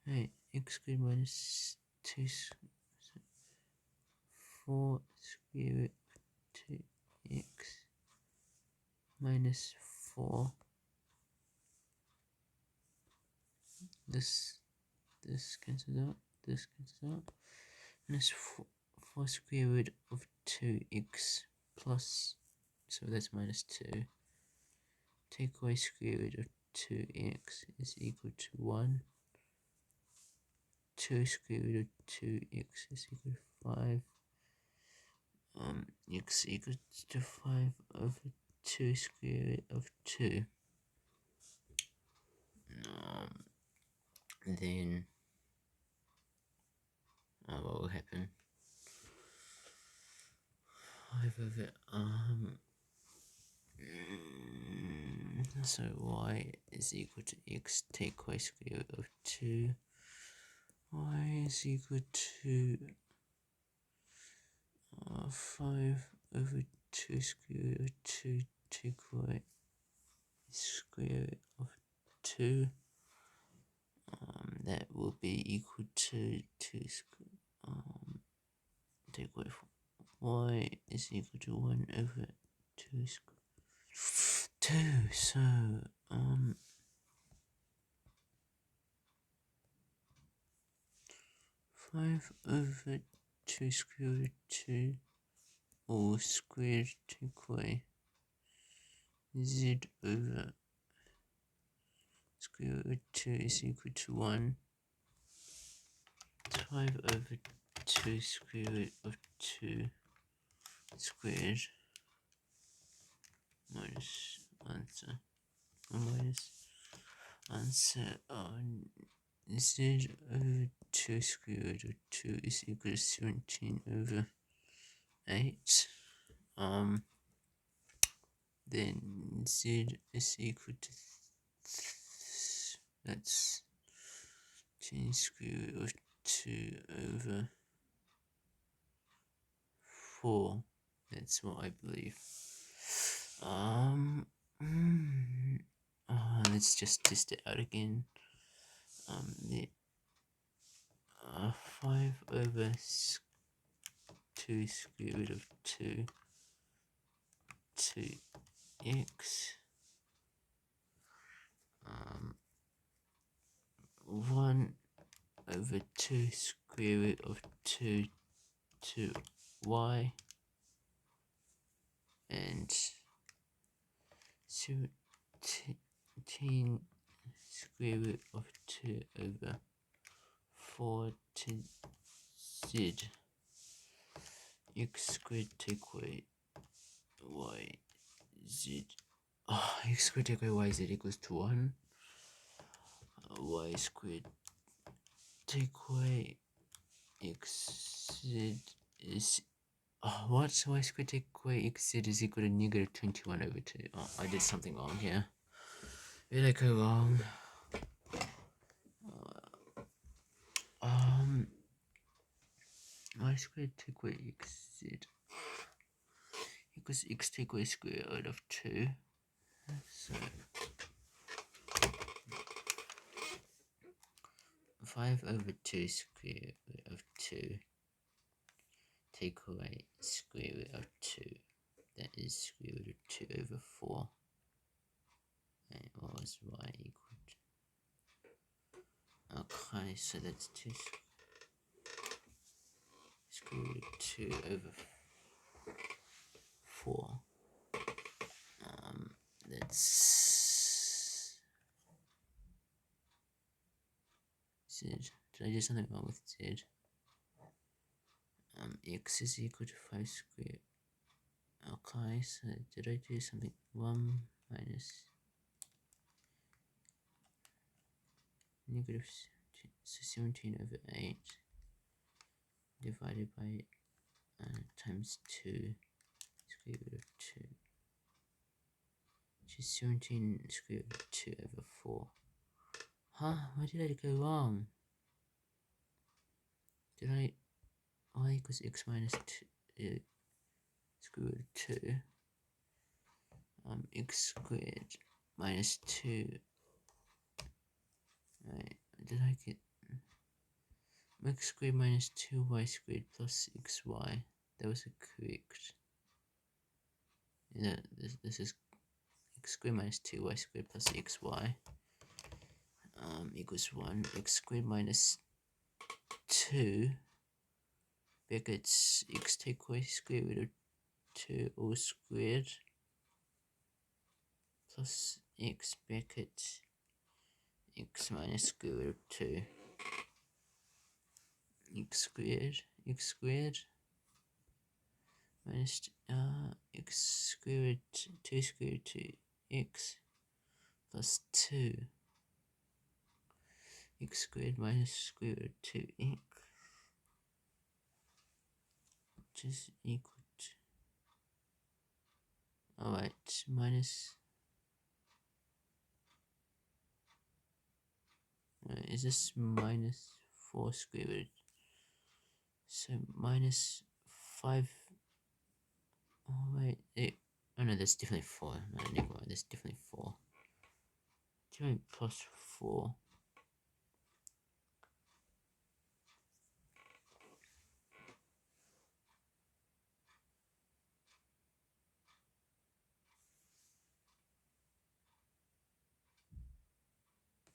Right, x squared minus 2 4 square root of 2x minus 4. This cancels out. This cancels out. Minus 4 square root of 2x plus, so that's minus 2. Take away square root of 2x is equal to 1. 2 square root of 2x is equal to 5. X equals to 5 over 2 square root of 2. Then what will happen? 5 over so y is equal to x take away square root of 2. Y is equal to 5 over 2 square root of 2 take away square root of 2. That will be equal to 2 square, take away y is equal to 1 over 2 square 2. So 5 over 2 square root 2 or squared take away z over square root 2 is equal to 1. 5 over 2 square root of 2 squared minus answer, or minus answer on z over 2 square root of 2 is equal to 17 over 8. Then z is equal to that's 10 square root of 2 over 4. That's what I believe. Let's just test it out again. The 5 over 2 square root of 2 to x. 1 over 2 square root of 2 to y, and 17 square root of 2 over 4 to z. X squared take away y z. X squared take away y z equals to 1. Y squared take away x z is what? Y squared take away x z is equal to negative 21 over 2. I did something wrong here. Where did I go wrong? Y squared take away x z equals x take away square root of 2. So 5 over 2 square root of 2 take away square root of 2. That is square root of 2 over 4. And what was y equal to? Okay, so that's 2 square root of 2 over 4. That's z. Did I do something wrong with z? X is equal to 5 squared. Okay, so did I do something? 1 minus negative 17 over 8 divided by times 2 square root of 2, which is 17 square root of 2 over 4. Huh? Why did I go wrong? Did I... y equals x minus 2 square root of 2. X squared minus 2. Right, did I get x squared minus 2y squared plus xy? That was correct. Yeah, this is x squared minus 2y squared plus xy equals 1. X squared minus 2 brackets x take away square root of 2 all squared plus x bracket x minus square root of 2. X squared minus x square root 2 square root 2x plus 2 x squared minus square root 2x, which is equal to, alright, minus, is this minus 4 square root? So minus 5, oh wait, oh no, that's definitely 4, no, never mind, that's definitely 4. Doing plus 4.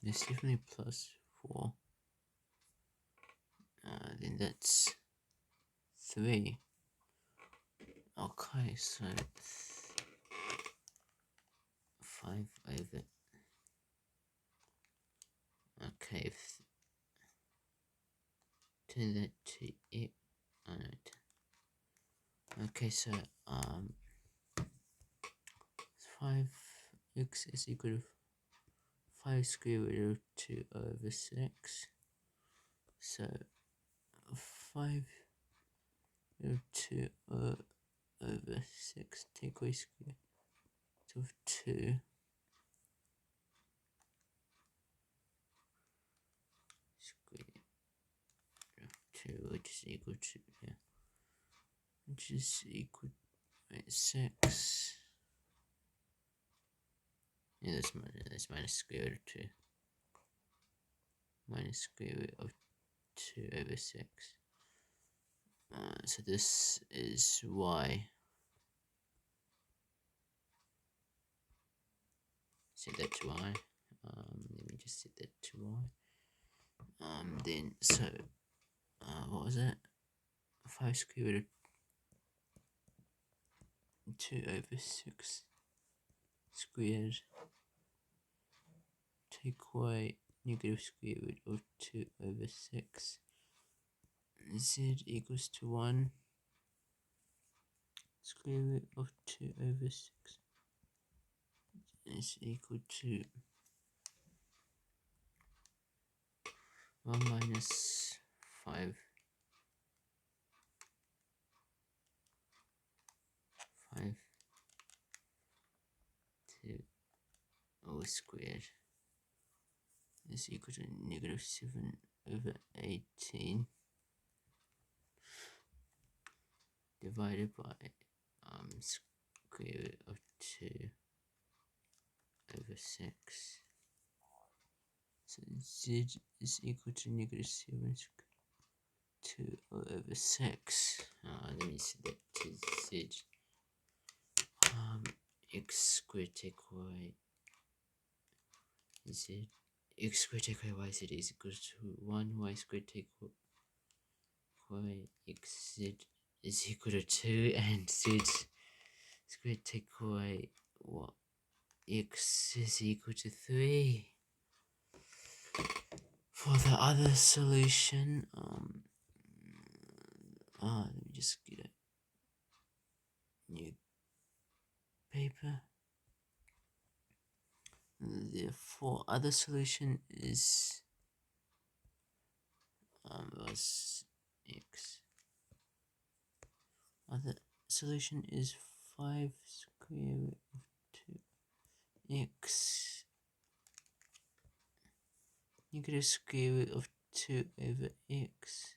It's definitely plus 4. Then that's 3. Okay, so 5 over. Okay, turn that to it. Oh no. Okay, so 5x is equal to 5 square root of 2 over 6. So 5 root of 2 over 6, take away square root of 2. Square root of 2, which is equal to, yeah, which is equal to 6. Yeah, that's minus square root of 2. Minus square root of 2 over 6. So this is y. Set that to y. Let me just set that to y. Then so what was it? 5 square root of 2 over 6 squared. Take away negative square root of 2 over 6. Z equals to 1 square root of 2 over 6 is equal to 1 minus 5 to all squared is equal to negative 7 over 18 divided by square root of 2 over 6. So z is equal to negative 7 2 over 6. Let me set that to z. X squared take away z. X squared take away y z is equal to 1. Y squared take away x z is equal to 2. And z squared take away what? X is equal to 3. For the other solution, let me just get a new paper. The other solution is was x. Other solution is 5 square root of 2x negative square root of 2 over x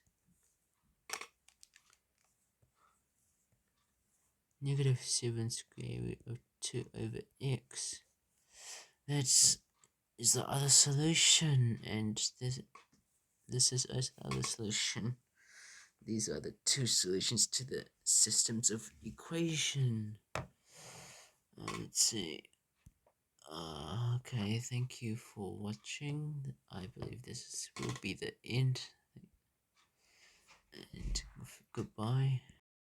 negative 7 square root of 2 over x. That is the other solution, and this is the other solution. These are the two solutions to the systems of equation. Let's see. Okay, thank you for watching. I believe this will be the end. And goodbye.